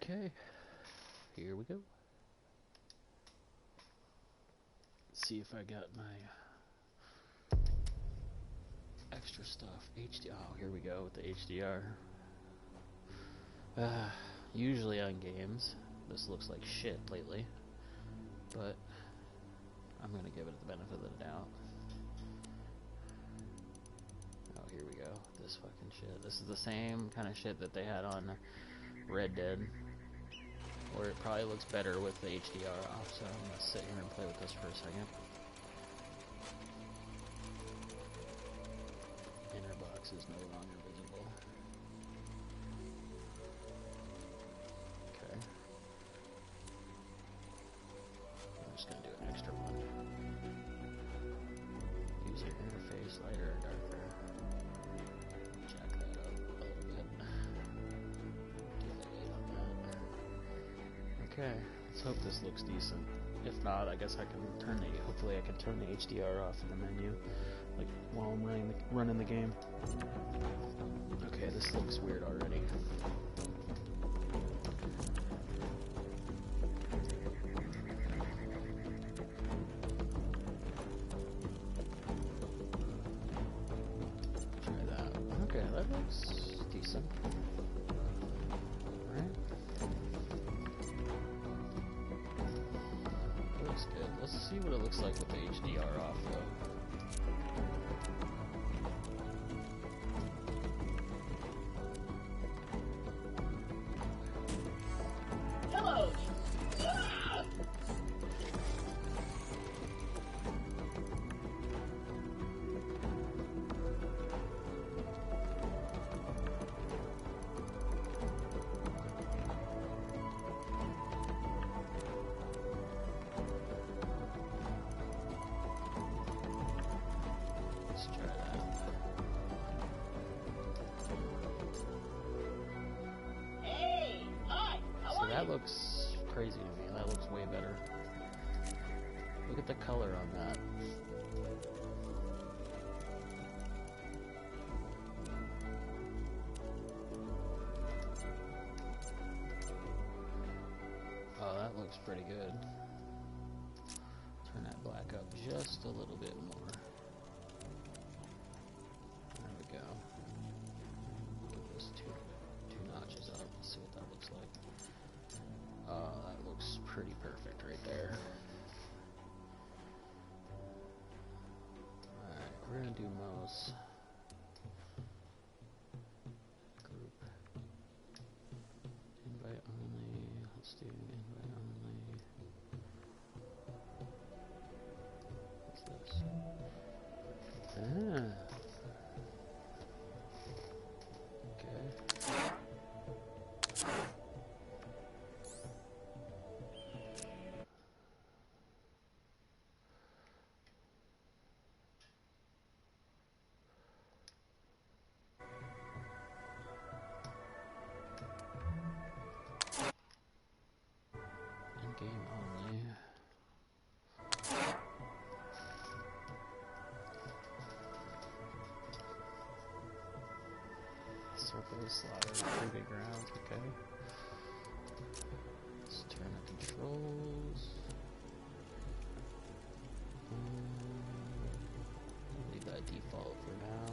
Okay, here we go. Let's see if I got my extra stuff. HDR. Oh, here we go with the HDR. Usually on games, this looks like shit lately, but I'm gonna give it the benefit of the doubt. Oh, here we go. This fucking shit. This is the same kind of shit that they had on Red Dead, where it probably looks better with the HDR off, so I'm gonna sit here and play with this for a second. Inner box is no longer visible. Okay. I'm just gonna do an extra one. User interface, lighter or darker. Jack that up a little bit. Delay on that. Okay, let's hope this looks decent. If not, I guess I can turn the, hopefully I can turn the HDR off in the menu, like while I'm running the game. Okay, this looks weird already. Try that. Okay, that looks decent. Alright. Looks good. Let's see what it looks like with the HDR off though. That looks crazy to me. That looks way better. Look at the color on that. Oh, that looks pretty good. Turn that black up just a little bit more. There we go. Get this two notches up. Let's see what that looks like. Oh, that looks pretty perfect right there. Alright, we're gonna do Moze. Group. Invite only. Let's do invite only. What's this? Ah. Okay. Game only. Circle slaughter, 3 big rounds, okay. Let's turn the controls. Leave that default for now.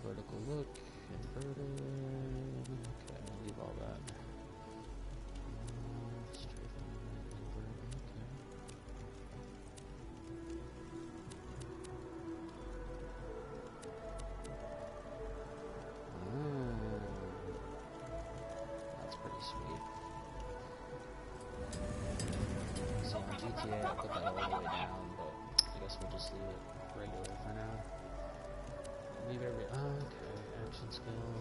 Vertical look, inverted. Okay, leave all that. Sweet. So on GTA I put that all the way down, but I guess we'll just leave it regular for now. Leave every okay, action skill.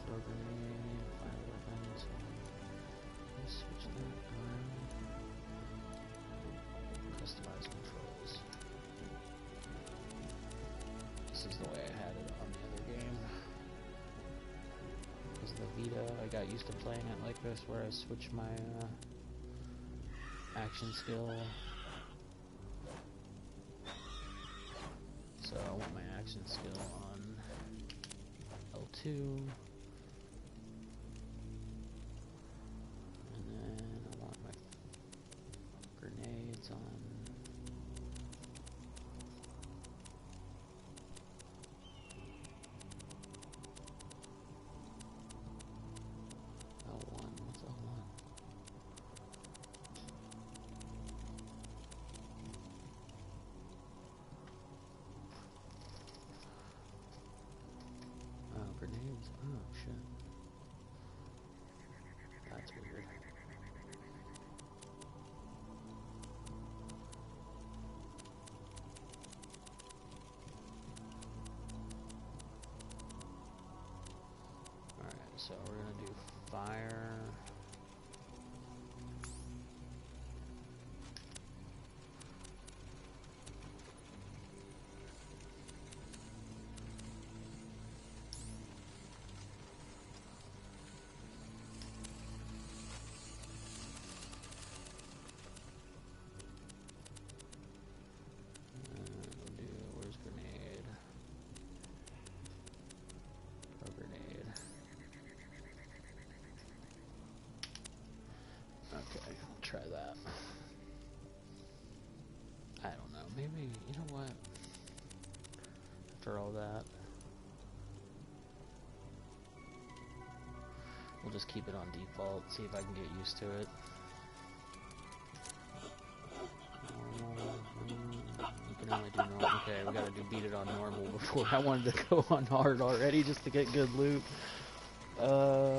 Throw grenade, final weapons. Let's switch that around. Customize controls. This is the way I had it on the other game. The Vita, I got used to playing it like this, where I switch my action skill. So I want my action skill on L2, fire. Where's grenade? Oh, grenade. Okay, I'll try that. I don't know, maybe, you know what? After all that, we'll just keep it on default, see if I can get used to it. You can only do normal. Okay, we gotta beat it on normal before. I wanted to go on hard already just to get good loot. Okay.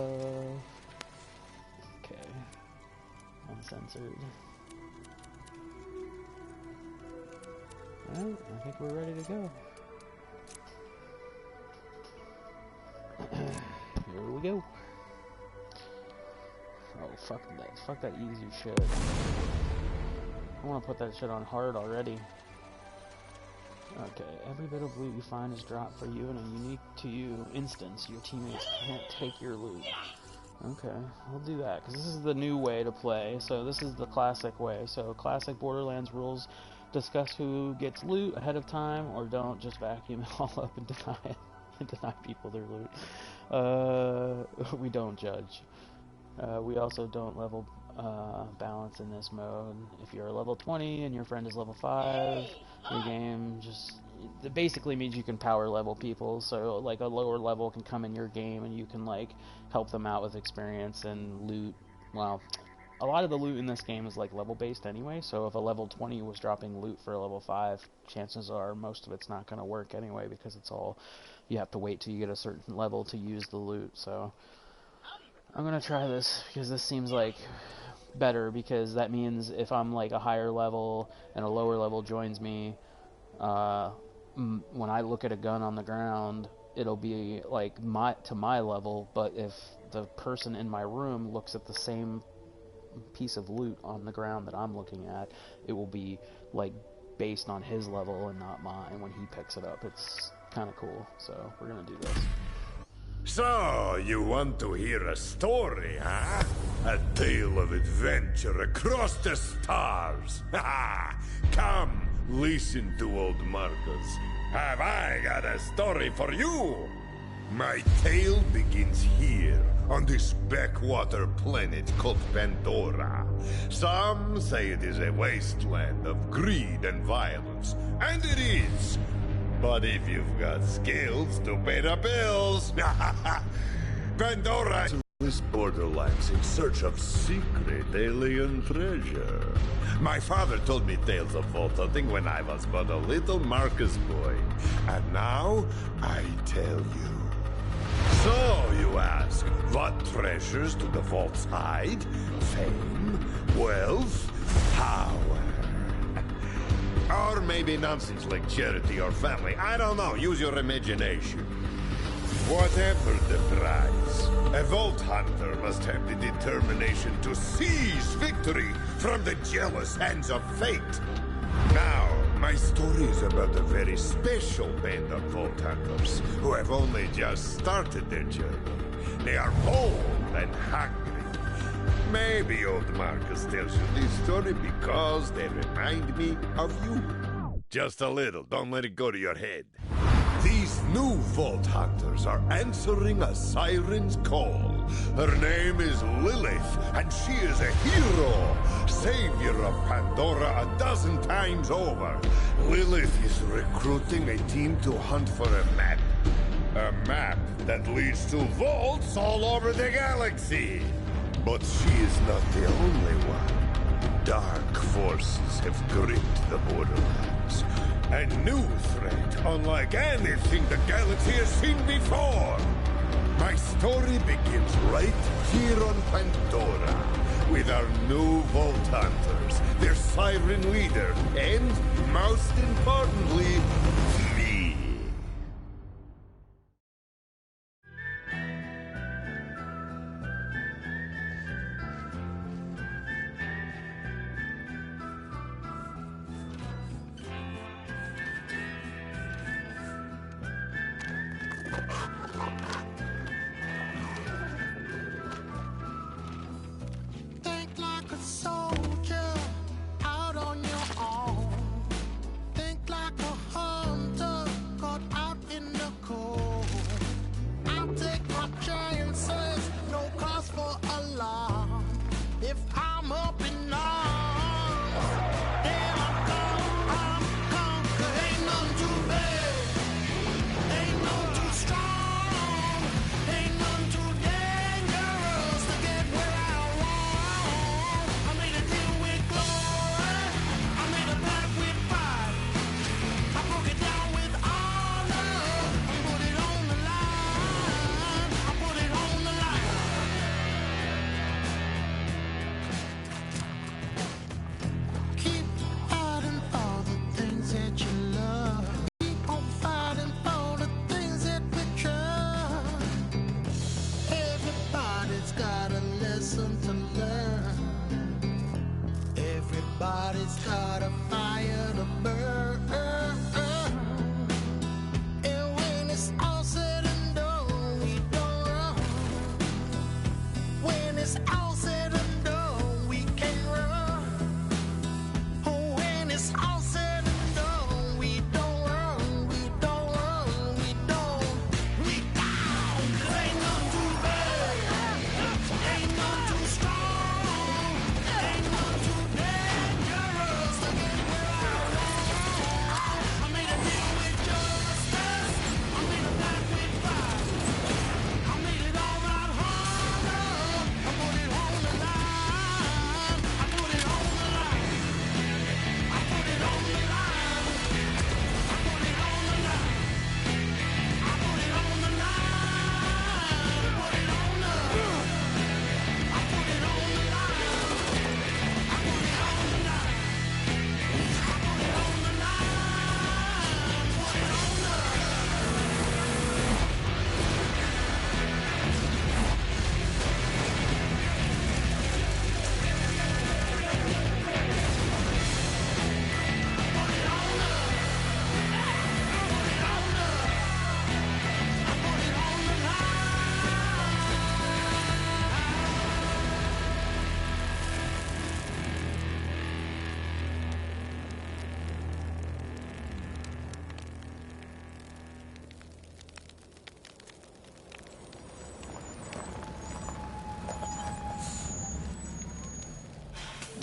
Uncensored. Alright, I think we're ready to go. Here we go. Oh, fuck that easy shit. I want to put that shit on hard already. Okay, every bit of loot you find is dropped for you in a unique to you instance. Your teammates can't take your loot. Okay, we'll do that, because this is the new way to play, so this is the classic way. So classic Borderlands rules: discuss who gets loot ahead of time, or don't, just vacuum it all up and deny it, and deny people their loot. We don't judge. We also don't level balance in this mode. If you're level 20 and your friend is level 5, your game just it basically means you can power level people, so like a lower level can come in your game and you can like help them out with experience and loot. Well, a lot of the loot in this game is like level based anyway, so if a level 20 was dropping loot for a level 5, chances are most of it's not going to work anyway, because it's all, you have to wait till you get a certain level to use the loot. So I'm going to try this because this seems like better, because that means if I'm like a higher level and a lower level joins me, when I look at a gun on the ground, it'll be like to my level, but if the person in my room looks at the same piece of loot on the ground that I'm looking at, it will be like based on his level and not mine when he picks it up. It's kind of cool, so we're gonna do this. So, you want to hear a story, huh? A tale of adventure across the stars. Come, listen to old Marcus. Have I got a story for you? My tale begins here, on this backwater planet called Pandora. Some say it is a wasteland of greed and violence, and it is. But if you've got skills to pay the bills, Pandora is Borderlands in search of secret alien treasure. My father told me tales of vault hunting when I was but a little Marcus boy, and now I tell you. So, you ask, what treasures do the vaults hide? Fame? Wealth? Power? Or maybe nonsense like charity or family. I don't know. Use your imagination. Whatever the prize, a vault hunter must have the determination to seize victory from the jealous hands of fate. Now, my story is about a very special band of vault hunters who have only just started their journey. They are bold and hungry. Maybe old Marcus tells you this story because they remind me of you. Just a little, don't let it go to your head. These new Vault Hunters are answering a siren's call. Her name is Lilith, and she is a hero, savior of Pandora 12 times over. Lilith is recruiting a team to hunt for a map. A map that leads to vaults all over the galaxy. But she is not the only one. Dark forces have gripped the Borderlands. A new threat, unlike anything the galaxy has seen before. My story begins right here on Pandora, with our new Vault Hunters, their siren leader, and, most importantly, me.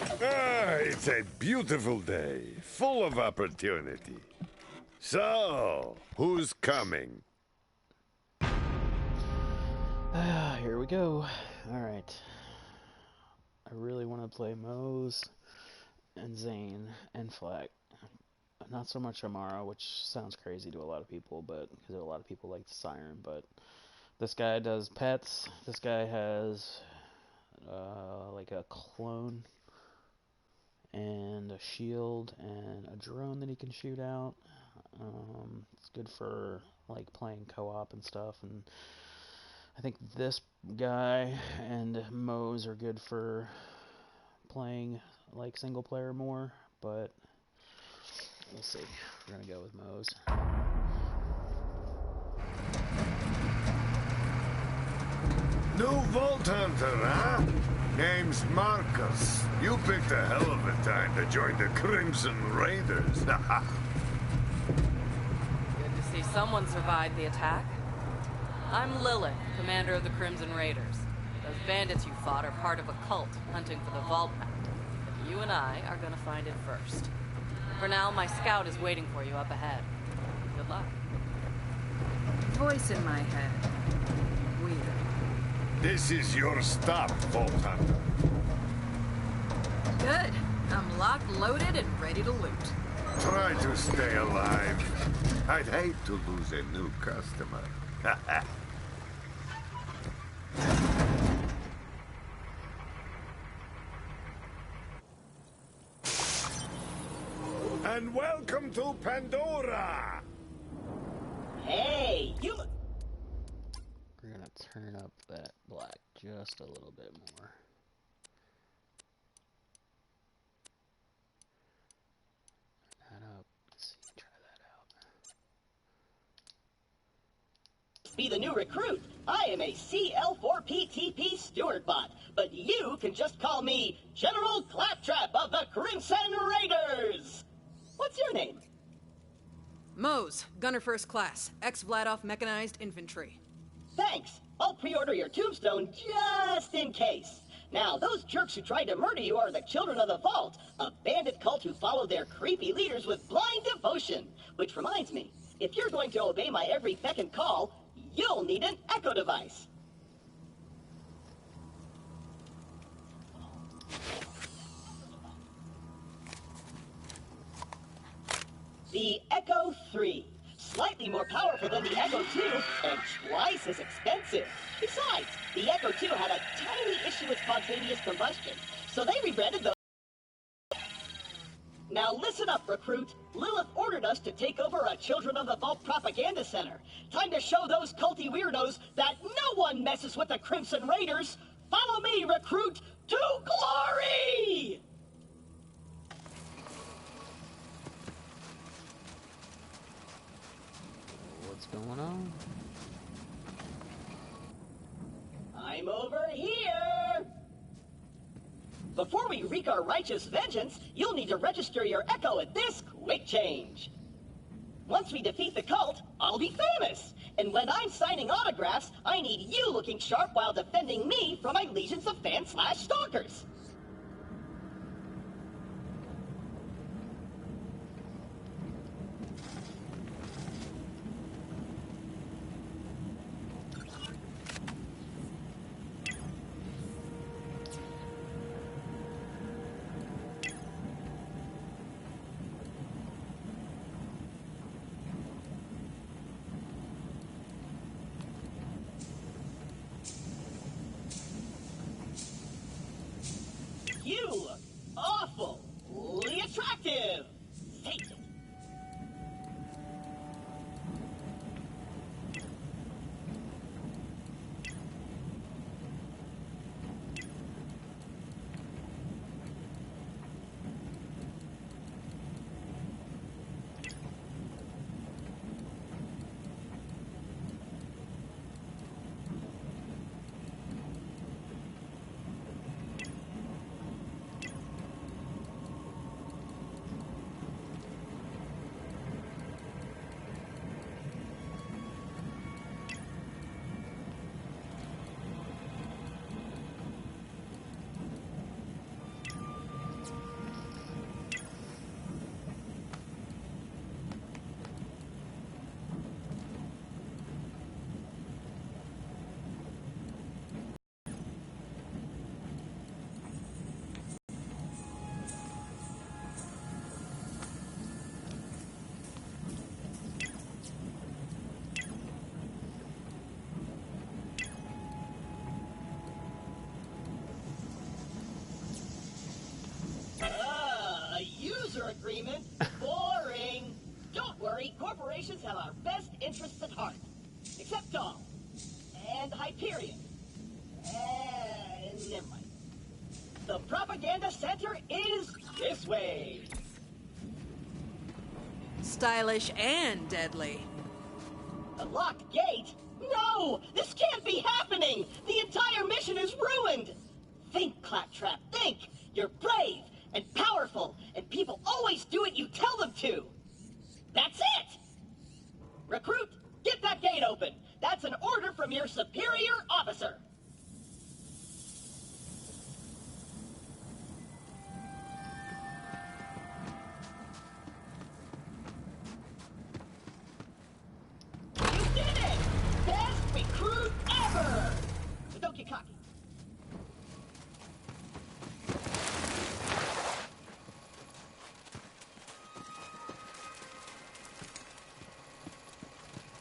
Ah, it's a beautiful day, full of opportunity. So, who's coming? Here we go. Alright. I really want to play Moze and Zane and Flack. Not so much Amara, which sounds crazy to a lot of people, but because a lot of people like the Siren, but this guy does pets. This guy has like a clone and a shield and a drone that he can shoot out. It's good for like playing co-op and stuff, and I think this guy and Moze are good for playing like single player more, but we'll see. We're gonna go with Moze. New Vault Hunter, huh? Name's Marcus. You picked a hell of a time to join the Crimson Raiders. Good to see someone survived the attack. I'm Lilith, commander of the Crimson Raiders. Those bandits you fought are part of a cult hunting for the Vault Pact. But you and I are gonna find it first. For now, my scout is waiting for you up ahead. Good luck. Voice in my head. Weird. This is your stop, Vault Hunter. Good. I'm locked, loaded, and ready to loot. Try to stay alive. I'd hate to lose a new customer. And welcome to Pandora! Hey, you... We're gonna turn up that black just a little bit more. Turn that up. Let's see, try that out. be the new recruit. I am a CL4PTP steward bot, but you can just call me General Claptrap of the Crimson Raiders. What's your name? Moze, Gunner First Class, ex-Vladoff Mechanized Infantry. Thanks. I'll pre-order your tombstone just in case. Now, those jerks who tried to murder you are the Children of the Vault, a bandit cult who follow their creepy leaders with blind devotion. Which reminds me, if you're going to obey my every beck and call, you'll need an echo device. The Echo 3. Slightly more powerful than the Echo 2, and twice as expensive. Besides, the Echo 2 had a tiny issue with spontaneous combustion, so they rebranded those. Now listen up, recruit. Lilith ordered us to take over a Children of the Vault propaganda center. Time to show those culty weirdos that no one messes with the Crimson Raiders. Follow me, recruit, to glory! What's going on? I'm over here! Before we wreak our righteous vengeance, you'll need to register your Echo at this quick change. Once we defeat the cult, I'll be famous. And when I'm signing autographs, I need you looking sharp while defending me from my legions of fans/stalkers. user agreement? Boring. Don't worry, corporations have our best interests at heart. Except Dahl. And Hyperion. And never mind. The propaganda center is this way. Stylish and deadly. A locked gate? No! This can't be happening! The entire mission is ruined! Think, Claptrap, think! You're brave and powerful, and people always do what you tell them to! That's it! Recruit, get that gate open! That's an order from your superior officer! You did it! Best recruit ever! But don't get cocky.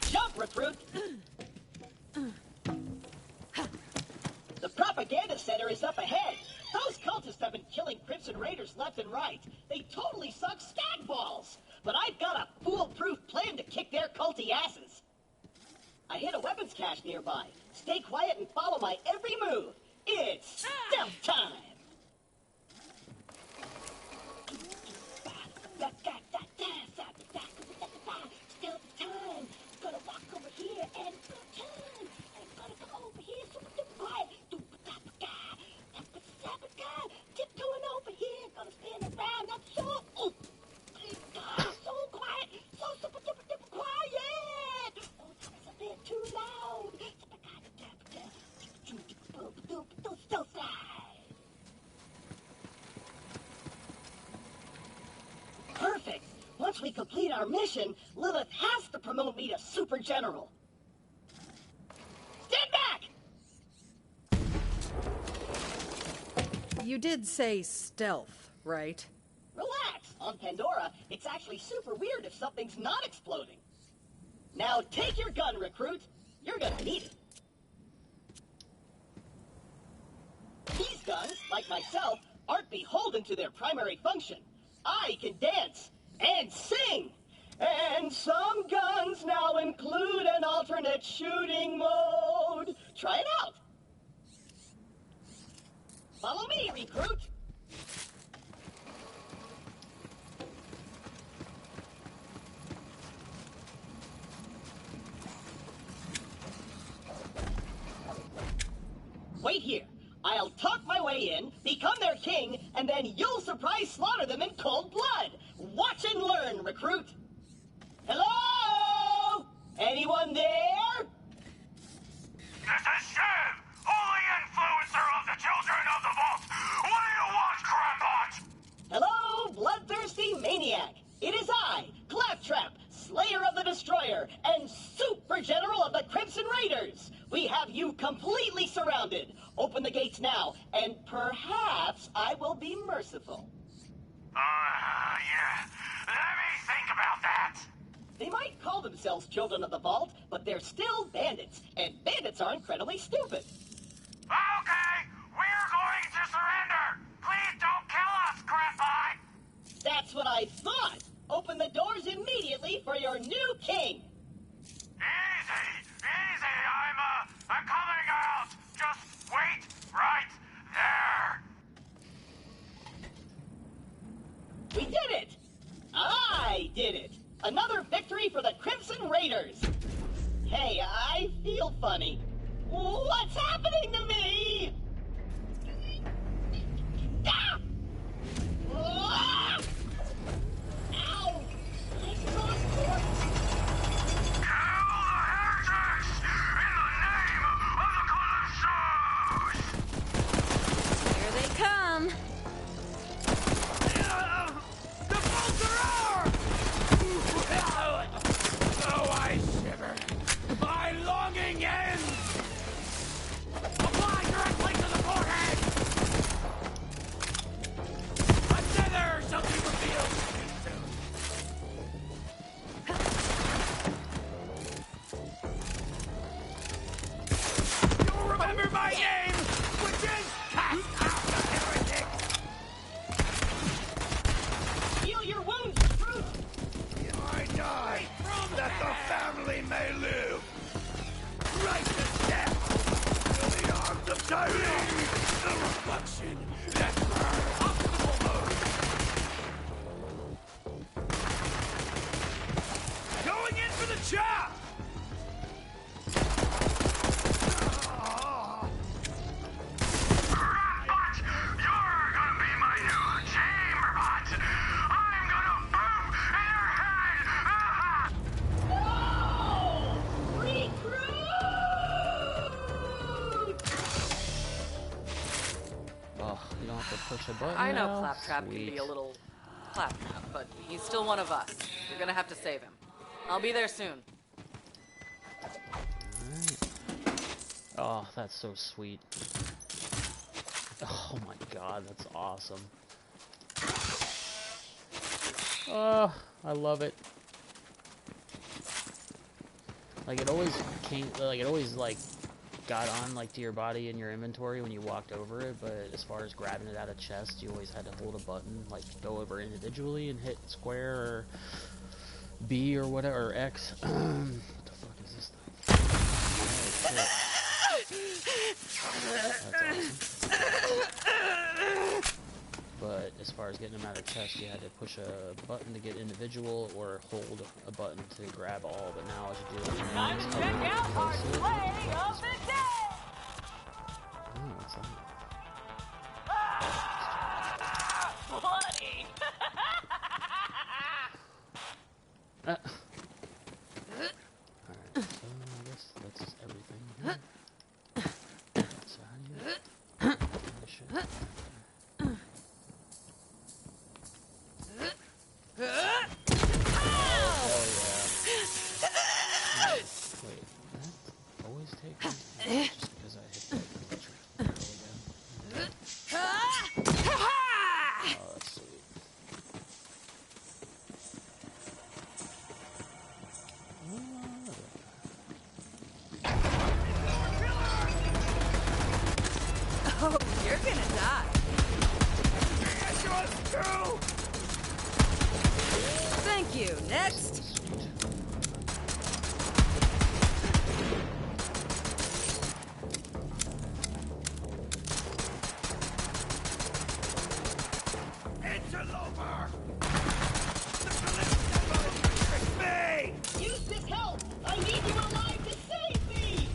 Jump, recruit! The propaganda center is up ahead. Those cultists have been killing Crimson Raiders left and right. They totally suck skag balls. But I've got a foolproof plan to kick their culty asses. I hit a weapons cache nearby. Stay quiet and follow my every move. It's stealth time! Stealth time! Gonna walk over here and turn. And gonna come over here super quiet. Tiptoeing over here. Gonna spin around. Not so. Oh. So quiet. So super duper quiet. Oh, that's a bit too loud. Stealth time. Perfect. Once we complete our mission, Lilith has to promote me to Super General. Stand back! You did say stealth, right? Relax. On Pandora, it's actually super weird if something's not exploding. Now take your gun, recruit. You're gonna need it. These guns, like myself, aren't beholden to their primary function. I can dance and sing. And some guns now include an alternate shooting mode. Try it out. Follow me, recruit. Wait here. I'll talk my way in, become their king, and then you'll surprise slaughter them in cold blood. Watch and learn, recruit. Hello? Anyone there? This is Shiv, holy influencer of the children of the vault. What do you want, Crampot? Hello, bloodthirsty maniac. It is I, Claptrap, Slayer of the Destroyer, and Super General of the Crimson Raiders. We have you completely surrounded. Open the gates now, and perhaps I will be merciful. Yeah. Let me think about that. They might call themselves Children of the Vault, but they're still bandits, and bandits are incredibly stupid. Okay, we're going to surrender. Please don't kill us, Crampot. That's what I thought. Open the doors immediately for your new king. Easy. I'm coming out. Just wait right there. We did it! I did it! Another victory for the Crimson Raiders! Hey, I feel funny. What's happening to me? Ah! Ah! Ow! I'm not for- Kill the heretics in the name of the Colossus! Here they come. The Volterer! Oh, I shiver. My longing ends! Apply directly Going in for the chop! Robot! You're gonna be my new chamber bot! I'm gonna boom in your head! No! Recruit! Oh, you don't have to push a button I know now? Claptrap can be a little claptrap, but he's still one of us. You're gonna have to save him. I'll be there soon. Oh, that's so sweet. Oh my god, that's awesome. Oh, I love it. Like it always came, like it always like got on like to your body in your inventory when you walked over it, but as far as grabbing it out of chest, you always had to hold a button, like go over individually and hit square or B or whatever, or X. What the fuck is this thing? Oh, shit. That's awesome. But as far as getting them out of chest, you had to push a button to get individual or hold a button to grab all. But now as you do it, Time to check out our play of the day! Oh, what's that? Bloody! Alright, so I guess that's everything here. Outside here. Shit. Oh, hell yeah. Wait, that always takes me just because I hit that picture. There we go. Oh, that's sweet. Oh, you're gonna die. Thank you. Next. Interloper! Use this help! I need you alive to save me!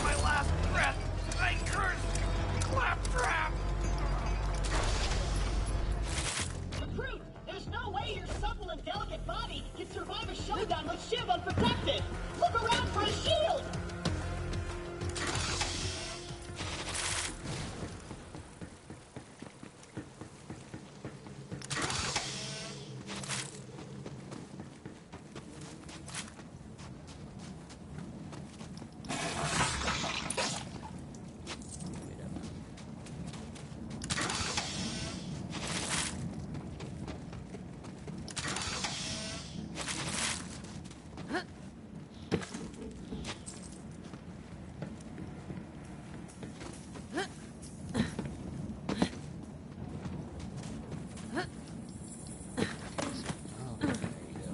My last breath, I curse Claptrap! Recruit, there's no way your supple and delicate body can survive a showdown with Shiv unprotected! Look around for a shield! Oh, there you go.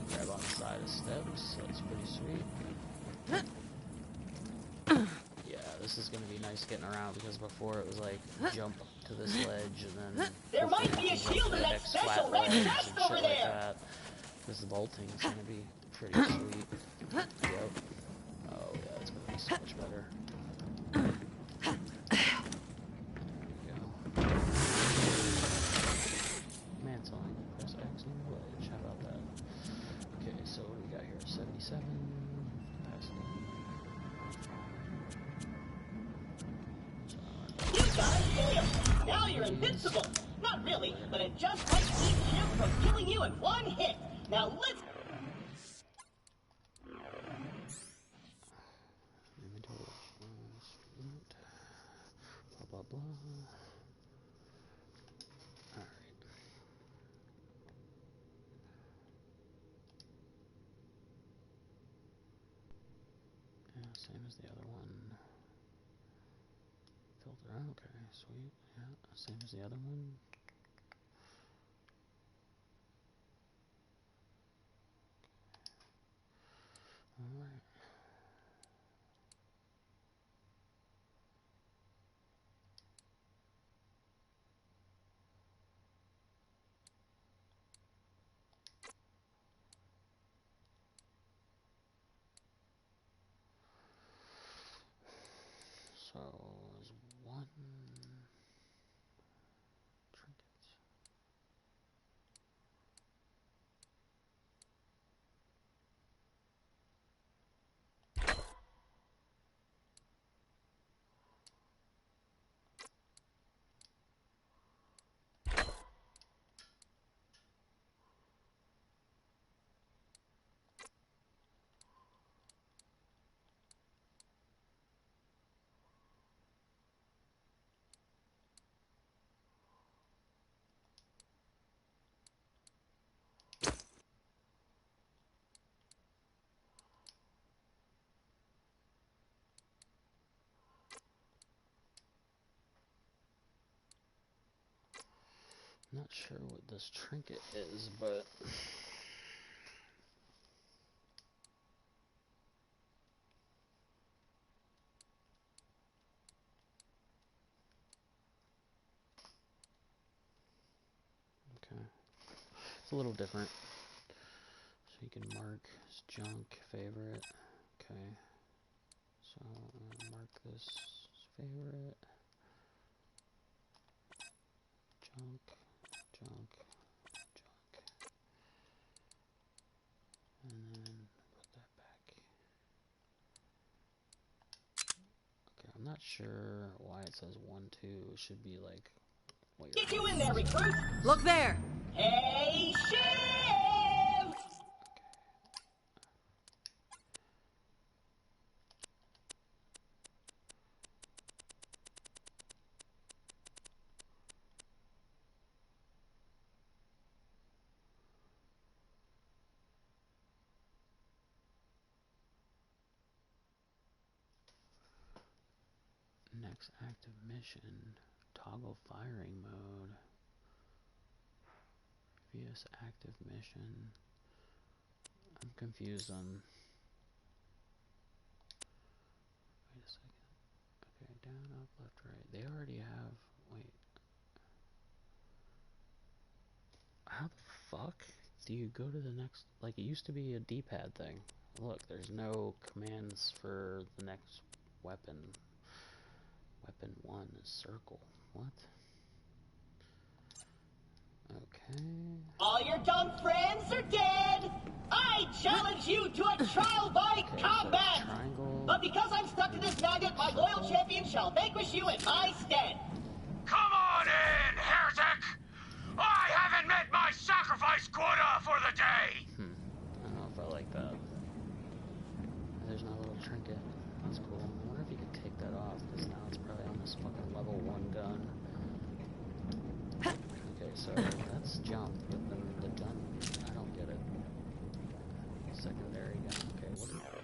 Grab on the side of steps, that's pretty sweet. Yeah, this is gonna be nice getting around because before it was like jump to this ledge and then There might be a shield in that next special flat red ledge and chest shit over like there! that. This vaulting is gonna be pretty sweet. Yep. Oh yeah, it's gonna be so much better. There we go. Mantling. Press X on the ledge. How about that? Okay, so what do we got here? 77 capacity. You got a shield! Now you're invincible! Not really, but it just might keep Shiv from killing you in one hit! Now let's... Inventory. Sweet. Blah blah blah. Alright. Yeah, same as the other one. Filter, okay, sweet. Yeah, same as the other one. Not sure what this trinket is, but okay. It's a little different. So you can mark as junk, favorite. Okay. So I'm gonna mark this as favorite. Junk, junk, junk. And then put that back. Okay, I'm not sure why it says 1, 2. It should be like what you're. Get you in there, recruit! Look there! Hey, Shiv! Next active mission, toggle firing mode. Previous active mission. I'm confused on. Wait a second. Okay, down, up, left, right. They already have. Wait. How the fuck do you go to the next? Like, it used to be a D-pad thing. Look, there's no commands for the next weapon. Weapon 1 is circle. What? Okay. All your dumb friends are dead! I challenge you to a trial by combat! So triangle. But because I'm stuck to this magnet, my loyal champion shall vanquish you in my stead! Come on in, heretic! I haven't met my sacrifice quota for the day! I don't know if I like that. There's no little trinket. That's cool. I wonder if you could take that off, because now it's probably on this fucking level 1 gun. Okay, so that's jump, but then the gun, I don't get it. Secondary gun, okay, what is that?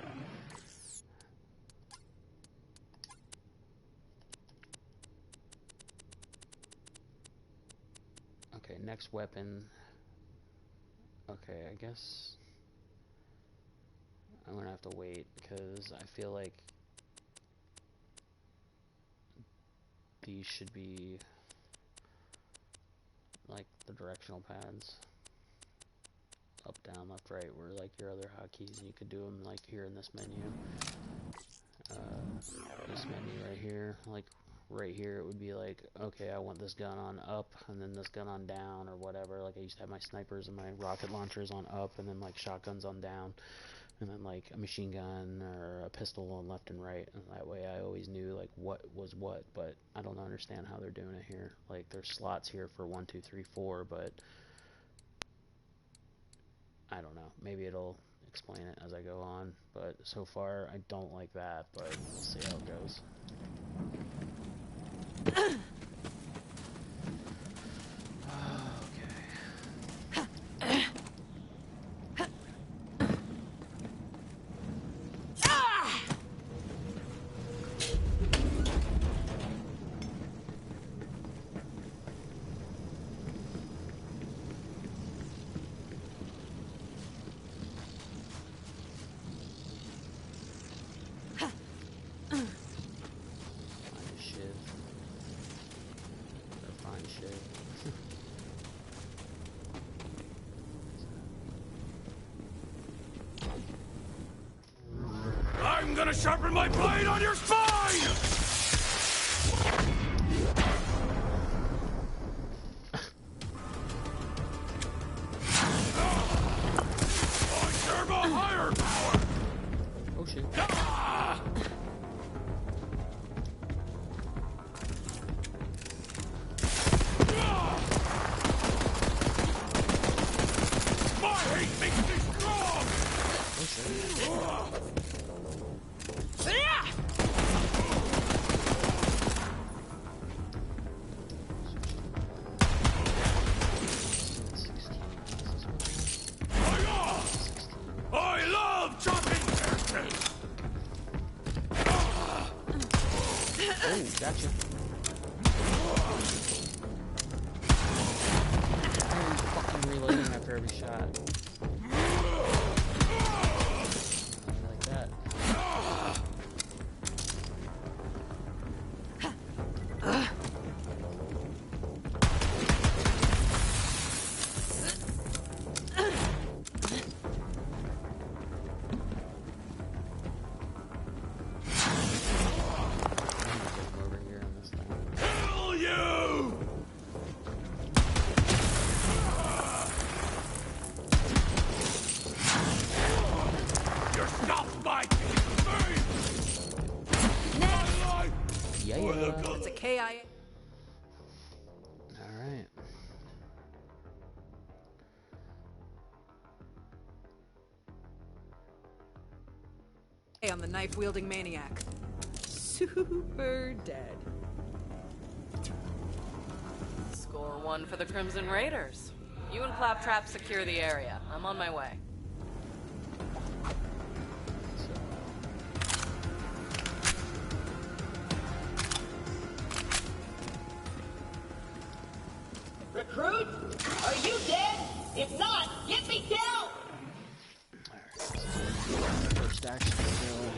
Okay, next weapon. Okay, I guess I'm gonna have to wait, because I feel like these should be like the directional pads. Up, down, left, right were like your other hotkeys, and you could do them like here in this menu. This menu right here, like right here, it would be like, okay, I want this gun on up, and then this gun on down, or whatever. Like I used to have my snipers and my rocket launchers on up, and then like shotguns on down, and then like a machine gun or a pistol on left and right. And that way I always knew like what was what, but I don't understand how they're doing it here. Like there's slots here for 1, 2, 3, 4, but I don't know. Maybe it'll explain it as I go on, but so far I don't like that, but we'll see how it goes. I'm gonna sharpen my blade on your spine! I serve a higher power! Oh shit. Ah! My hate makes me strong! Oh shit. I love chopping terraces! Oh, gotcha. every shot. Like that. Over here on this thing. Kill you! You're stopped by me! Yeah. It's a KIA. Alright. On the knife-wielding maniac. Super dead. Score 1 for the Crimson Raiders. You and Claptrap secure the area. I'm on my way. Recruit, are you dead? If not, get me down! Alright. First action skill.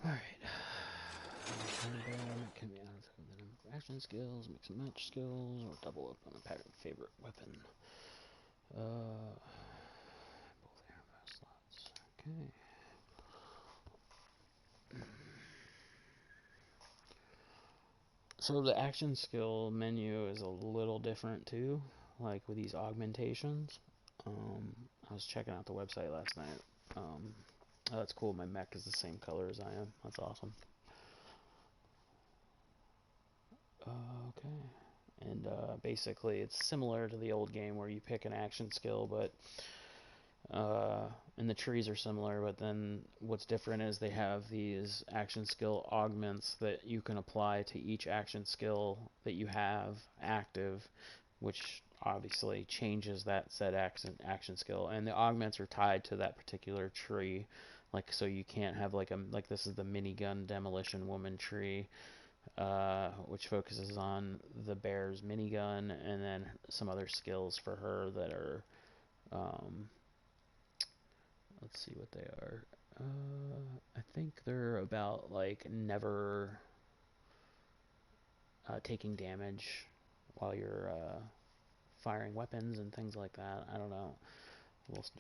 Alright. Can be action skills, mix and match skills, or double up on a favorite weapon. Both arrow slots. Okay. So the action skill menu is a little different too, like with these augmentations. I was checking out the website last night. Oh, that's cool. My mech is the same color as I am. That's awesome. Okay. And basically it's similar to the old game where you pick an action skill, but and the trees are similar, but then what's different is they have these action skill augments that you can apply to each action skill that you have active, which obviously changes that said action skill, and the augments are tied to that particular tree. Like, so you can't have like this is the minigun demolition woman tree, which focuses on the bear's minigun, and then some other skills for her that are let's see what they are. I think they're about like never taking damage while you're firing weapons and things like that. I don't know.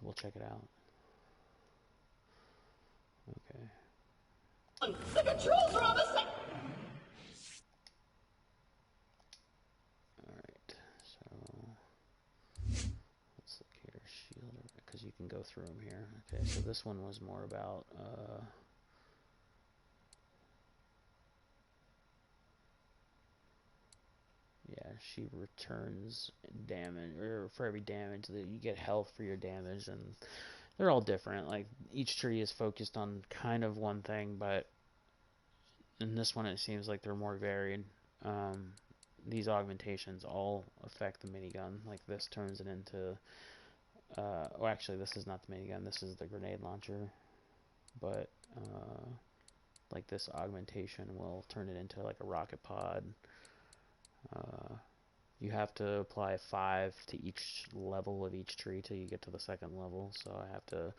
We'll check it out. Okay. The controls are on the side! Alright, so let's look here. Shield, because you can go through them here. Okay, so this one was more about yeah, she returns damage, or for every damage that you get health for your damage, and they're all different. Like, each tree is focused on kind of one thing, but in this one it seems like they're more varied. These augmentations all affect the minigun. Like, this turns it into well, actually this is not the minigun, this is the grenade launcher, but like this augmentation will turn it into like a rocket pod. You have to apply 5 to each level of each tree till you get to the second level, so I have to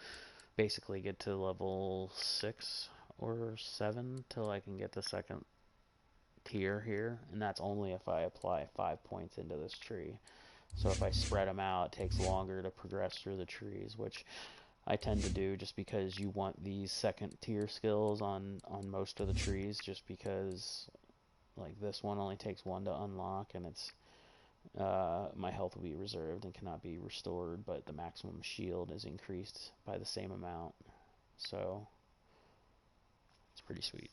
basically get to level 6 or 7 till I can get the second tier here, and that's only if I apply 5 points into this tree. So if I spread them out, it takes longer to progress through the trees, which I tend to do just because you want these second tier skills on most of the trees, just because like this one only takes 1 to unlock, and it's my health will be reserved and cannot be restored, but the maximum shield is increased by the same amount, so it's pretty sweet.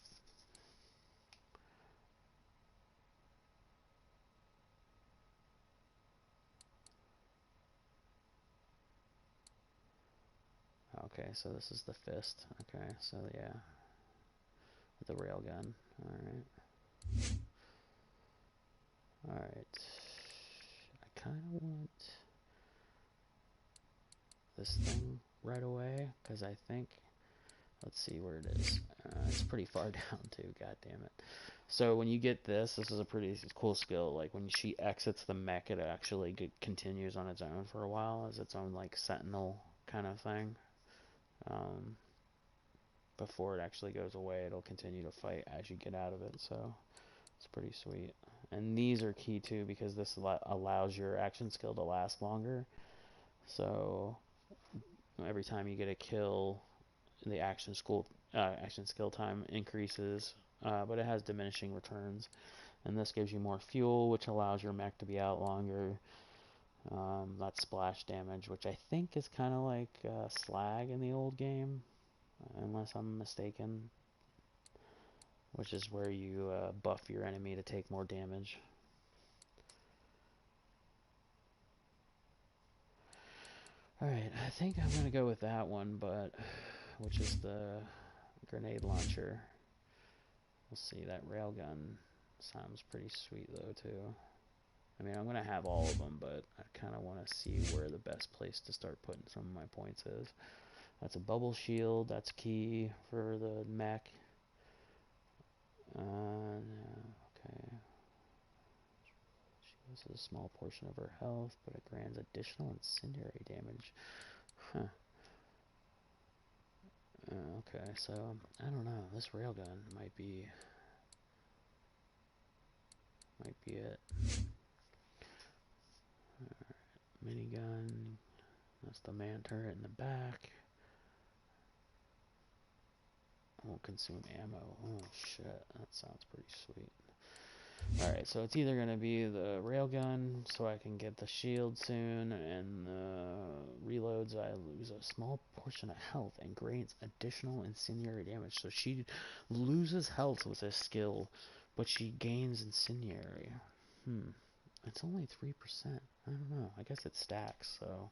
Okay, so this is the fist. Okay, so yeah, the railgun. Alright. I kind of want this thing right away, because I think Let's see where it is. It's pretty far down too, god damn it. So when you get this is a pretty cool skill. Like when she exits the mech, it actually continues on its own for a while as its own like sentinel kind of thing. Before it actually goes away, it'll continue to fight as you get out of it, so it's pretty sweet. And these are key too because this allows your action skill to last longer. So every time you get a kill, the action skill time increases, but it has diminishing returns. And this gives you more fuel, which allows your mech to be out longer. That's splash damage, which I think is kind of like slag in the old game, unless I'm mistaken. Which is where you buff your enemy to take more damage. Alright, I think I'm going to go with that one, which is the grenade launcher. We'll see, that railgun sounds pretty sweet though too. I mean, I'm going to have all of them, but I kind of want to see where the best place to start putting some of my points is. That's a bubble shield, that's key for the mech. Okay. She loses a small portion of her health, but it grants additional incendiary damage. Huh. Okay, so I don't know. This railgun might be it. Minigun. That's the man turret in the back. Won't consume ammo. Oh shit, that sounds pretty sweet. Alright, so it's either going to be the railgun, so I can get the shield soon, and the reloads, I lose a small portion of health and grants additional incendiary damage. So she loses health with this skill, but she gains incendiary. It's only 3%. I don't know. I guess it stacks, so...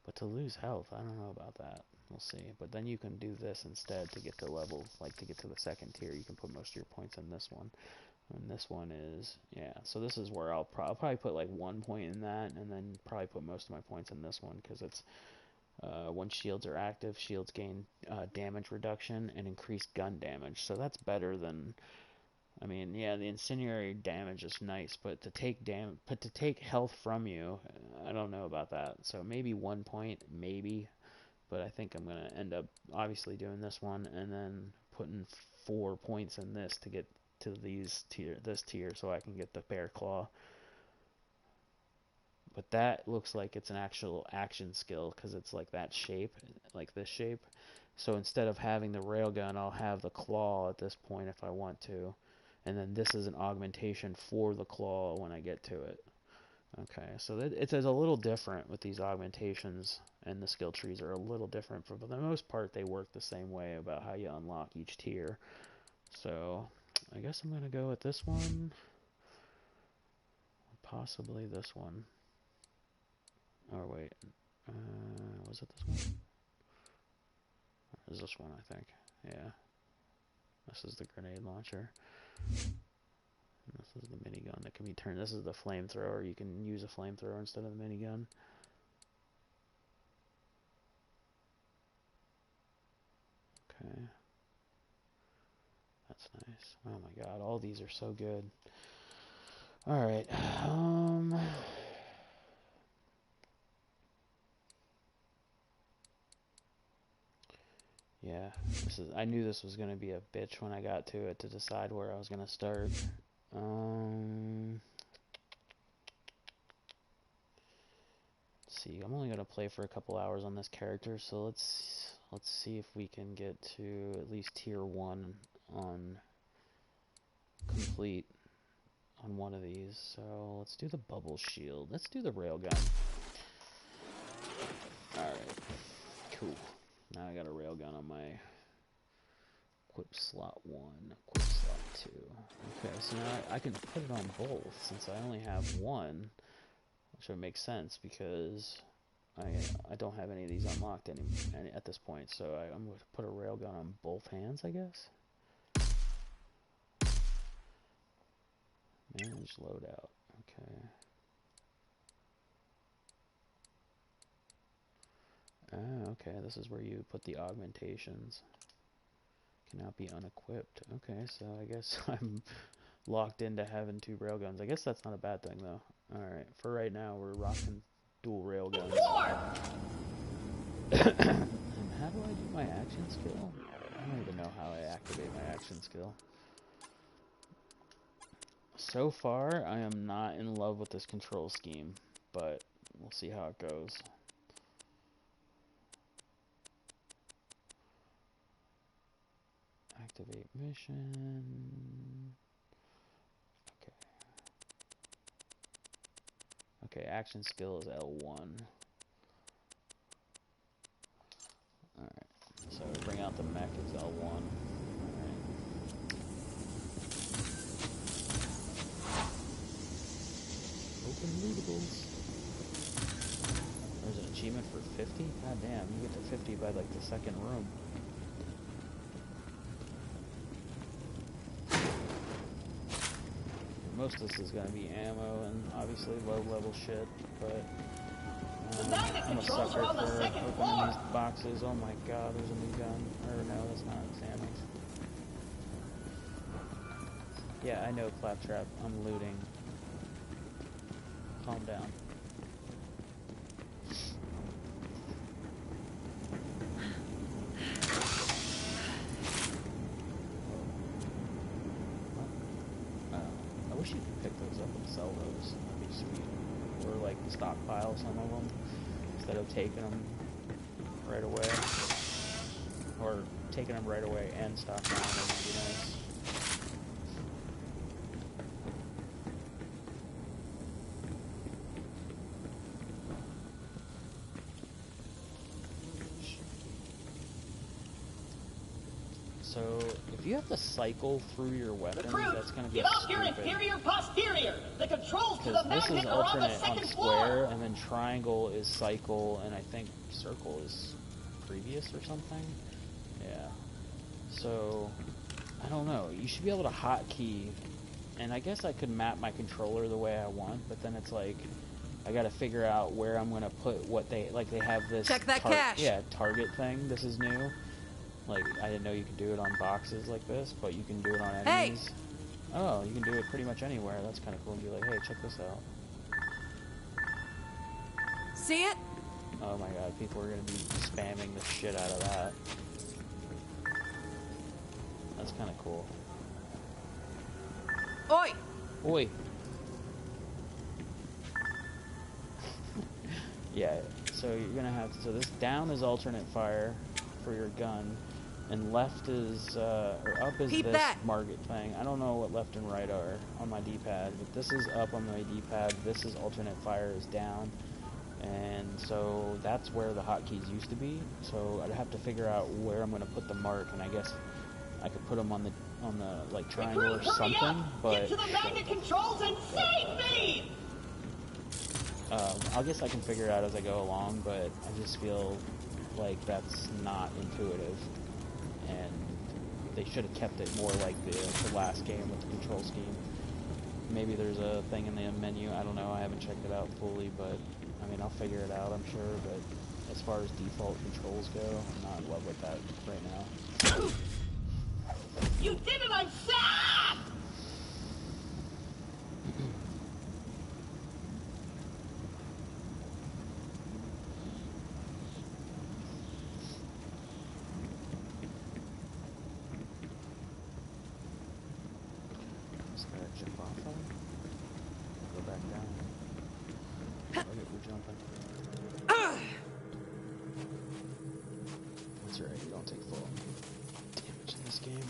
But to lose health, I don't know about that. We'll see. But then you can do this instead to get to level, like to get to the second tier. You can put most of your points in this one. And this one is, yeah, so this is where I'll probably put like 1 point in that, and then probably put most of my points in this one, because it's, when shields are active, shields gain damage reduction and increased gun damage, so that's better than, I mean, yeah, the incendiary damage is nice, but to take health from you, I don't know about that, so maybe 1 point, maybe, but I think I'm going to end up obviously doing this one, and then putting 4 points in this to get to this tier so I can get the bear claw. But that looks like it's an actual action skill because it's like that shape, like this shape. So instead of having the railgun, I'll have the claw at this point if I want to. And then this is an augmentation for the claw when I get to it. Okay, so it's a little different with these augmentations, and the skill trees are a little different. For the most part, they work the same way about how you unlock each tier. So I guess I'm going to go with this one. Possibly this one. Oh, wait. Was it this one? Or is this one, I think. Yeah. This is the grenade launcher. And this is the minigun that can be turned. This is the flamethrower. You can use a flamethrower instead of the minigun. Okay. That's nice. Oh my god, all these are so good. Alright, yeah, I knew this was gonna be a bitch when I got to it to decide where I was gonna start. Let's see, I'm only gonna play for a couple hours on this character, so let's see if we can get to at least tier 1 on complete on one of these. So let's do the bubble shield. Let's do the railgun. Alright. Cool. Now I got a railgun on my equip slot 1, equip slot 2. Okay, so now I can put it on both since I only have one, which would make sense because I don't have any of these unlocked at this point. So I'm going to put a railgun on both hands, I guess. Manage loadout. Okay. Ah, okay. This is where you put the augmentations. Cannot be unequipped. Okay, so I guess I'm locked into having 2 railguns. I guess that's not a bad thing, though. Alright, for right now, we're rocking dual railguns. And how do I do my action skill? I don't even know how I activate my action skill. So far, I am not in love with this control scheme, but we'll see how it goes. Activate mission. Okay. Okay, action skill is L1. Alright, so bring out the mech is L1. Alright. Open lootables. There's an achievement for 50? God damn, you get to 50 by like the second room. Most of this is going to be ammo and obviously low level shit, but I'm a sucker for opening these boxes. Oh my god, there's a new gun. Or no, that's not ammo. Yeah, I know, Claptrap. I'm looting. Calm down. I wish you could pick those up and sell those. That'd be sweet. Or like stockpile some of them instead of taking them right away. Or taking them right away and stockpiling them would be nice. So, if you have to cycle through your weapons, that's going to be Get off your stupid. inferior posterior! The controls to the Because this is magnet are on the alternate on second square, floor! and then triangle is cycle, and I think circle is previous or something. Yeah. So, I don't know. You should be able to hotkey, and I guess I could map my controller the way I want, but then it's like, I gotta figure out where I'm gonna put what they, like they have this... Check that cache! Yeah, target thing. This is new. Like, I didn't know you could do it on boxes like this, but you can do it on enemies. Hey! Oh, you can do it pretty much anywhere. That's kind of cool. And be like, hey, check this out. See it? Oh my god, people are going to be spamming the shit out of that. That's kind of cool. Oi! Oi! Yeah, so you're going to have to... So this down is alternate fire for your gun. And left is, or up is Keep this that. market thing. I don't know what left and right are on my D-pad, but this is up on my D-pad. This is alternate fire is down. And so that's where the hotkeys used to be. So I'd have to figure out where I'm going to put the mark, and I guess I could put them on the like triangle or something. But get to the magnet controls and save me! I guess I can figure it out as I go along, but I just feel like that's not intuitive. And they should have kept it more like the last game with the control scheme. Maybe there's a thing in the menu, I don't know, I haven't checked it out fully, but I mean, I'll figure it out, I'm sure, but as far as default controls go, I'm not in love with that right now. You did it, I'm sad! That's right, you don't take full damage in this game.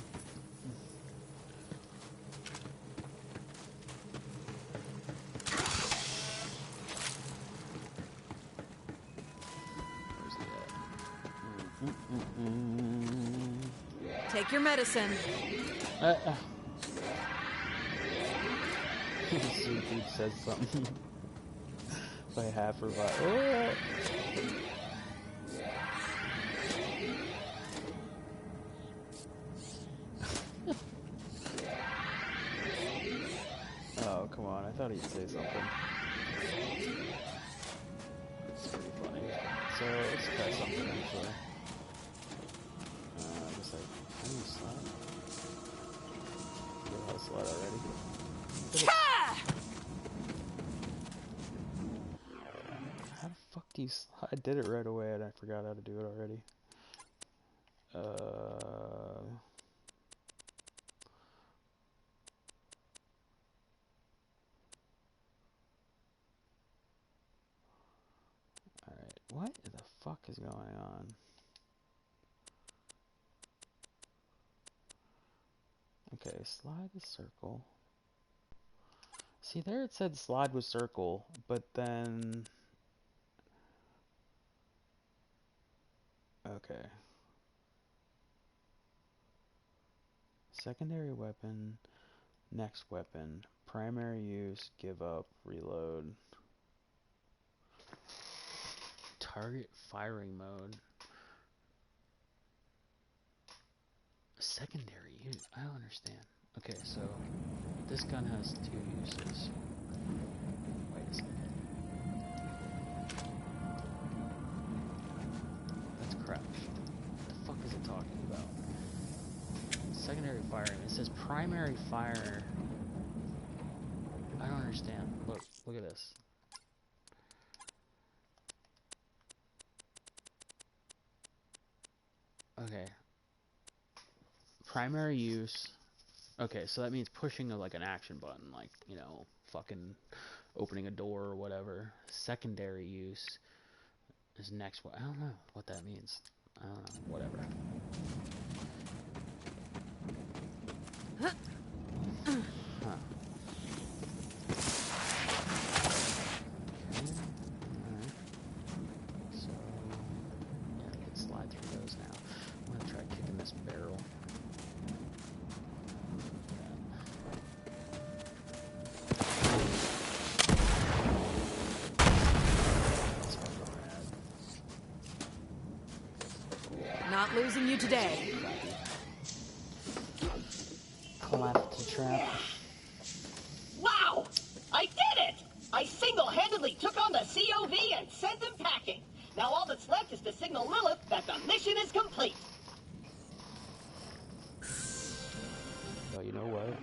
Where's he at? Take your medicine. Sweet dude says something. By half revive. Oh! Oh, come on. I thought he'd say something. It's pretty funny. So, let's try something, actually. I guess I Ooh, slide. Get a lot of slide already. How the fuck do you slide? I did it right away and I forgot how to do it already. Alright, what the fuck is going on? Okay, slide is circle. See, there it said slide was circle, but then... Okay. Secondary weapon, next weapon, primary use, give up, reload. Target firing mode. Secondary use? I don't understand. Okay, so this gun has 2 uses. Wait a second. That's crouched. What the fuck is it talking about? Secondary firing. It says primary fire. I don't understand. Look at this. Okay. Primary use. Okay, so that means pushing like an action button, like, you know, fucking opening a door or whatever. Secondary use is next one. I don't know what that means. I don't know. Whatever. Huh. So, yeah, we can slide through those now. I'm gonna try kicking this barrel. Not losing you today. Collapse to trap. Wow! I did it! I single-handedly took on the COV and sent them packing. Now all that's left is to signal Lilith that the mission is complete. Well, you know what?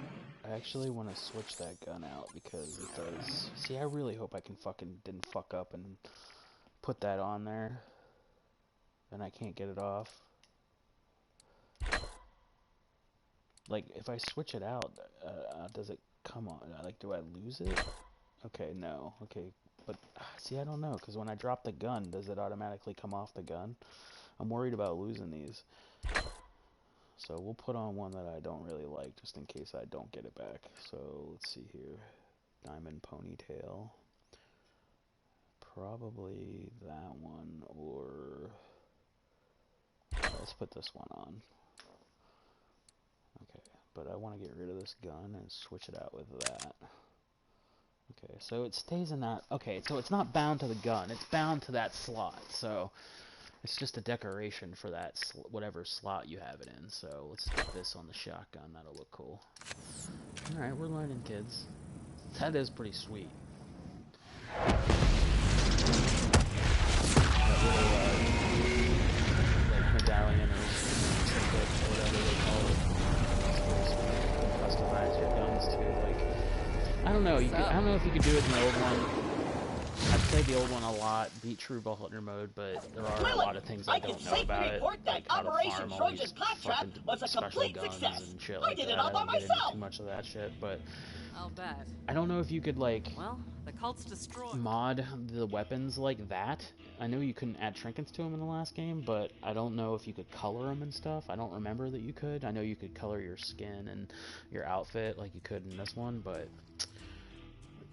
I actually want to switch that gun out because it does... See, I really hope I didn't fuck up and put that on there. Then I can't get it off. Like, if I switch it out, does it come on? Like, do I lose it? Okay, no. Okay, but, see, I don't know, because when I drop the gun, does it automatically come off the gun? I'm worried about losing these. So we'll put on one that I don't really like, just in case I don't get it back. So, let's see here. Diamond ponytail. Probably that one, or... Let's put this one on. Okay, but I want to get rid of this gun and switch it out with that. Okay, so it stays in that... Okay, so it's not bound to the gun. It's bound to that slot, so... It's just a decoration for that, whatever slot you have it in. So let's stick this on the shotgun. That'll look cool. Alright, we're learning, kids. That is pretty sweet. That little, like, medallion or trinket or whatever they call it. You can customize your guns too. Like, I don't know. I don't know if you could do it in the old one. I'd say the old one a lot, beat true hunter mode, but there are a lot of things I don't know about it, like how to farm all these fucking special guns and shit like that. I don't get into too much of that shit, but I'll bet. I don't know if you could, like, Well, the cult's destroyed. mod the weapons like that. I know you couldn't add trinkets to them in the last game, but I don't know if you could color them and stuff. I don't remember that you could. I know you could color your skin and your outfit like you could in this one, but...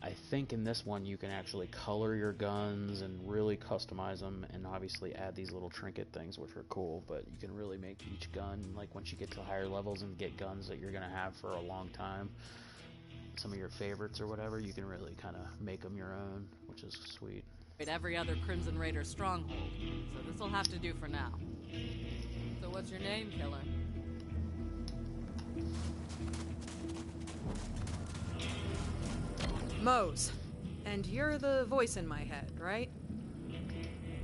I think in this one you can actually color your guns and really customize them, and obviously add these little trinket things, which are cool, but you can really make each gun, like once you get to higher levels and get guns that you're going to have for a long time, some of your favorites or whatever, you can really kind of make them your own, which is sweet. Every other Crimson Raider stronghold, so this'll have to do for now. So what's your name, killer? Moze. And you're the voice in my head, right?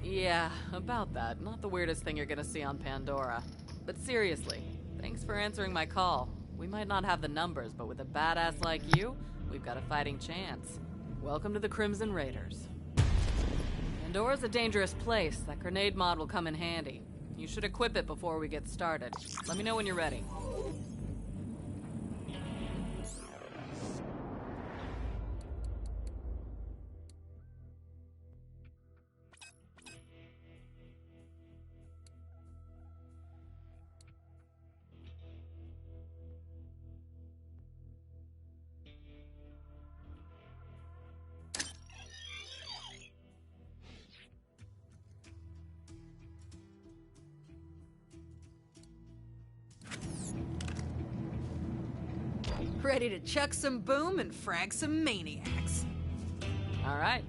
Yeah, about that. Not the weirdest thing you're gonna see on Pandora. But seriously, thanks Thanks for answering my call. We might not have the numbers, but with a badass like you, we've got a fighting chance. Welcome to the Crimson Raiders. Pandora's a dangerous place. That grenade mod will come in handy. You should equip it before we get started. Let me know when you're ready. Ready to chuck some boom and frag some maniacs. All right.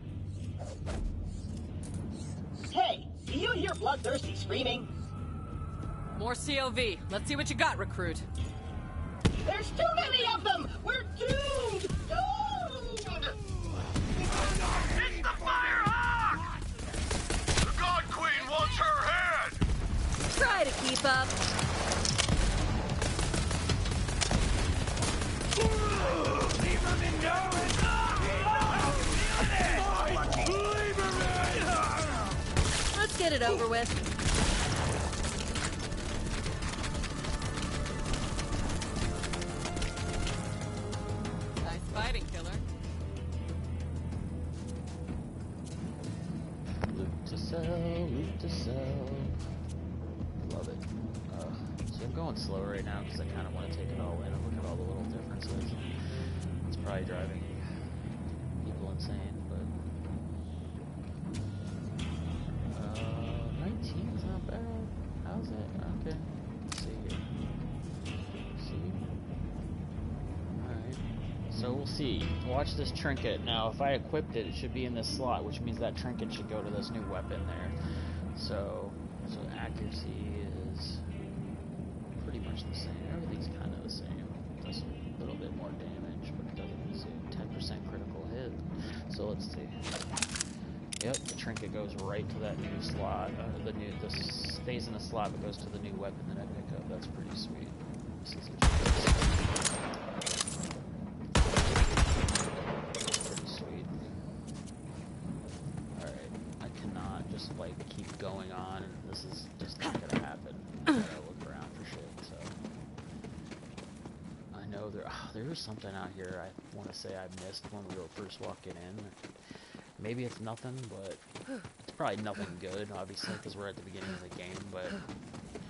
Hey, do you hear bloodthirsty screaming? More COV. Let's see what you got, recruit. There's too many of them! We're doomed! Doomed! It's the Firehawk! The God Queen wants her head! Try to keep up. Leave him in there! Leave him in! Let's get it over with. Nice fighting, killer. Loot to sell, loot to sell. Love it. So I'm going slow right now because I kind of want to take it all in and look at all the little differences. It's probably driving people insane, but 19 is not bad. How's it? Okay. Let's see here. See? Alright. So we'll see. Watch this trinket. Now, if I equipped it, it should be in this slot, which means that trinket should go to this new weapon there. So accuracy is pretty much the same. Everything's kind of the same. Does a little bit more damage, but it doesn't see 10% critical hit. So let's see. Yep, the trinket goes right to that new slot. This stays in the slot, but goes to the new weapon that I pick up. That's pretty sweet. Pretty sweet. Alright, I cannot just like keep going on, and this is just not gonna happen. I gotta look around for shit, so. I know there was something out here I want to say I missed when we were first walking in. Maybe it's nothing, but it's probably nothing good, obviously, because we're at the beginning of the game, but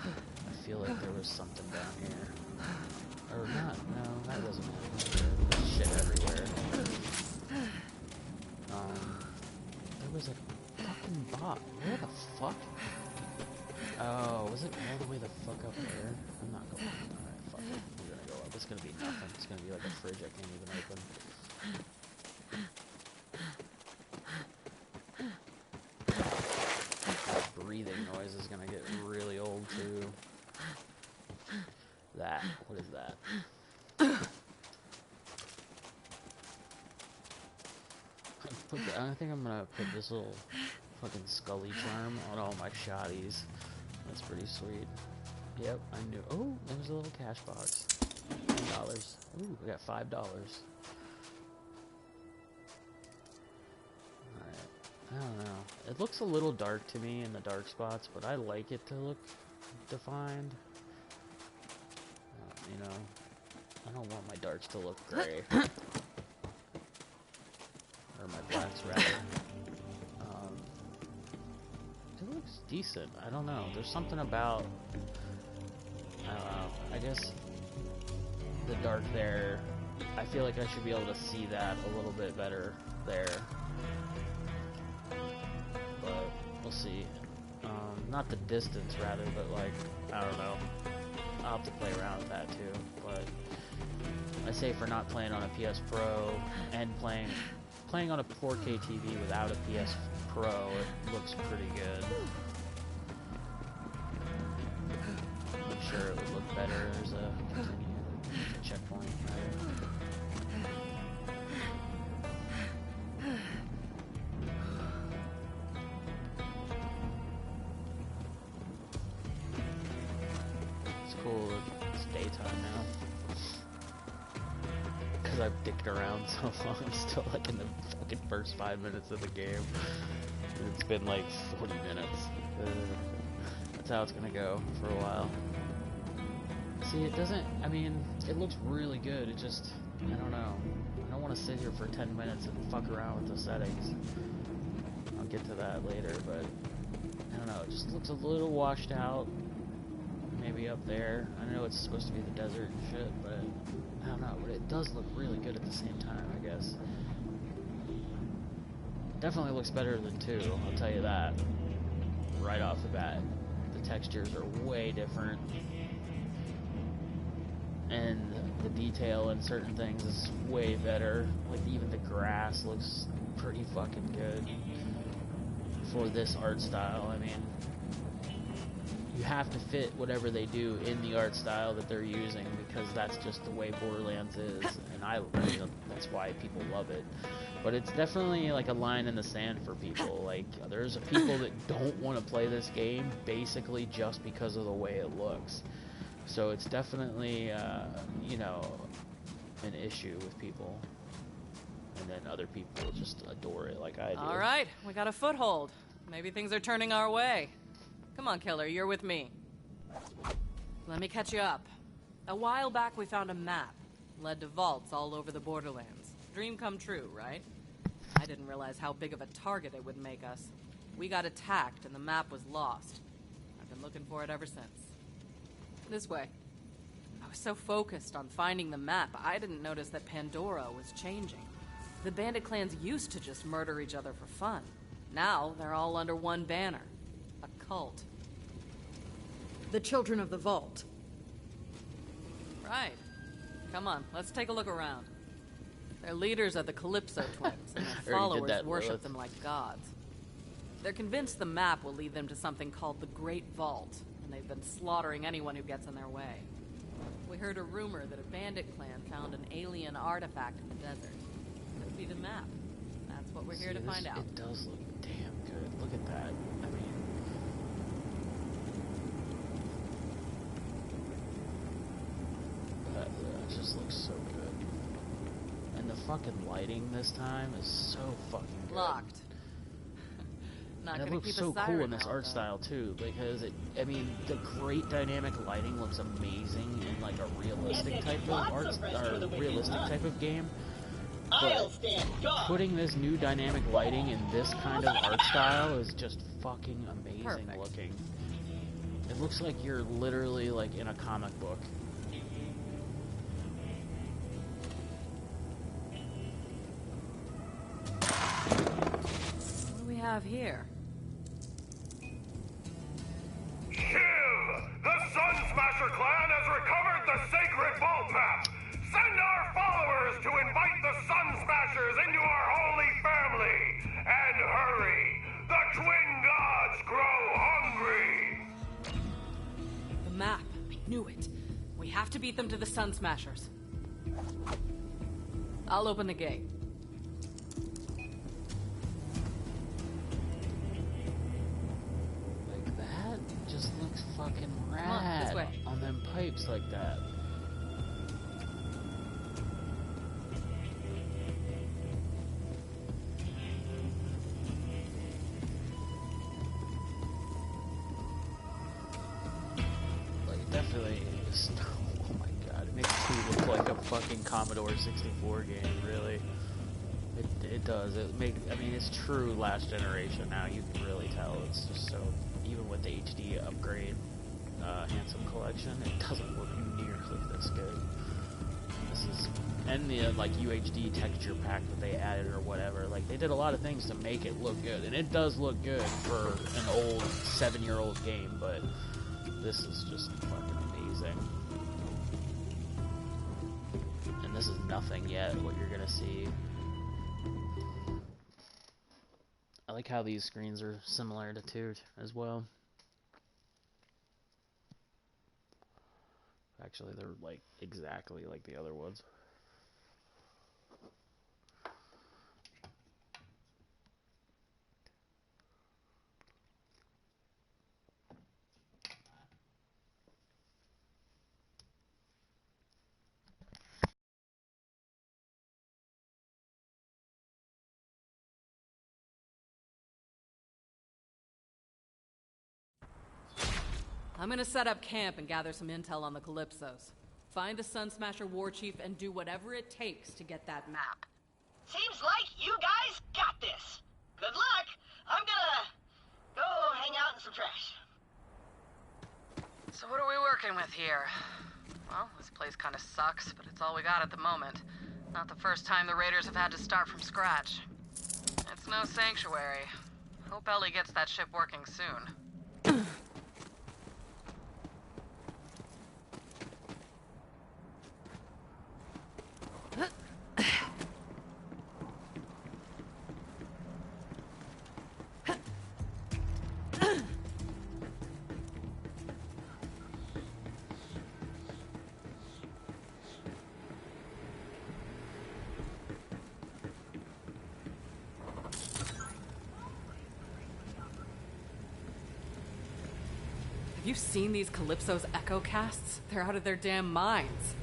I feel like there was something down here. Or not, no, that doesn't matter. There's shit everywhere. There was a fucking bot. Where the fuck? Oh, was it all the way the fuck up there? I'm not going. Alright, fuck it. We're gonna go up. It's gonna be nothing. It's gonna be like a fridge I can't even open. Breathing noise is gonna get really old too. That. What is that? I think I'm gonna put this little fucking Scully charm on all my shotties. That's pretty sweet. Yep, I knew. Oh, there's a little cash box. $10. Ooh, we got $5. I don't know. It looks a little dark to me in the dark spots, but I like it to look defined. You know, I don't want my darks to look gray. Or my blacks, rather. It looks decent. I don't know. There's something about... I don't know. I guess the dark there, I feel like I should be able to see that a little bit better there. But we'll see. Not the distance, rather, but like, I don't know. I'll have to play around with that too. But I say for not playing on a PS Pro and playing on a 4K TV without a PS Pro, it looks pretty good. I'm sure it would look better. There's a checkpoint. Right? It's cool. It's because I've dicked around so long. I'm still like in the fucking first 5 minutes of the game. It's been like 40 minutes. That's how it's gonna go for a while. See, it doesn't, I mean, it looks really good. It just, I don't know. I don't want to sit here for 10 minutes and fuck around with the settings. I'll get to that later, but I don't know. It just looks a little washed out. Maybe up there. I know it's supposed to be the desert and shit, but I don't know. But it does look really good at the same time, I guess. Definitely looks better than 2, I'll tell you that. Right off the bat. The textures are way different. And the detail in certain things is way better. Like, even the grass looks pretty fucking good for this art style. I mean, you have to fit whatever they do in the art style that they're using, because that's just the way Borderlands is, and I mean, that's why people love it. But it's definitely like a line in the sand for people. Like, there's people that don't want to play this game basically just because of the way it looks. So it's definitely, you know, an issue with people. And then other people just adore it like I do. All right, we got a foothold. Maybe things are turning our way. Come on, killer, you're with me. Let me catch you up. A while back, we found a map. Led to vaults all over the Borderlands. Dream come true, right? I didn't realize how big of a target it would make us. We got attacked and the map was lost. I've been looking for it ever since. This way. I was so focused on finding the map, I didn't notice that Pandora was changing. The bandit clans used to just murder each other for fun. Now, they're all under one banner. A cult. The Children of the Vault. Right. Come on, let's take a look around. Their leaders are the Calypso twins, and their followers worship them like gods. They're convinced the map will lead them to something called the Great Vault, and they've been slaughtering anyone who gets in their way. We heard a rumor that a bandit clan found an alien artifact in the desert. Could be the map. That's what we're here to find out. It does look damn good. Look at that. I mean, that just looks so good. And the fucking lighting this time is so fucking good. Locked. Not And it gonna looks keep so a siren cool in this out, art though. style too, because I mean, the great dynamic lighting looks amazing in like a realistic type of art, or realistic type of game. I'll stand guard. Putting this new dynamic lighting in this kind of art style is just fucking amazing Perfect. looking. It looks like you're literally like in a comic book. What do we have here? Kill! The Sun Smasher clan has recovered the sacred vault map! Send our followers to invite the Sun Smashers into our holy family! And hurry! The twin gods grow hungry! The map. I knew it. We have to beat them to the Sun Smashers. I'll open the gate. Like that just looks fucking rad on, this way. on them pipes like that. Like, definitely is, oh my god, it makes 2 look like a fucking Commodore 64 game, really. It does. I mean, it's true last generation now. You can really tell. It's just so, even with the HD upgrade, Handsome Collection, it doesn't look nearly this good. This is, and the like UHD texture pack that they added or whatever. Like, they did a lot of things to make it look good, and it does look good for an old 7-year-old game. But this is just fucking amazing. And this is nothing yet. What you're gonna see. I like how these screens are similar to 2 as well. Actually, they're like exactly like the other ones. I'm gonna set up camp and gather some intel on the Calypsos. Find the Sun Smasher war chief and do whatever it takes to get that map. Seems like you guys got this. Good luck. I'm gonna go hang out in some trash. So what are we working with here? Well, this place kind of sucks, but it's all we got at the moment. Not the first time the Raiders have had to start from scratch. It's no sanctuary. Hope Ellie gets that ship working soon. Have you seen these Calypso's echo casts? They're out of their damn minds.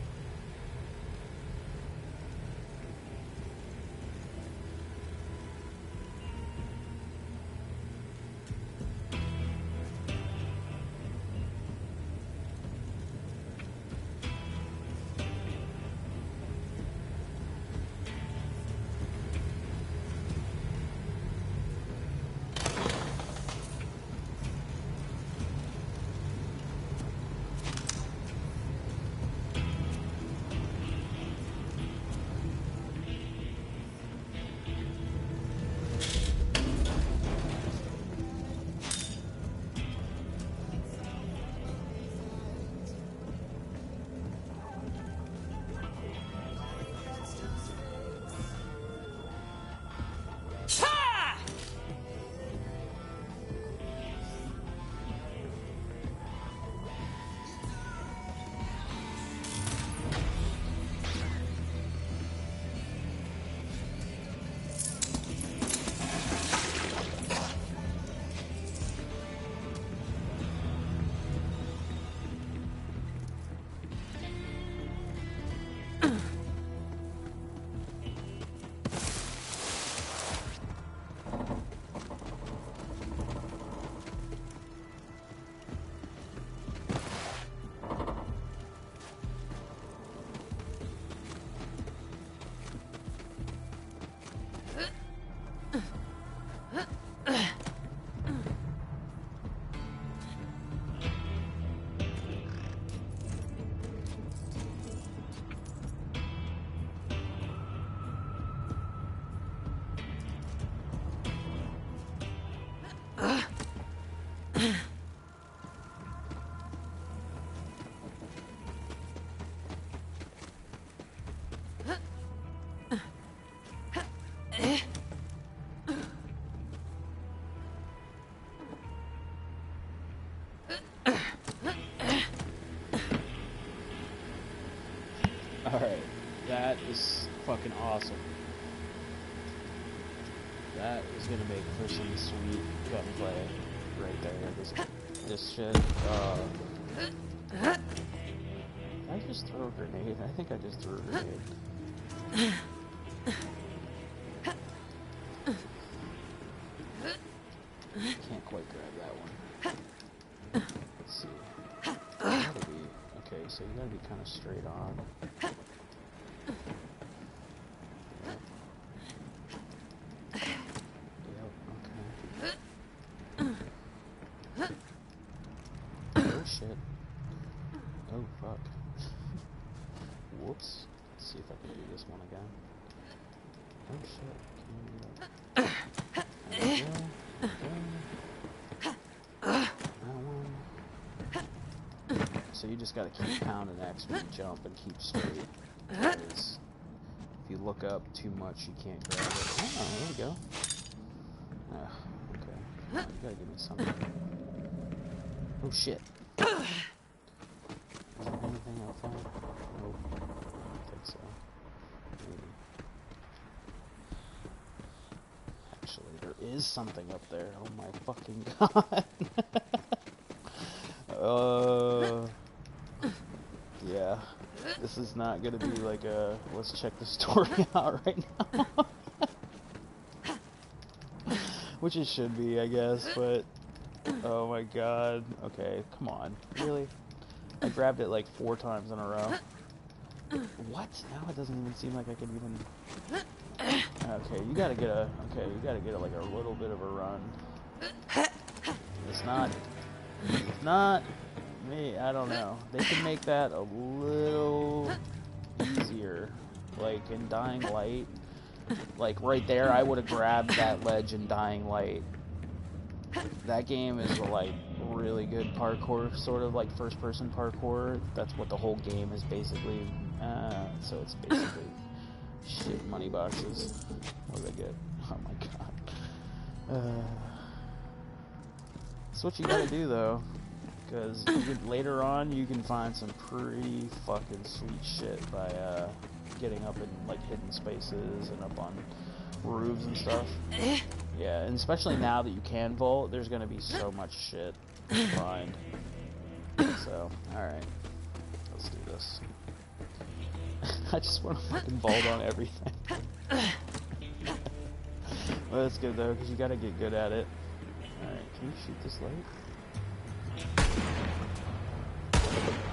Alright, that is fucking awesome. That is gonna make for some sweet gunplay right there. This shit, did I just throw a grenade? I think I just threw a grenade. Can't quite grab that one. Let's see. Gotta be, okay, so you gotta be kind of straight on. Shit. Oh, fuck. Whoops. Let's see if I can do this one again. Oh, shit. Can you do that? There we go. That one. So you just gotta keep pounding X when you jump and keep straight. Because if you look up too much, you can't grab it. Oh, there we go. Okay. You gotta give me something. Oh, shit. Is there anything outside? Nope. I don't think so. Maybe. Actually, there is something up there. Oh my fucking god. Yeah. This is not gonna be like a let's check the story out right now. Which it should be, I guess, but Oh my god. Okay, come on. Really? I grabbed it like 4 times in a row. What? Now it doesn't even seem like I can even... Okay, you gotta get a... Okay, you gotta get like a little bit of a run. It's not... It's not... Me, I don't know. They can make that a little easier. Like in Dying Light. Like right there, I would have grabbed that ledge in Dying Light. That game is like really good parkour, sort of like first-person parkour. That's what the whole game is basically. So it's basically shit money boxes. What did I get? Oh my god. That's what you gotta do though, because later on you can find some pretty fucking sweet shit by getting up in like hidden spaces and up on roofs and stuff. Yeah, and especially now that you can vault, there's gonna be so much shit to find. So, alright. Let's do this. I just want to fucking vault on everything. Well, that's good though, because you gotta get good at it. Alright, can you shoot this light?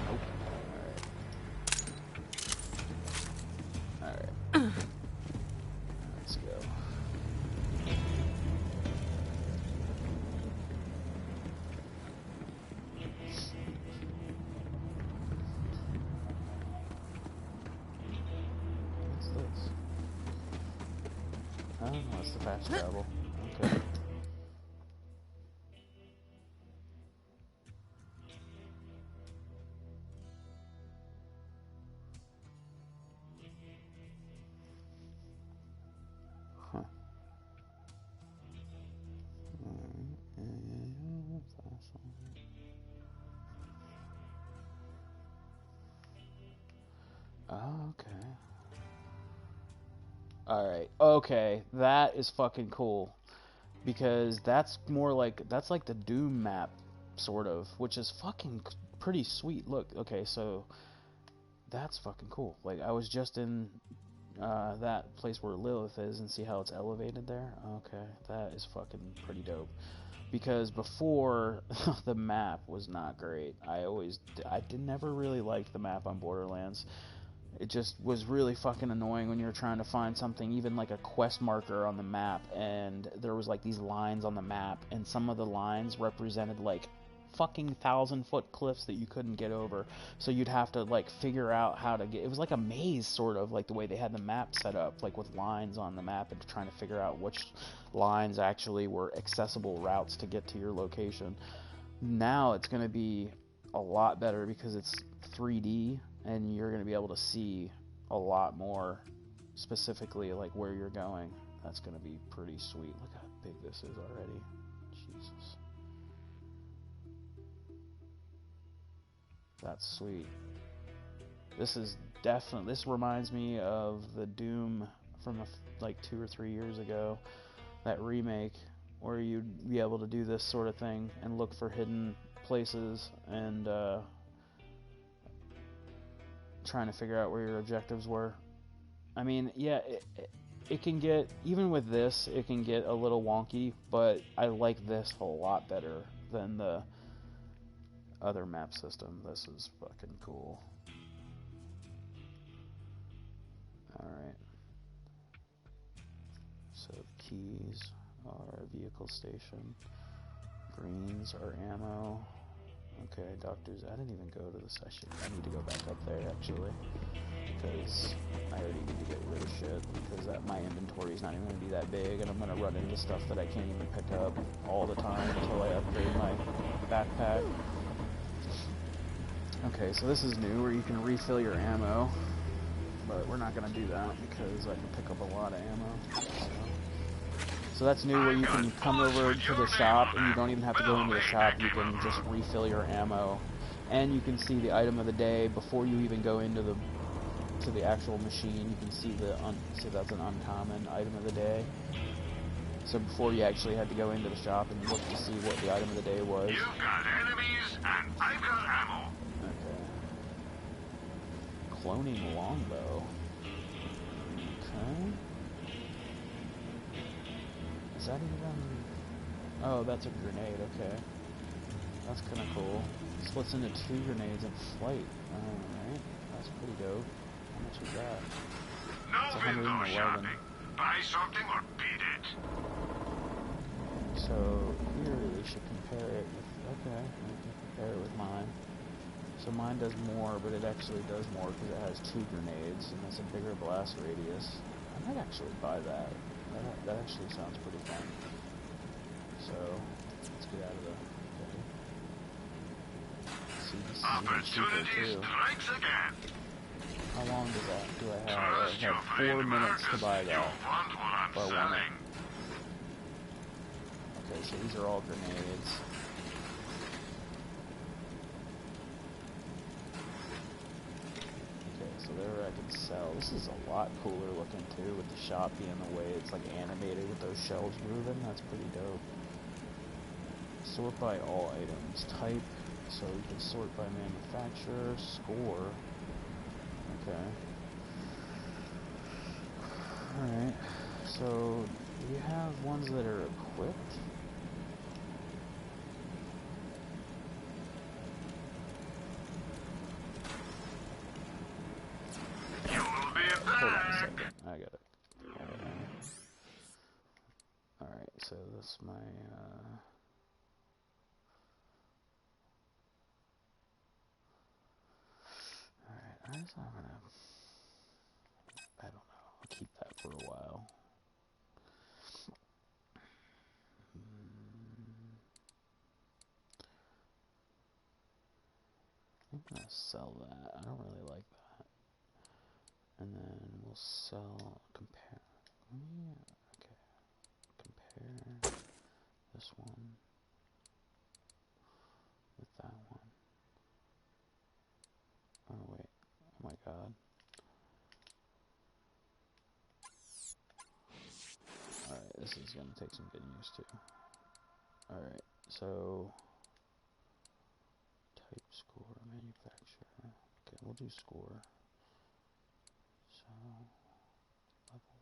Nope. Alright. Alright. Let's go. What's this? Oh, it's the fast travel. Okay. Huh. Oh, okay. Alright, okay, that is fucking cool. Because that's more like, that's like the Doom map, sort of, which is fucking pretty sweet. Look, okay, so, that's fucking cool. Like, I was just in that place where Lilith is, and see how it's elevated there? Okay, that is fucking pretty dope. Because before, the map was not great. I never really liked the map on Borderlands. It just was really fucking annoying when you were trying to find something, even like a quest marker on the map, and there was like these lines on the map, and some of the lines represented like fucking 1,000-foot cliffs that you couldn't get over. So you'd have to like figure out how to get. It was like a maze, sort of, like the way they had the map set up, like with lines on the map, and trying to figure out which lines actually were accessible routes to get to your location. Now it's going to be a lot better because it's 3D, and you're going to be able to see a lot more specifically like where you're going. That's going to be pretty sweet. Look how big this is already. Jesus. That's sweet. This is definitely, this reminds me of the Doom from like 2 or 3 years ago, that remake, where you'd be able to do this sort of thing and look for hidden places and trying to figure out where your objectives were. I mean, yeah, it can get, even with this, it can get a little wonky, but I like this a lot better than the other map system. This is fucking cool. Alright. So keys are vehicle station. Greens are ammo. Okay, doctors, I didn't even go to this. I need to go back up there, actually, because I already need to get rid of shit, because my inventory is not even going to be that big, and I'm going to run into stuff that I can't even pick up all the time until I upgrade my backpack. Okay, so this is new, where you can refill your ammo, but we're not going to do that, because I can pick up a lot of ammo. So that's new, where you can come over to the shop, and you don't even have to go into the shop. You can just refill your ammo, and you can see the item of the day before you even go into the actual machine. You can see see that's an uncommon item of the day. So before you actually had to go into the shop and look to see what the item of the day was. You've got enemies, and I've got ammo. Okay. Cloning longbow. Okay. Is that even... Oh, that's a grenade, okay. That's kind of cool. Splits into 2 grenades in flight. Alright, that's pretty dope. How much is that? No It's window 111. shopping. Buy something or beat it. So here they should compare it with, okay, we can compare it with mine. So mine does more, but it actually does more because it has 2 grenades, and that's a bigger blast radius. I might actually buy that. That actually sounds pretty fun. So, let's get out of the... Okay. See, this is even cheaper too. Strikes again. How long do I have? Trust I your have 4 friend minutes to Marcus. buy You that. want what I'm If I want it. selling. Okay, so these are all grenades. Okay, so there I can sell. This is a lot cooler looking too, with the shop being the way it's like animated with those shelves moving. That's pretty dope. Sort by all items. Type. So you can sort by manufacturer. Score. Okay. Alright. So, do you have ones that are equipped? You will be Hold on a back. second. I got it. Alright, so that's my, Alright, I guess I'm gonna... I don't know. I'll keep that for a while. I'm gonna sell that. I don't really like that. And then we'll sell... Compare... Yeah, okay. Compare this one with that one. Oh wait, oh my god. Alright, this is gonna take some getting used to. Alright, so... Type, score, manufacturer. Okay, we'll do score. So... Level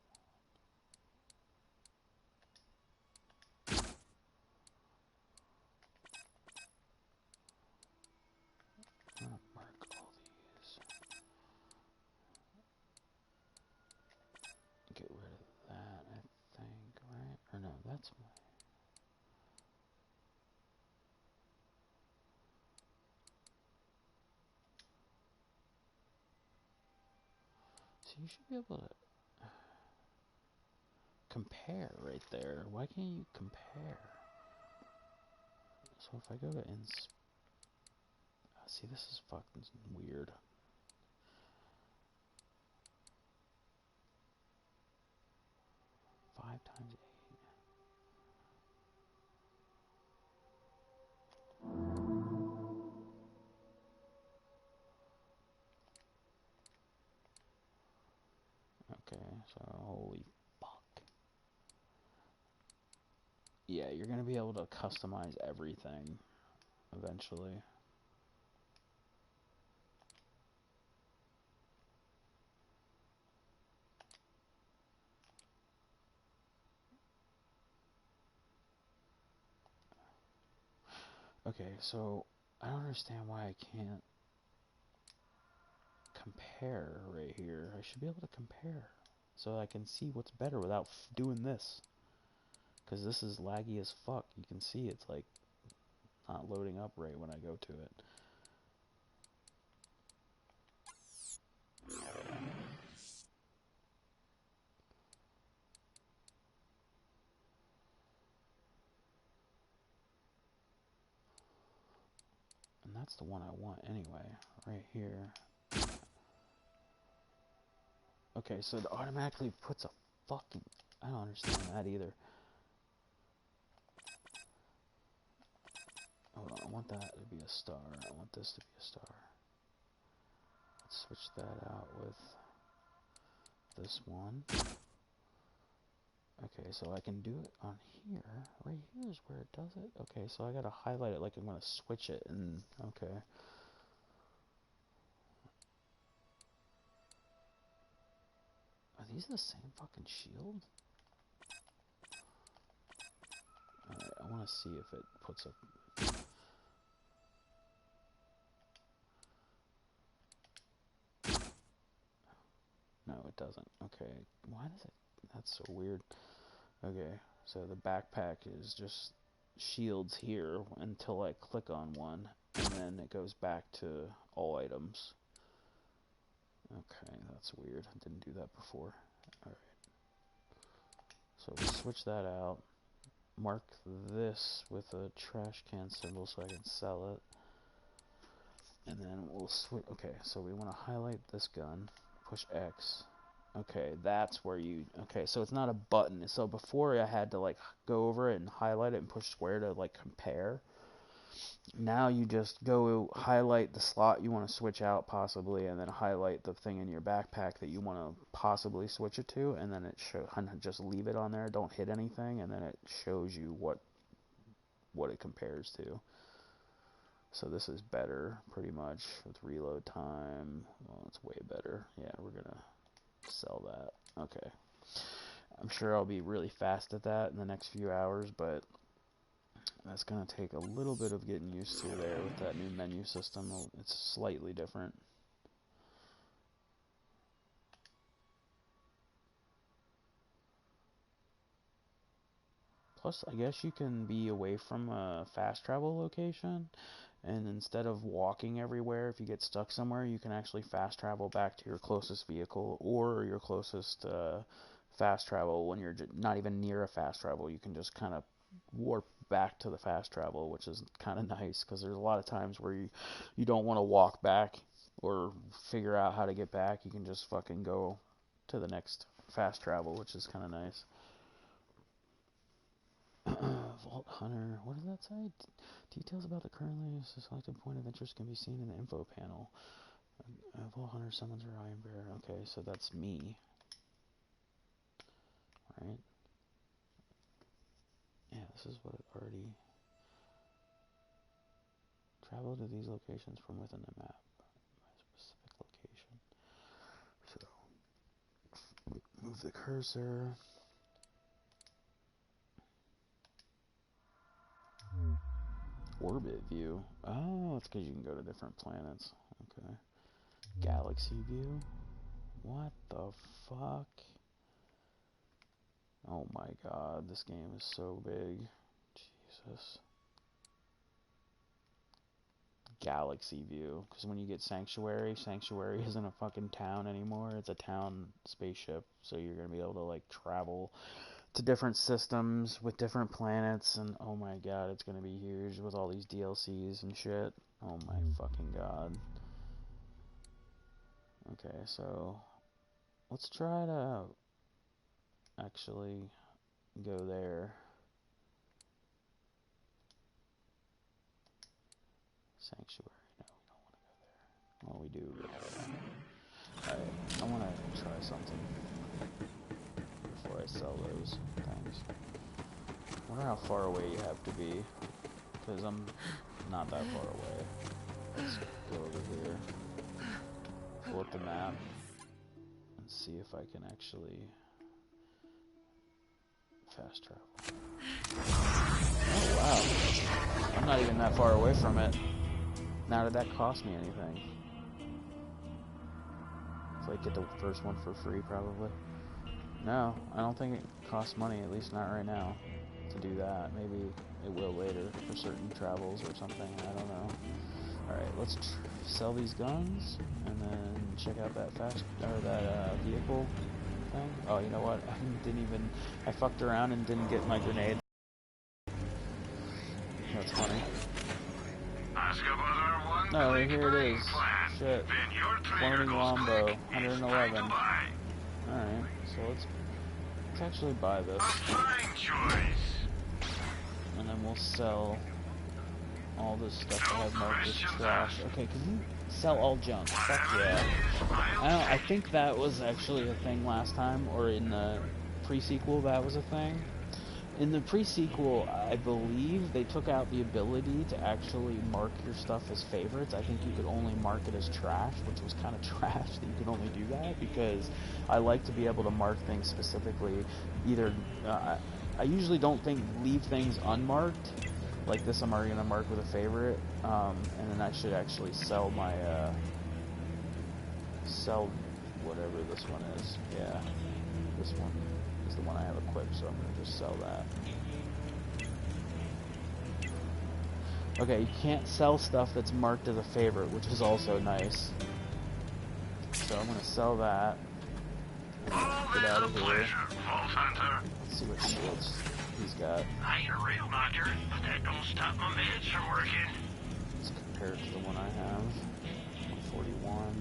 1. I'm gonna mark all these. Get rid of that, I think, right? Or no, that's my... So you should be able to compare right there. Why can't you compare? So if I go to see, this is fucking weird. Five times 8. Okay, so holy fuck. Yeah, you're gonna be able to customize everything eventually. Okay, so I don't understand why I can't compare right here. I should be able to compare so I can see what's better without doing this. Because this is laggy as fuck. You can see it's like not loading up right when I go to it. And that's the one I want anyway, right here. Okay, so it automatically puts a fucking... I don't understand that either. Hold on, I want that to be a star. I want this to be a star. Let's switch that out with this one. Okay, so I can do it on here. Right here is where it does it. Okay, so I gotta highlight it like I'm gonna switch it, and okay. Are these the same fucking shield? Alright, I wanna see if it puts a... it doesn't. Okay, why does it? That's so weird. Okay, so the backpack is just shields here until I click on one, and then it goes back to all items. Okay, that's weird. I didn't do that before. Alright. So we'll switch that out. Mark this with a trash can symbol so I can sell it. And then we'll switch. Okay, so we want to highlight this gun. Push X. Okay, that's where you... Okay, so it's not a button. So before I had to, like, go over it and highlight it and push square to, like, compare. Now you just go highlight the slot you want to switch out, possibly, and then highlight the thing in your backpack that you want to possibly switch it to, and then it just leave it on there. Don't hit anything, and then it shows you what it compares to. So this is better, pretty much, with reload time. Well, it's way better. Yeah, we're going to sell that. Okay. I'm sure I'll be really fast at that in the next few hours, but that's going to take a little bit of getting used to there with that new menu system. It's slightly different. Plus, I guess you can be away from a fast travel location, and instead of walking everywhere, if you get stuck somewhere, you can actually fast travel back to your closest vehicle or your closest fast travel when you're not even near a fast travel. You can just kind of warp back to the fast travel, which is kind of nice, because there's a lot of times where you don't want to walk back or figure out how to get back. You can just fucking go to the next fast travel, which is kind of nice. Vault Hunter, what does that say? Details about the currently selected point of interest can be seen in the info panel. Vault Hunter summons Orion Bear. Okay, so that's me. Right? Yeah, this is what it already... Travel to these locations from within the map. My specific location. So, move the cursor. Orbit view. Oh, it's because you can go to different planets. Okay. Galaxy view. What the fuck? Oh my god, this game is so big. Jesus. Galaxy view. Because when you get Sanctuary isn't a fucking town anymore. It's a town spaceship. So you're going to be able to, like, travel to different systems with different planets. And oh my god, it's going to be huge with all these DLCs and shit. Oh my fucking god. Okay, so let's try to actually go there. Sanctuary. No, we don't want to go there. Well, we do go there. Alright, I want to try something before I sell those things. I wonder how far away you have to be, because I'm not that far away. Let's go over here, pull up the map, and see if I can actually fast travel. Oh wow, I'm not even that far away from it. Now did that cost me anything? So I get the first one for free probably. No, I don't think it costs money, at least not right now, to do that. Maybe it will later for certain travels or something, I don't know. Alright, let's sell these guns, and then check out that vehicle thing. Oh, you know what, I fucked around and didn't get my grenade. That's funny. No, here it is. Shit. Flaming Lombo, 111. Alright, so let's actually buy this. And then we'll sell all this stuff that I've marked as trash. Okay, can you sell all junk? Fuck yeah. I think that was actually a thing last time, or in the pre-sequel that was a thing. In the pre-sequel, I believe they took out the ability to actually mark your stuff as favorites. I think you could only mark it as trash, which was kind of trash that you could only do that, because I like to be able to mark things specifically. Either, I usually don't leave things unmarked. Like this I'm already going to mark with a favorite, and then I should actually sell my, whatever this one is. Yeah, this one is the one I have equipped, so I'm going to just sell that. Okay, you can't sell stuff that's marked as a favorite, which is also nice. So I'm going to sell that. Get out of here. Let's see what shields he's got. I ain't a real doctor, but that don't stop my meds from working. Let's compare it to the one I have. 141.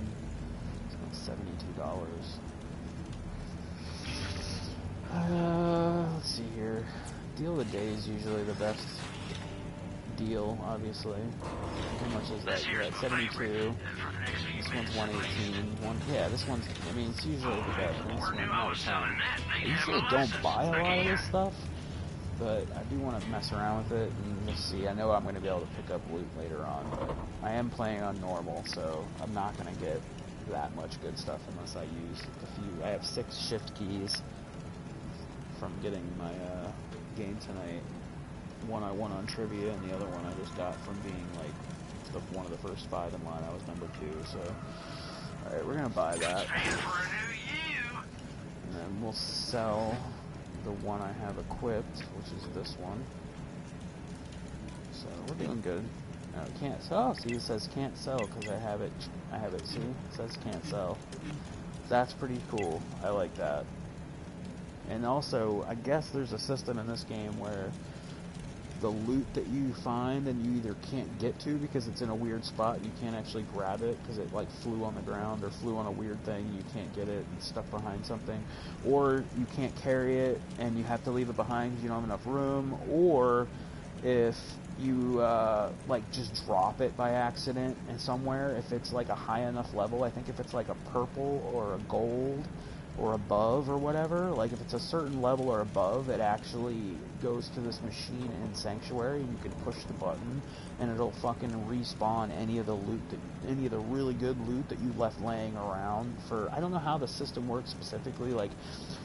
It's $72. Let's see here. Deal of the day is usually the best deal, obviously. How much is that? You're at 72. This one's 118. Yeah, this one's, I mean, it's usually the best. This one, I usually don't buy a lot of this stuff, but I do want to mess around with it and just see. I know I'm going to be able to pick up loot later on, but I am playing on normal, so I'm not going to get that much good stuff unless I use a few. I have 6 shift keys from getting my game tonight. One I won on trivia, and the other one I just got from being like one of the first 5 in line. I was number 2, so alright, we're gonna buy that. And then we'll sell the one I have equipped, which is this one. So we're doing good. No, can't sell. See, it says can't sell because I have it. See, it says can't sell. That's pretty cool. I like that. And also, I guess there's a system in this game where the loot that you find and you either can't get to because it's in a weird spot, you can't actually grab it because it like flew on the ground or flew on a weird thing, you can't get it, it's stuck behind something, or you can't carry it and you have to leave it behind because you don't have enough room, or if you like just drop it by accident and somewhere, if it's like a high enough level, I think if it's like a purple or a gold or above or whatever, like if it's a certain level or above, it actually goes to this machine in Sanctuary and you can push the button and it'll fucking respawn any of the loot, any of the really good loot that you left laying around for, I don't know how the system works specifically, like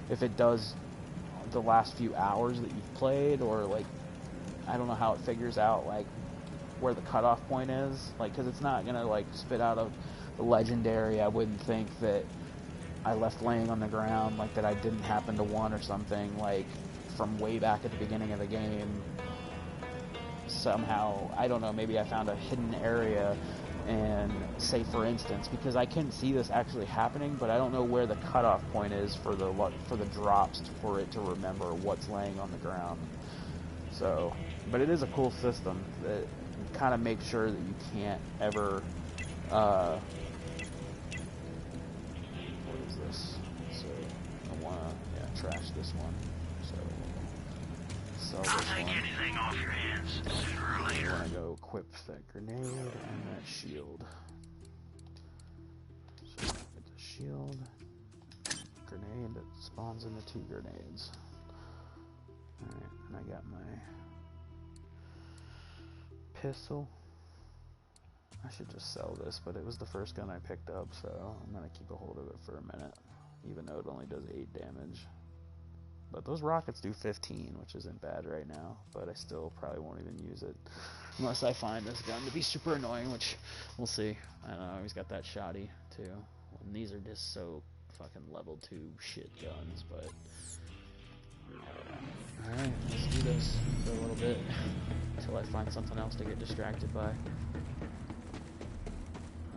if it does the last few hours that you've played, or like, I don't know how it figures out like where the cutoff point is, like, because it's not gonna like spit out of the legendary, I wouldn't think, that I left laying on the ground, like that I didn't happen to want or something, like from way back at the beginning of the game. Somehow, I don't know, maybe I found a hidden area, and say for instance, because I can see this actually happening, but I don't know where the cutoff point is for the drops for it to remember what's laying on the ground. So, but it is a cool system that kind of makes sure that you can't ever so I want to trash this one. So sell this I'll take anything off your hands sooner or later. I want to go equip that grenade and that shield. So get the shield, grenade that spawns into 2 grenades. Alright, and I got my pistol. I should just sell this, but it was the first gun I picked up, so I'm going to keep a hold of it for a minute, even though it only does 8 damage. But those rockets do 15, which isn't bad right now, but I still probably won't even use it unless I find this gun to be super annoying, which we'll see. I don't know, he's got that shoddy too. And these are just so fucking level 2 shit guns, but alright, let's do this for a little bit until I find something else to get distracted by.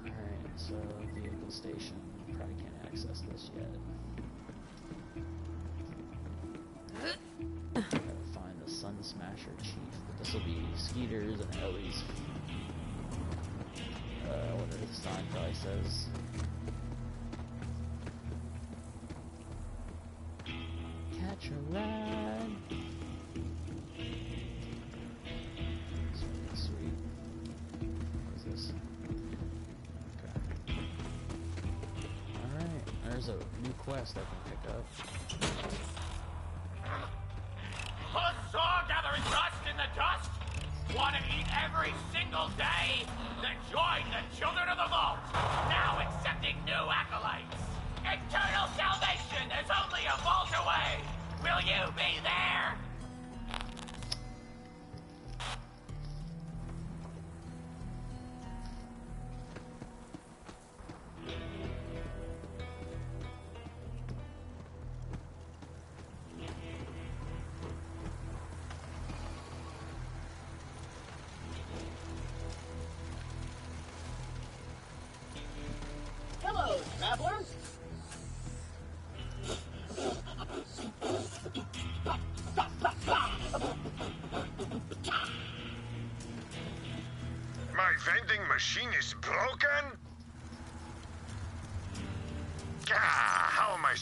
Alright, so vehicle station. Probably can't access this yet. Gotta find the Sun Smasher Chief, but this will be Skeeters and Ellie's. Whatever the sign probably says. Catch a ride. Sweet. What is this? Okay. Alright, there's a new quest I can pick up. Huzzah, gathering dust in the dust! Want to eat every single day? Then join the Children of the Vault, now accepting new acolytes. Eternal salvation is only a vault away. Will you be there?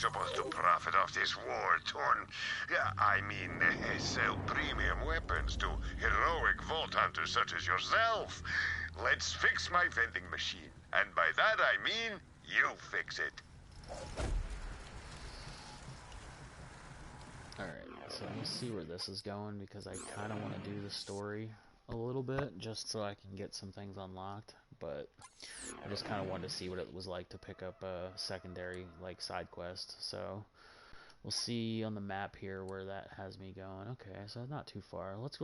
supposed to profit off this war-torn... sell premium weapons to heroic vault hunters such as yourself. Let's fix my vending machine. And by that I mean, you fix it. Alright, so we'll see where this is going, because I kind of want to do the story a little bit, just so I can get some things unlocked, but I just kind of wanted to see what it was like to pick up a secondary, like, side quest, so we'll see on the map here where that has me going. Okay, so not too far. Let's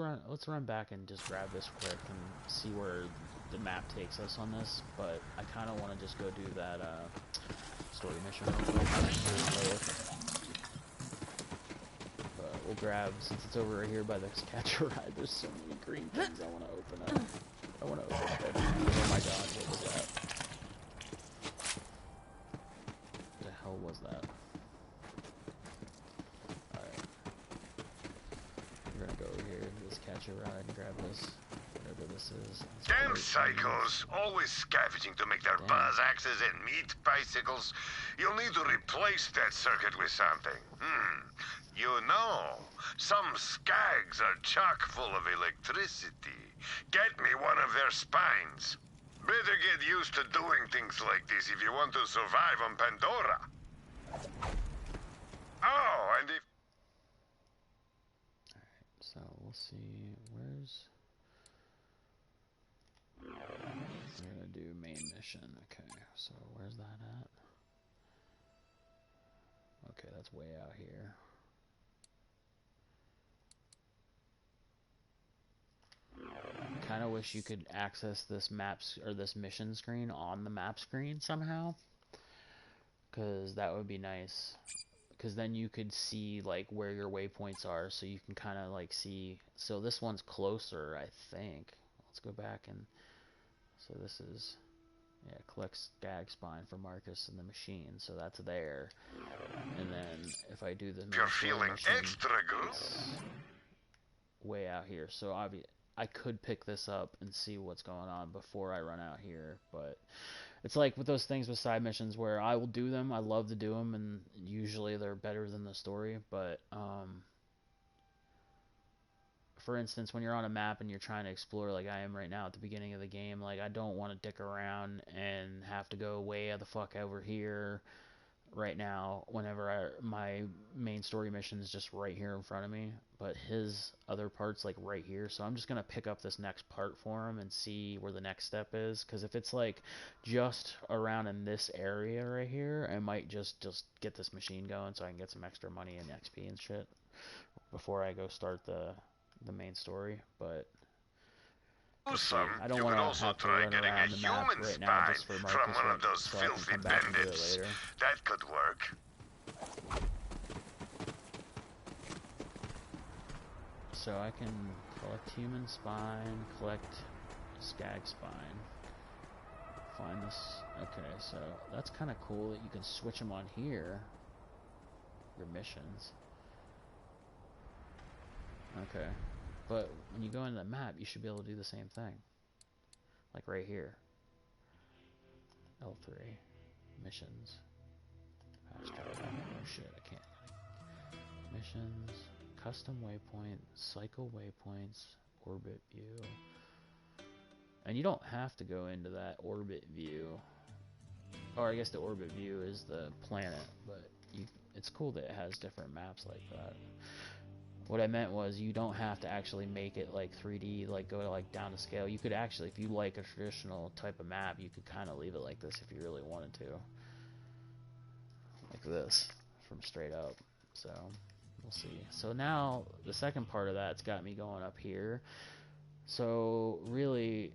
run back and just grab this quick and see where the map takes us on this, but I kind of want to just go do that, story mission real quick. We'll grab, since it's over right here by this catcher ride, there's so many green things I want to open up. I want to open up everything. Oh my god, what was that? What the hell was that? Alright. We're gonna go over here to this catcher ride and grab this, whatever this is. Damn psychos, always scavenging to make their buzz axes and meat bicycles. You'll need to replace that circuit with something. You know, some skags are chock full of electricity. Get me one of their spines. Better get used to doing things like this if you want to survive on Pandora. Oh, and if... Alright, so we'll see, where's... We're gonna do main mission, okay, so where's that at? Okay, that's way out here. Kind of wish you could access this maps or this mission screen on the map screen somehow, because that would be nice, because then you could see like where your waypoints are, so you can kind of like see. So this one's closer, I think. Let's go back and so this is, yeah, collect skag spine for Marcus and the machine, so that's there. And then if I do the you're feeling mission, extra good, way out here, so obviously I could pick this up and see what's going on before I run out here, but it's like with those things with side missions where I will do them, I love to do them, and usually they're better than the story, but for instance, when you're on a map and you're trying to explore like I am right now at the beginning of the game, like I don't want to dick around and have to go way the fuck over here right now whenever my main story mission is just right here in front of me, but his other part's like right here, so I'm just gonna pick up this next part for him and see where the next step is, because if it's like just around in this area right here, I might just get this machine going so I can get some extra money and XP and shit before I go start the main story, but I don't want to have to run around the map right now just for Marcus, from one of those so I can filthy come back and do it bandits. later. That could work. So I can collect human spine, collect skag spine, find this. Okay, so that's kind of cool that you can switch them on here, your missions. Okay, but when you go into the map, you should be able to do the same thing. Like right here. L3. Missions. Fast travel. Oh shit, I can't. Missions. Custom waypoint. Cycle waypoints. Orbit view. And you don't have to go into that orbit view. Or I guess the orbit view is the planet, but it's cool that it has different maps like that. What I meant was you don't have to actually make it like 3D, like go like down to scale. You could actually, if you like a traditional type of map, you could kind of leave it like this if you really wanted to. Like this, from straight up. So, we'll see. So now, the second part of that's got me going up here. So, really,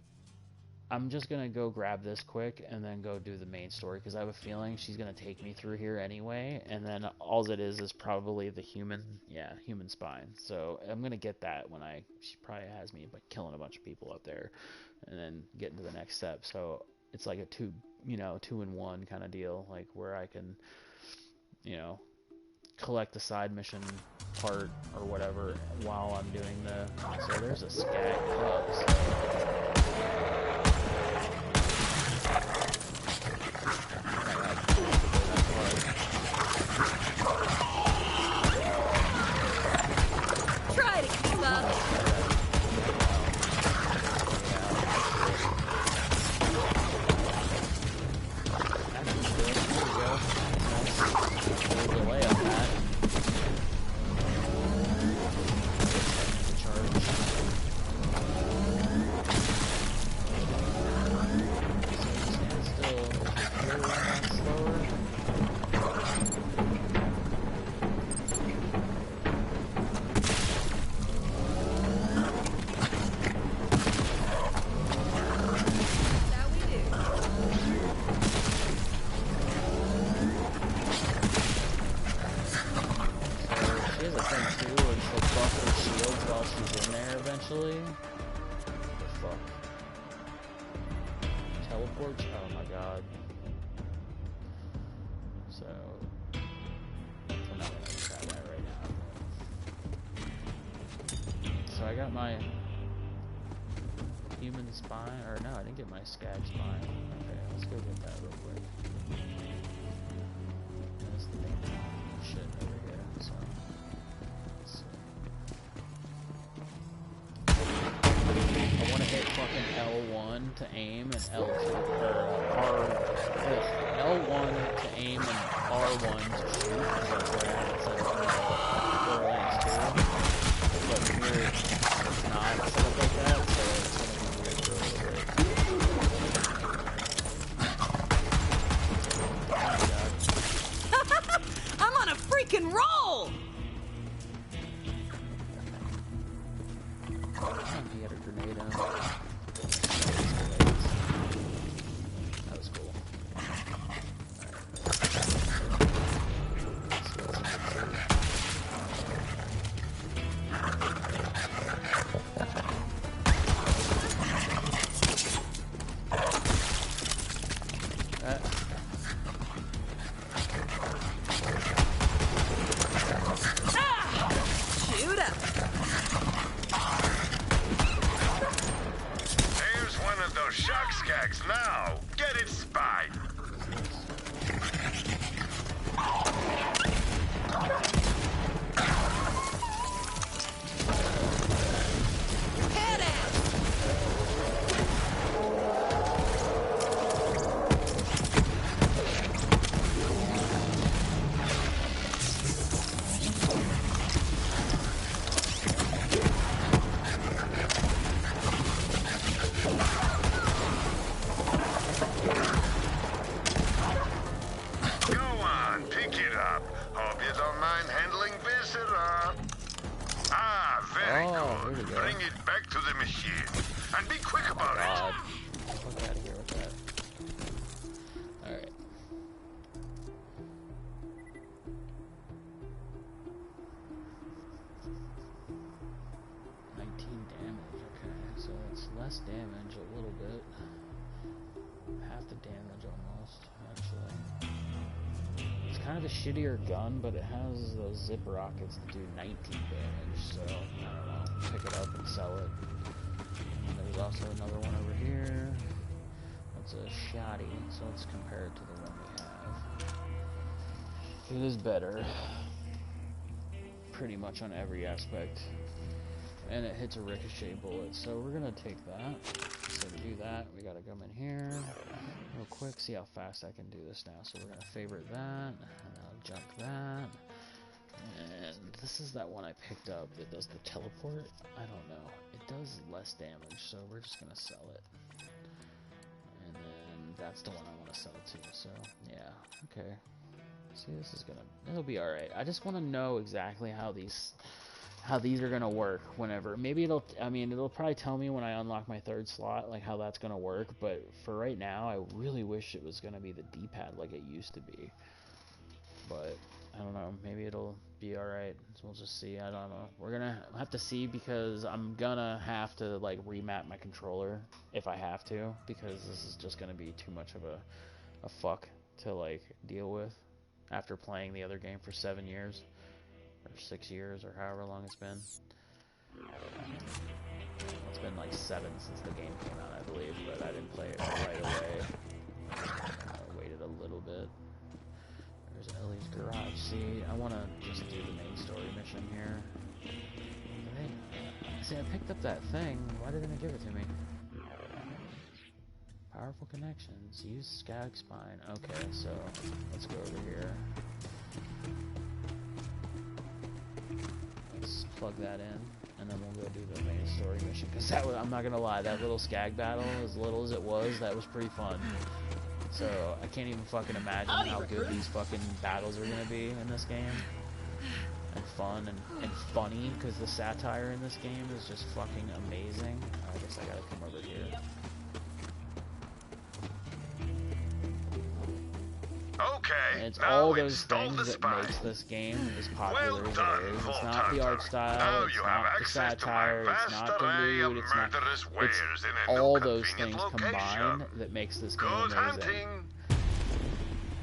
I'm just going to go grab this quick and then go do the main story, because I have a feeling she's going to take me through here anyway, and then all it is probably the human spine. So I'm going to get that when she probably has me like killing a bunch of people up there and then get into the next step. So it's like a 2-in-1 kind of deal, like where I can, collect the side mission part or whatever while I'm doing so there's a skag hub. has a thing too where she'll buff her shields while she's in there eventually. What the fuck? Teleports? Oh my god. So, I'm not gonna try that right now. So I got my human spine, or no, I didn't get my skag spine. Okay, let's go get that real quick. That's the damn shit over here, so let's see. I want to hit fucking L1 to aim and L2, or L1 to aim and R1 to shoot, because that's what I had set up in Borderlands 2. But here, it's not set up like that, so it's going to be weird for a little bit. I'm on a freaking roll! He had a grenade on. That was cool. Shoot up! There's one of those shark skags now. Get its spine. Hit it! Go on, pick it up. Hope you don't mind handling visitor. Ah, very Oh, here we good. go. Bring it back to the machine. And be quick about God. it. Fuck out of here with that. Alright. Damage, okay, so it's less damage a little bit. Half the damage almost, actually. It's kind of a shittier gun, but it has those zip rockets that do 19 damage, so I don't know, pick it up and sell it. And there's also another one over here. That's a shoddy, so let's compare it to the one we have. It is better. Pretty much on every aspect. And it hits a ricochet bullet, so we're gonna take that. So to do that, we gotta come in here real quick, see how fast I can do this now. So we're gonna favorite that, and I'll jump that. And this is that one I picked up that does the teleport. I don't know. It does less damage, so we're just gonna sell it. And then that's the one I want to sell too, so yeah, okay. See, this is it'll be alright. I just want to know exactly how these are gonna work whenever. Maybe it'll probably tell me when I unlock my third slot, like how that's gonna work, but for right now, I really wish it was gonna be the D-pad like it used to be. But, I don't know, maybe it'll be alright, so we'll just see. I don't know. We're gonna have to see, because I'm gonna have to, like, remap my controller if I have to, because this is just gonna be too much of a fuck to, like, deal with after playing the other game for 7 years. Or 6 years, or however long it's been. It's been like 7 since the game came out, I believe, but I didn't play it right away. I waited a little bit. There's Ellie's garage. See, I want to just do the main story mission here. See, I picked up that thing. Why didn't it give it to me? Powerful connections. Use Skag Spine. Okay, so let's go over here. Let's plug that in, and then we'll go do the main story mission. Because I'm not gonna lie, that little Skag battle, as little as it was, that was pretty fun. So I can't even fucking imagine how good these fucking battles are gonna be in this game. And fun and funny, because the satire in this game is just fucking amazing. I guess I gotta come over here. Okay, And it's now all those install things the that spy. makes this game as popular Well as done, it is. It's Vault not the art Hunter. style, Now it's you have not the access to my satire, it's vast not the array of loot, it's not... murderous It's wares in a all new those convenient things location. combined that makes this game Good amazing. hunting.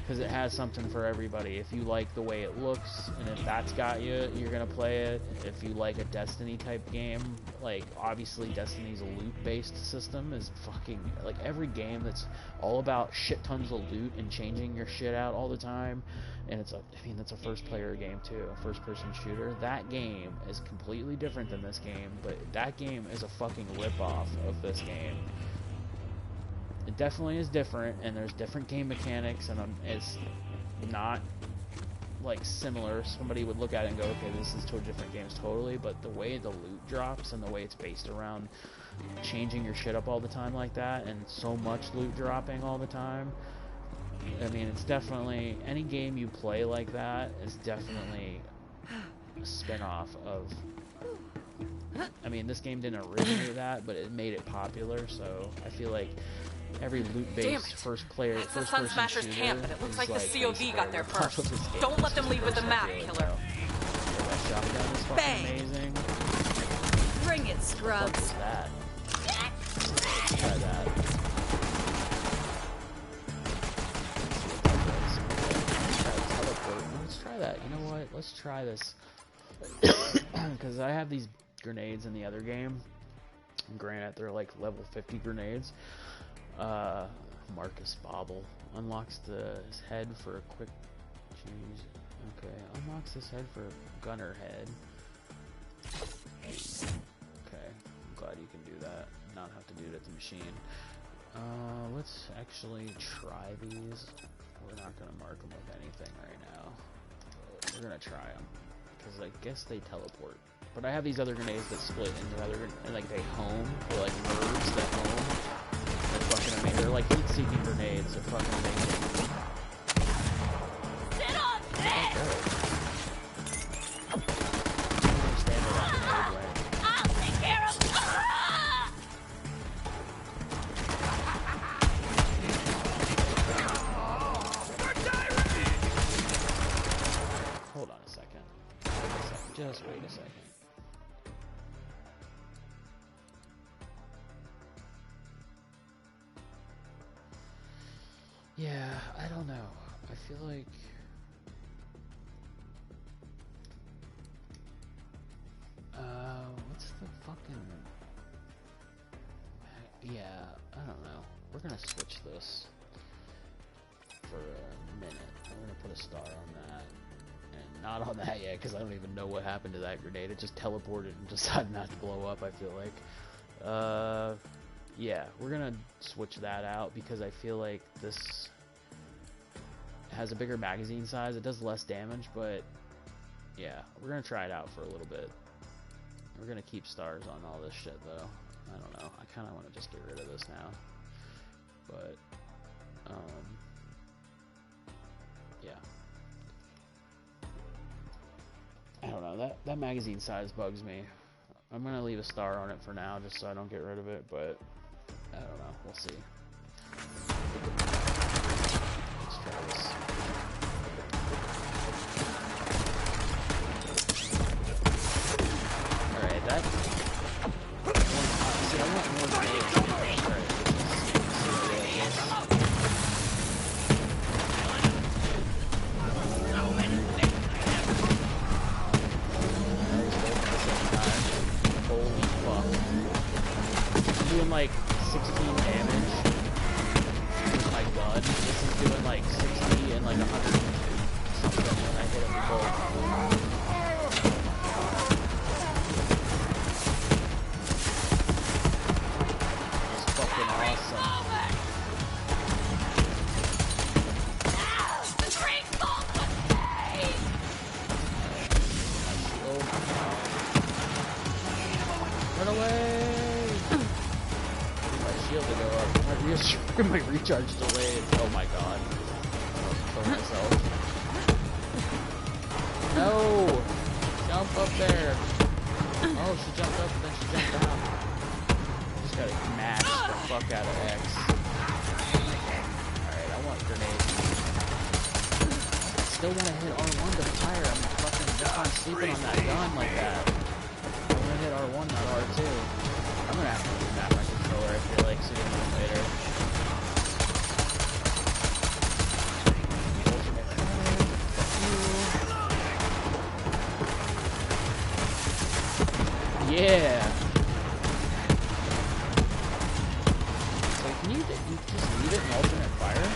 Because it has something for everybody. If you like the way it looks, and if that's got you, you're gonna play it. If you like a Destiny type game, like, obviously Destiny's a loot-based system is fucking, like, every game that's all about shit tons of loot and changing your shit out all the time, and it's a, I mean, that's a first-player game too, a first-person shooter. That game is completely different than this game, but that game is a fucking rip-off of this game. It definitely is different, and there's different game mechanics, and it's not, like, similar. Somebody would look at it and go, okay, this is two different games totally, but the way the loot drops and the way it's based around changing your shit up all the time like that, and so much loot dropping all the time, I mean, it's definitely, any game you play like that is definitely a spin-off of... I mean, this game didn't originate that, but it made it popular, so I feel like every loot-based first-person Sun Smasher's shooter camp, and it looks like the COV got there basically first. a ripoff of this game. Don't let them It's leave with the just map, really killer. well. That shotgun is fucking Bang. amazing. Bring it, What is scrubs. that? Let's try that. Let's try that. You know what? Let's try this. Because I have these grenades in the other game. Granted, they're like level 50 grenades. Marcus Bobble unlocks his head for a quick change. Okay, unlocks his head for a gunner head. Okay, I'm glad you can do that. Not have to do it at the machine. Let's actually try these. We're not gonna mark them with anything right now. But we're gonna try them because I guess they teleport. But I have these other grenades that split into other, and like they home, they're like birds that home. They're fucking amazing. They're like heat-seeking grenades. They're fucking amazing. Sit on this! I'll take care of Hold on a second. Just wait a second. Yeah, I don't know. I feel like... what's the fucking... Yeah, I don't know. We're gonna switch this for a minute. We're gonna put a star on that. And not on that yet, because I don't even know what happened to that grenade. It just teleported and decided not to blow up, I feel like. Yeah, we're gonna switch that out because I feel like this has a bigger magazine size. It does less damage, but yeah, we're gonna try it out for a little bit. We're gonna keep stars on all this shit though. I don't know. I kind of want to just get rid of this now, but yeah. I don't know. That magazine size bugs me. I'm gonna leave a star on it for now, just so I don't get rid of it. But I don't know. We'll see. Let's try this. All right, that. See, I want more grenades. All right. Holy fuck. I'm doing like 16 damage with my gun. This is doing like 60 and like 100 something when I hit him with both. It's fucking awesome. Run away! My shield to go up. My recharge delayed. Oh my god. I'll kill myself. No! Jump up there! Oh, she jumped up and then she jumped out. Just gotta mash the fuck out of X. Alright, I want grenades. still want to hit R1 to fire. I'm fucking just on sleeping on that gun like that. I want to hit R1, not R2. I'm gonna have to remap my controller, I feel like, sooner than later. Yeah! So can you just leave it in alternate fire?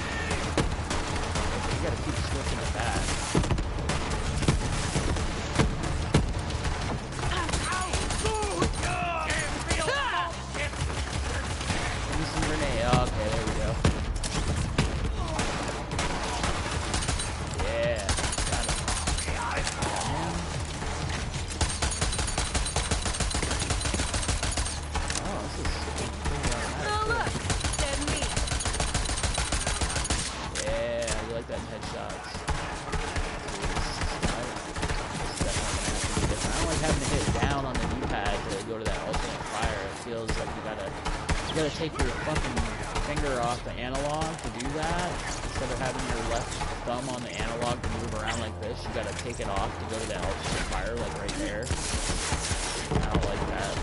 You gotta keep switching it back. Give me some grenade. Oh, okay, there we go. Yeah, got it. Oh, this is Dead meat. yeah, you like that headshots. I don't like having to hit down on the D-pad to go to that alternate fire. It feels like you gotta take your fucking finger off the analog to do that. Instead of having your left thumb on the analog to move around like this, you gotta take it off to go to that alternate fire, like right there. I don't like that.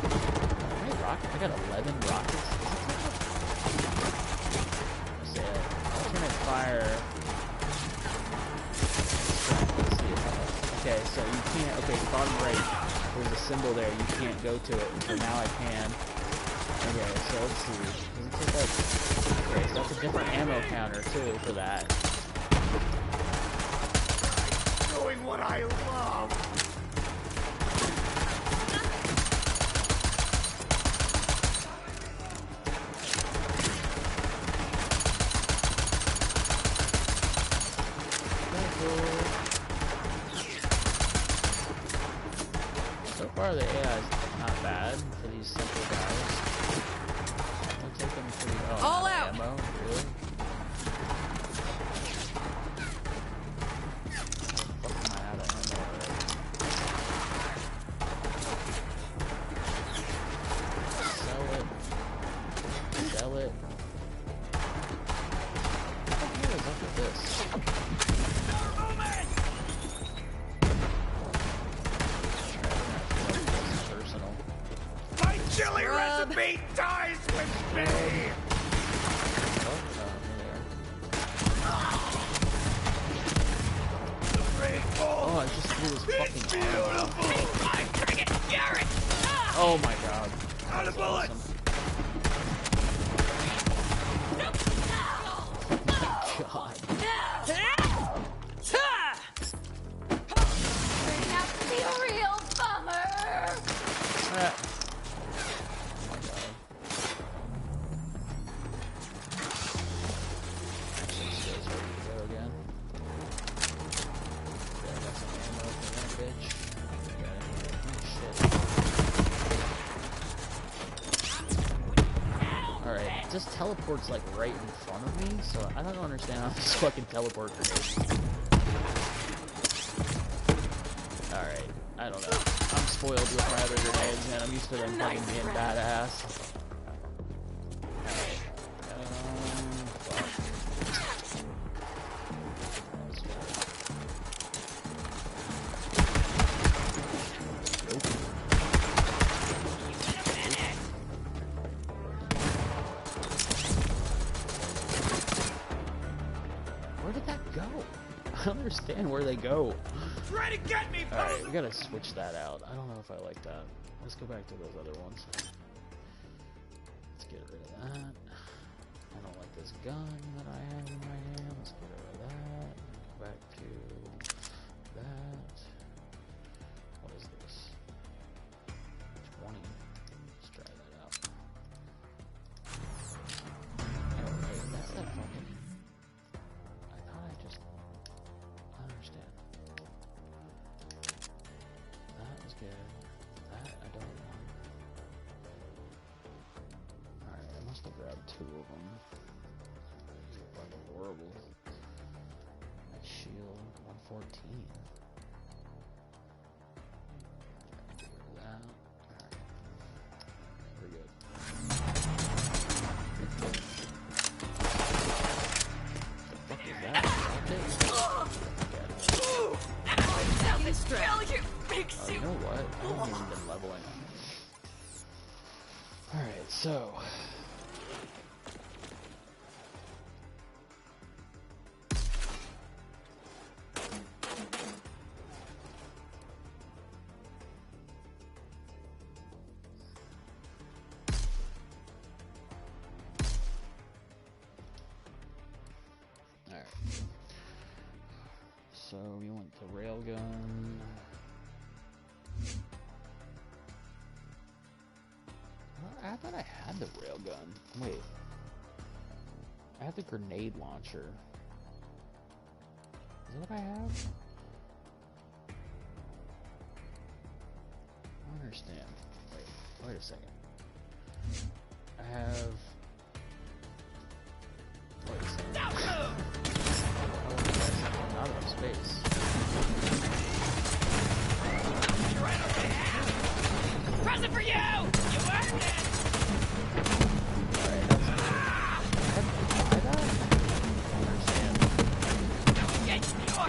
How many rockets? I got 11 rockets. Say alternate fire. Okay, so you can't. Okay, bottom right. There's a symbol there. You can't go to it. So now I can. Okay, so let's see. Okay, so that's a different ammo counter too for that. Doing what I love. So far, the AI is not bad for these simple guys. I'll take them pretty well. All out! Ammo, really? Fuck, am I out of ammo already? Sell it. Sell it. What the hell is up with this? Chili recipe dies with me! Oh, I just threw this fucking Beautiful! I'm trying to get Garrett. Oh my god. Out of bullets! Awesome. God. Bring out the real bummer. Ah. Oh my god. Actually, this guy's ready to go again. Okay, I got some ammo for that bitch. Got it. Oh shit. Alright, it just teleports like right in front of me, so I don't understand how this fucking teleport grenades. Alright, I don't know. I'm spoiled with my other grenades, man. I'm used to them fucking being badass. Alright. Fuck. Nope. Where did that go? I don't understand where they go. Try to get me, Alright, we gotta switch that out. I don't know if I like that. Let's go back to those other ones. Let's get rid of that. I don't like this gun that I have in my hand. Let's get rid of that. Go back to that. What is this? 20. Let's try that out. Oh, wait, that's that fucking... I thought I just... I don't understand. That was good. That I don't want. Alright, I must have grabbed two of them. These are fucking horrible. That shield, 114. Get rid of that. Alright. We're good. The fuck is that? Is that it? strap. Kill you, big Oh, you know what? I haven't even been leveling. Alright, so... So we want the railgun. I thought I had the railgun. Wait. I had the grenade launcher. Is that what I have? I don't understand. Wait a second. I have... Wait a second. I'm out of space. You're right over there! Present for you! You earned it! Alright, that's good. I have to buy that? I don't understand. Get your...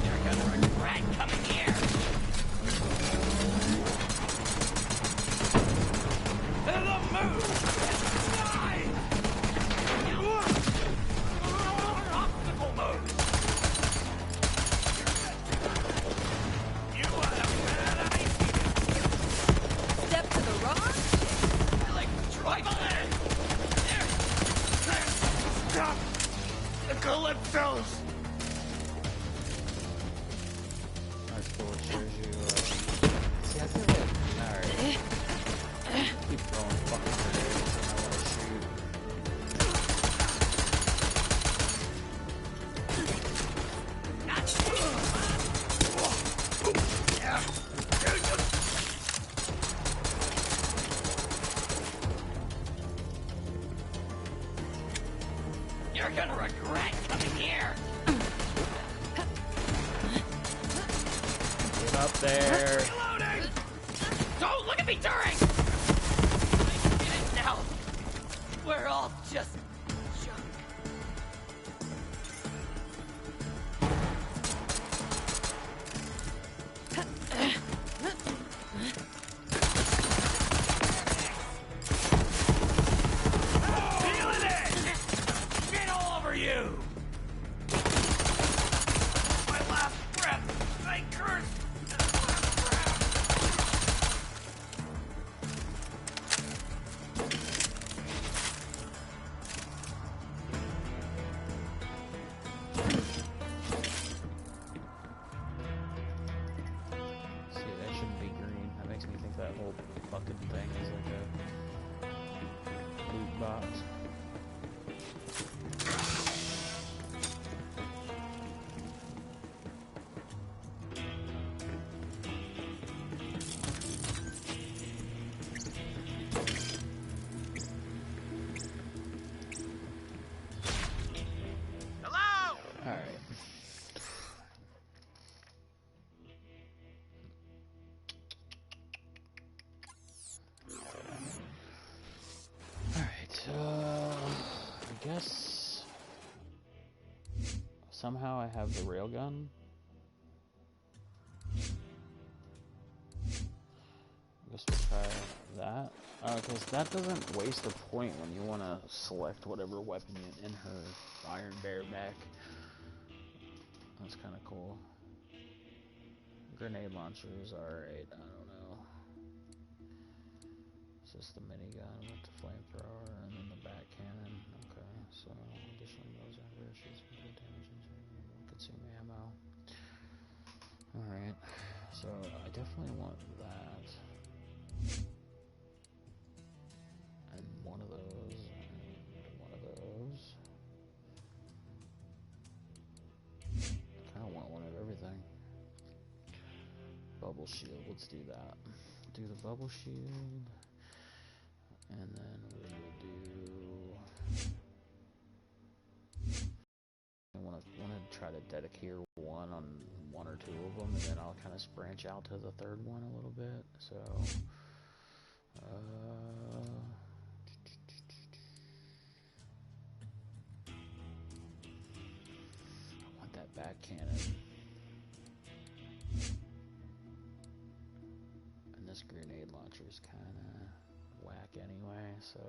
You're gonna regret coming here! The Moze! Obstacle mode! You want a bad idea? Step to the rock? Like tribal end! Stop! The Calypsos! That's cool. It shows you. See, I feel like. Alright. Keep throwing fucking grenades and I want to shoot. You're gonna regret coming here! Get up there. Reloading! Don't look at me during! I get it now. We're all just junk. Feeling it! Get all over you! My last breath, I curse this last breath. See, that shouldn't be green. That makes me think that whole fucking thing is like a loot box. Hello! Alright. Alright, I guess somehow I have the railgun. I guess we'll try that. Because that doesn't waste a point when you want to select whatever weapon in her Iron Bear back. That's kind of cool. Grenade launchers, alright, I don't know. It's just the minigun with the flamethrower and then the back cannon. Okay, so additional Moze after shoots complete damage into consume ammo. Alright, so I definitely want that. And one of those, and one of those. I kind of want one of everything. Bubble shield, let's do that. Do the bubble shield. And then we will do... I want to try to dedicate one on one or two of them, and then I'll kind of branch out to the third one a little bit. So, cannon. And this grenade launcher is kind of whack anyway, so...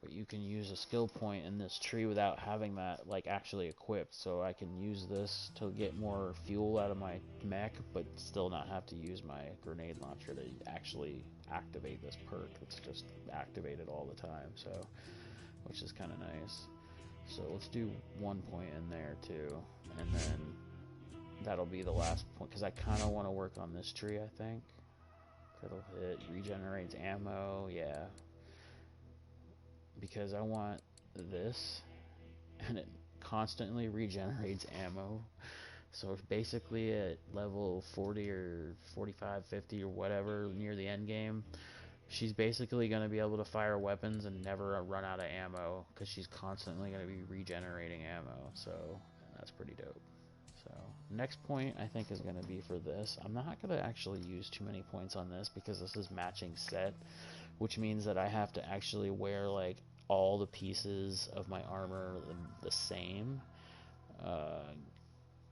But you can use a skill point in this tree without having that like actually equipped, so I can use this to get more fuel out of my mech, but still not have to use my grenade launcher to actually activate this perk. It's just activated all the time, so which is kind of nice. So let's do 1 point in there too, and then that'll be the last point, because I kind of want to work on this tree. I think it'll hit, regenerates ammo, yeah. Because I want this, and it constantly regenerates ammo. So if basically at level 40 or 45, 50 or whatever near the end game, she's basically going to be able to fire weapons and never run out of ammo, because she's constantly going to be regenerating ammo. So that's pretty dope. So next point I think is going to be for this. I'm not going to actually use too many points on this because this is matching set, which means that I have to actually wear like all the pieces of my armor the same.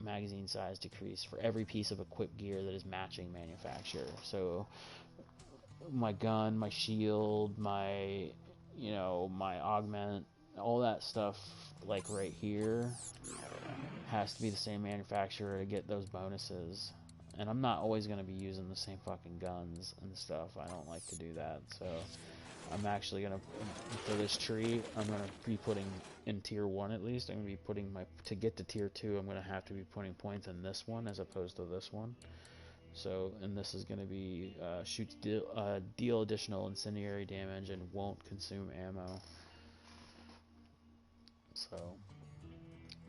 Magazine size decrease for every piece of equipped gear that is matching manufacturer. So my gun, my shield, my my augment, all that stuff like right here has to be the same manufacturer to get those bonuses. And I'm not always going to be using the same fucking guns and stuff. I don't like to do that. So I'm actually going to, for this tree, I'm going to be putting, in tier 1 at least, I'm going to be putting to get to tier 2, I'm going to have to be putting points in this one as opposed to this one. So, and this is going to be, deal additional incendiary damage and won't consume ammo. So,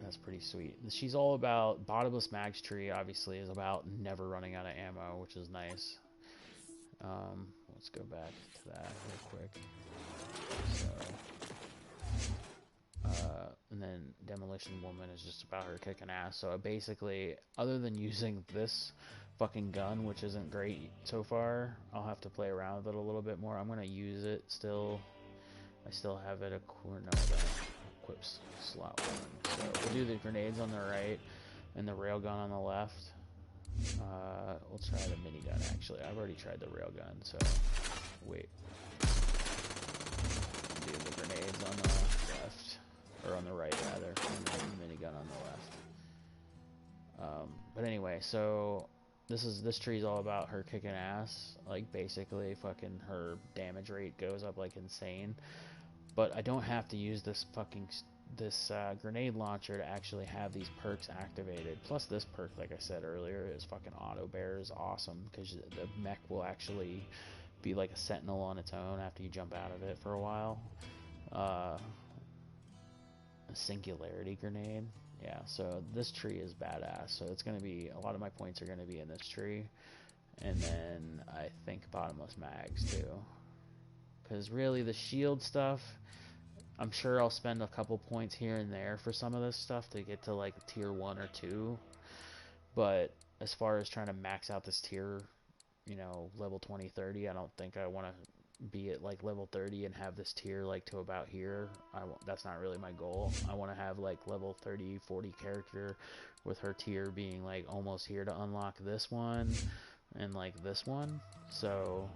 that's pretty sweet. She's all about, Bottomless Mag's tree obviously is about never running out of ammo, which is nice. Let's go back to that real quick. So, and then Demolition Woman is just about her kicking ass. So basically, other than using this fucking gun, which isn't great so far, I'll have to play around with it a little bit more. I'm gonna use it still. I still have it equips slot 1. So we'll do the grenades on the right and the railgun on the left. We'll try the minigun actually. I've already tried the railgun, so wait. Do the grenades on the left, or on the right rather, and then the minigun on the left. But anyway, so this tree's all about her kicking ass. Like basically, fucking her damage rate goes up like insane. But I don't have to use this grenade launcher to actually have these perks activated. Plus this perk, like I said earlier, is fucking auto bear is awesome, because the mech will actually be like a sentinel on its own after you jump out of it for a while. A singularity grenade, yeah. So this tree is badass. So it's gonna be, a lot of my points are gonna be in this tree, and then I think bottomless mags too. Because really the shield stuff, I'm sure I'll spend a couple points here and there for some of this stuff to get to like tier 1 or 2. But as far as trying to max out this tier, level 20, 30, I don't think I want to be at like level 30 and have this tier like to about here. That's not really my goal. I want to have like level 30, 40 character with her tier being like almost here to unlock this one and like this one. So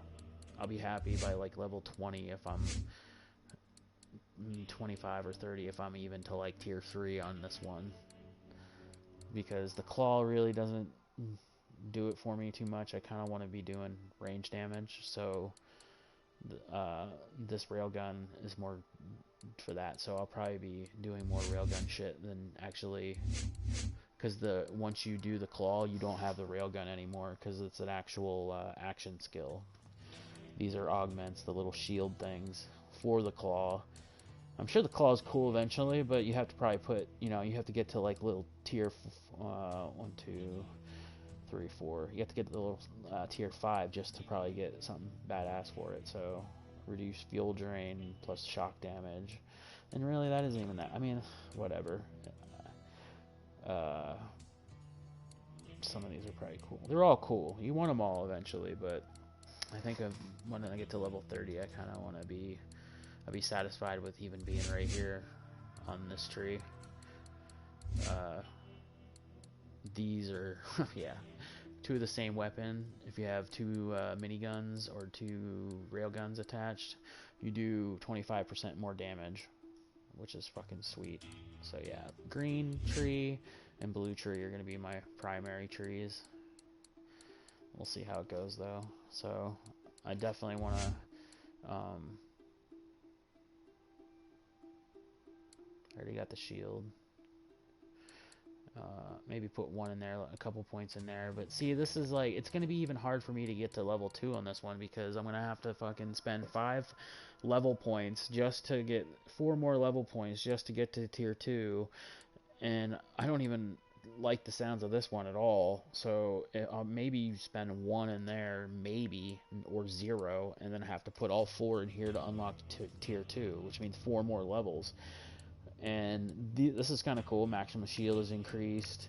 I'll be happy by like level 20 if I'm 25 or 30 if I'm even to like tier 3 on this one, because the claw really doesn't do it for me too much. I kind of want to be doing range damage, so this railgun is more for that. So I'll probably be doing more railgun shit than actually, because once you do the claw, you don't have the railgun anymore because it's an actual action skill. These are augments, the little shield things for the claw. I'm sure the claw is cool eventually, but you have to probably put, you have to get to like little tier 1, 2, 3, 4. You have to get to the little tier 5 just to probably get something badass for it. So reduce fuel drain plus shock damage, and really that isn't even that. I mean, whatever. Some of these are probably cool. They're all cool. You want them all eventually, but I think when I get to level 30, I kind of want to I'll be satisfied with even being right here on this tree. these are, yeah, two of the same weapon. If you have two miniguns or two railguns attached, you do 25% more damage, which is fucking sweet. So yeah, green tree and blue tree are going to be my primary trees. We'll see how it goes though. So I definitely want to I already got the shield. Maybe put one in there, a couple points in there. But see, this is like, it's going to be even hard for me to get to level 2 on this one, because I'm going to have to fucking spend 5 level points just to get 4 more level points just to get to tier 2. And I don't even like the sounds of this one at all. So I'll maybe spend 1 in there, maybe, or 0, and then have to put all 4 in here to unlock tier 2, which means 4 more levels. And this is kind of cool. Maximum shield is increased.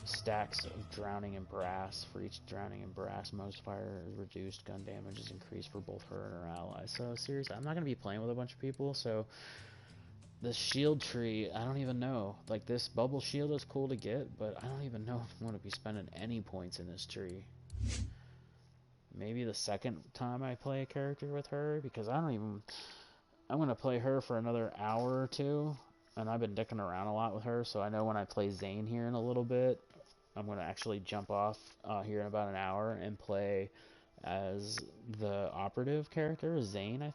Stacks of drowning and brass. For each drowning and brass, Moze fire is reduced. Gun damage is increased for both her and her allies. So seriously, I'm not going to be playing with a bunch of people. So the shield tree, I don't even know. Like, this bubble shield is cool to get, but I don't even know if I'm going to be spending any points in this tree. Maybe the second time I play a character with her, because I don't even... I'm going to play her for another hour or 2, and I've been dicking around a lot with her, so I know when I play Zane here in a little bit, I'm going to actually jump off here in about an hour and play as the operative character, Zane, I think.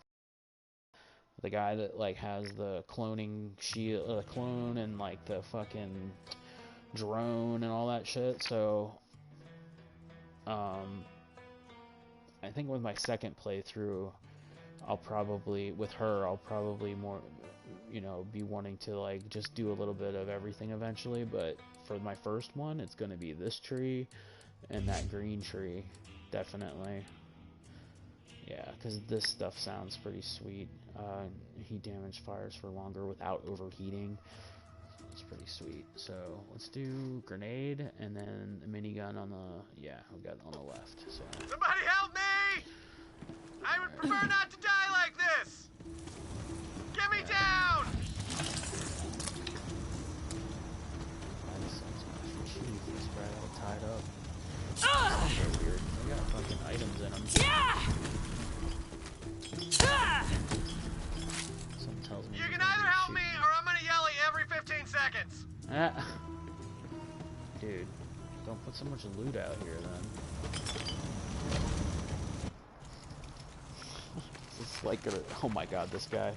The guy that, like, has the cloning shield, clone, and, like, the fucking drone and all that shit, so, I think with my second playthrough, I'll probably more, you know, be wanting to, like, just do a little bit of everything eventually. But for my first one, it's going to be this tree and that green tree, definitely. Yeah, because this stuff sounds pretty sweet. Heat damage fires for longer without overheating. It's pretty sweet. So let's do grenade and then a minigun on the, yeah, we got it on the left. So Somebody help me! I would prefer not to die like this! Get me down! He's probably all tied up. So weird. They got fucking items in them. Something tells me You can either help me or I'm gonna yell at you every 15 seconds. Dude, don't put so much loot out here then. It's like, oh my god, this guy.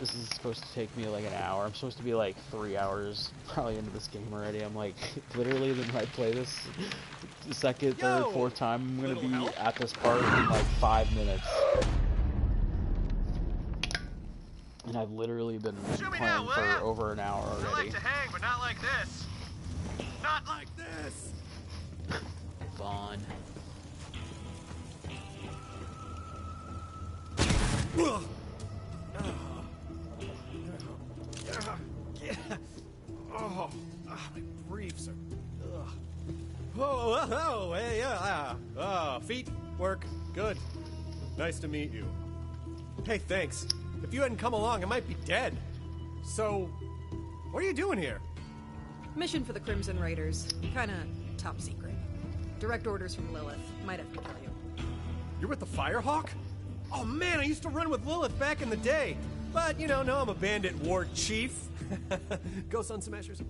This is supposed to take me like an hour. I'm supposed to be like 3 hours probably into this game already. I'm like, literally, when I play this the second, third, fourth time, I'm gonna be at this part in like 5 minutes. And I've literally been playing for over an hour already. I like to hang, but not like this. Not like this! Vaughn. Oh, my briefs are. Oh, hey, feet work good. Nice to meet you. Hey, thanks. If you hadn't come along, I might be dead. So, what are you doing here? Mission for the Crimson Raiders. Kinda top secret. Direct orders from Lilith. Might have to kill you. You're with the Firehawk? Oh man, I used to run with Lilith back in the day. But, you know, now I'm a bandit war chief. Go Sun Smashers.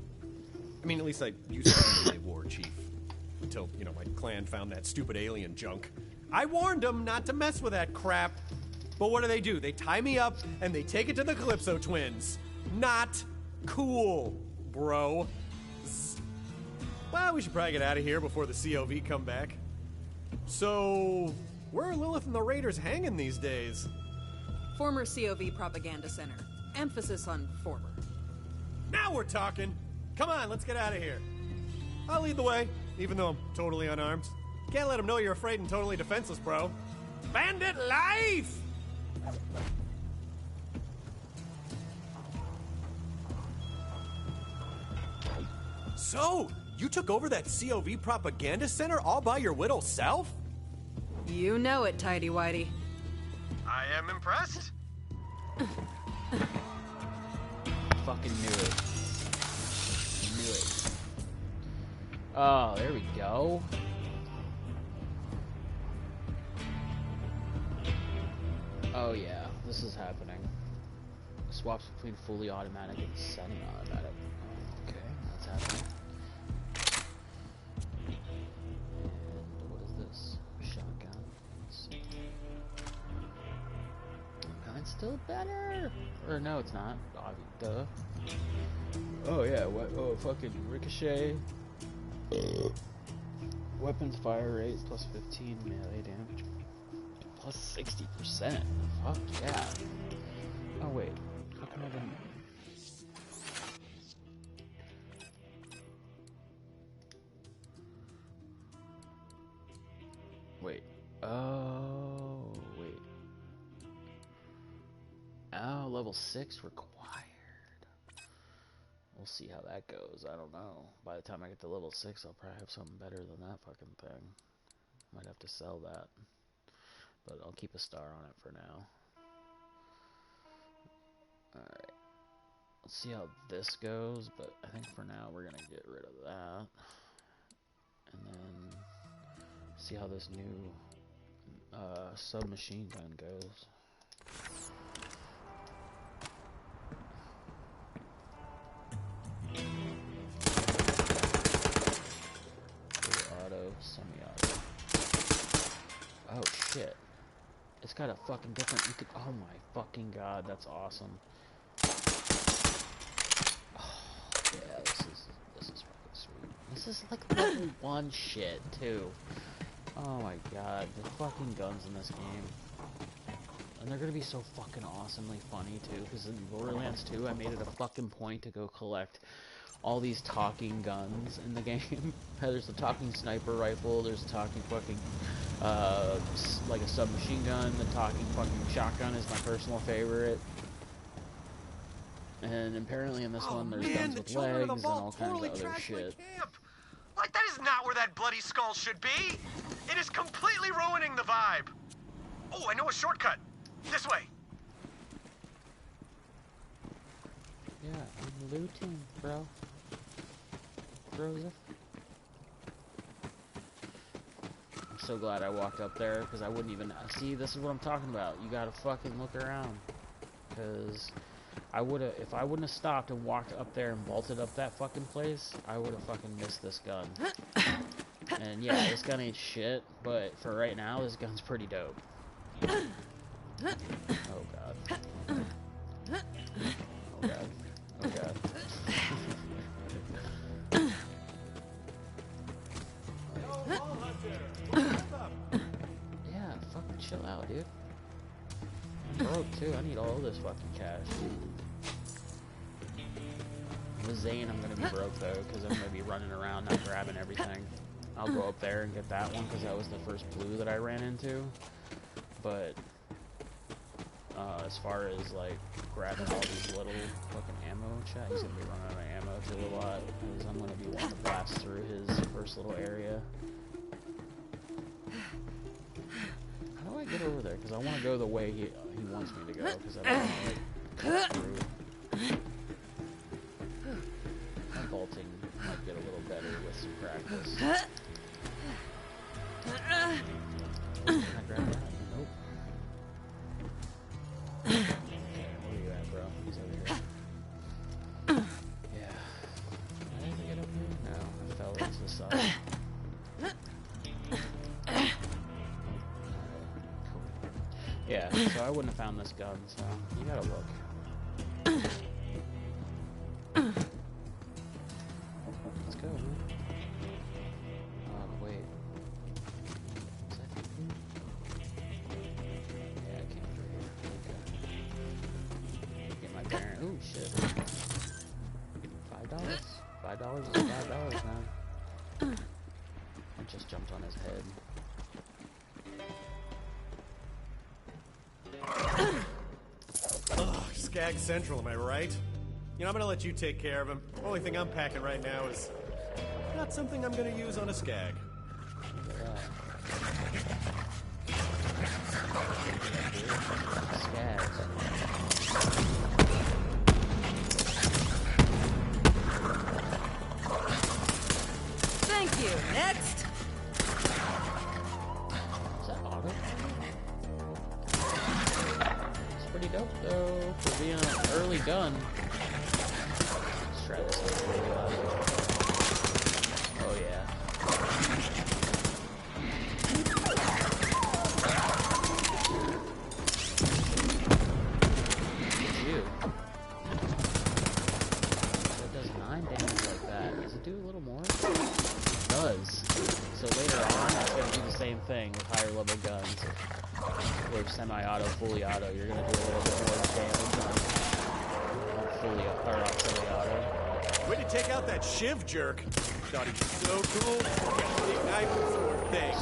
I mean, at least I used to be a war chief. Until, you know, my clan found that stupid alien junk. I warned them not to mess with that crap. But what do? They tie me up and they take it to the Calypso twins. Not cool, bro. Well, we should probably get out of here before the COV come back. So, where are Lilith and the Raiders hanging these days? Former COV Propaganda Center. Emphasis on former. Now we're talking. Come on, let's get out of here. I'll lead the way, even though I'm totally unarmed. Can't let them know you're afraid and totally defenseless, bro. Bandit life! So, you took over that COV Propaganda Center all by your little self? You know it, Tidy Whitey. I am impressed. fucking knew it. Knew it. Oh, there we go. Oh yeah, this is happening. Swaps between fully automatic and semi-automatic. Okay, that's happening. And what is this? Shotgun. Let's see. Gun's still better! Or no, it's not. Duh. Oh yeah, what? Oh, fucking ricochet. Weapons fire rate plus 15 melee damage. Plus 60%. Fuck yeah. Oh wait. How come I didn't... Wait. Oh, wait. Oh, level 6 required. We'll see how that goes. I don't know. By the time I get to level 6, I'll probably have something better than that fucking thing. Might have to sell that. But I'll keep a star on it for now. Alright. Let's see how this goes, but I think for now we're gonna get rid of that. And then see how this new submachine gun goes. Auto, semi-auto. Oh shit. It's got a fucking different, you could, oh my fucking god, that's awesome. Oh, yeah, this is fucking sweet. This is like level 1 shit, too. Oh my god, the fucking guns in this game. And they're gonna be so fucking awesomely funny, too, because in Borderlands 2, I made it a fucking point to go collect all these talking guns in the game. There's a talking sniper rifle, there's a talking fucking, like a submachine gun, the talking fucking shotgun is my personal favorite. And apparently in this one there's guns with legs and all kinds of other shit. Like, that is not where that bloody skull should be! It is completely ruining the vibe! Oh, I know a shortcut! This way! Yeah, I'm looting, bro. Joseph. I'm so glad I walked up there, because I wouldn't even... See, this is what I'm talking about. You gotta fucking look around. Because I would've... If I wouldn't have stopped and walked up there and bolted up that fucking place, I would've fucking missed this gun. And yeah, this gun ain't shit, but for right now, this gun's pretty dope. Oh god. Oh god. Oh god. Yeah, fucking chill out, dude. I'm broke too. I need all this fucking cash. With Zane, I'm gonna be broke though, because I'm gonna be running around not grabbing everything. I'll go up there and get that one because that was the first blue that I ran into. But as far as like grabbing all these little fucking ammo, chat, he's gonna be running out of ammo too a lot because I'm gonna be wanting to blast through his first little area. How do I get over there? Because I want to go the way he wants me to go because I don't want to like cut through. My bolting might get a little better with some practice. Can I grab that? Nope. Okay, where are you at, bro? He's over here. Yeah. Can I ever get up here? No, I fell into the side. Cool. Yeah, so I wouldn't have found this gun, so you gotta look. Let's go, man. Wait. Is that through? Yeah, I came through here. Okay. Get my bearing. Ooh, shit. $5? $5 is $5, man. I just jumped on his head. Ugh, Skag Central, am I right? You know, I'm gonna let you take care of him. Only thing I'm packing right now is not something I'm gonna use on a Skag. pretty dope though for being an early gun. Let's try this out really loud. Oh yeah. You. It does 9 damage like that. Does it do a little more? It does. So later on, it's going to do the same thing with higher level guns. Or semi-auto, fully auto, you're going to do a little bit more damage on fully or on semi-auto. Way to take out that shiv jerk. Thought he was so cool. Got a big knife and sword thing.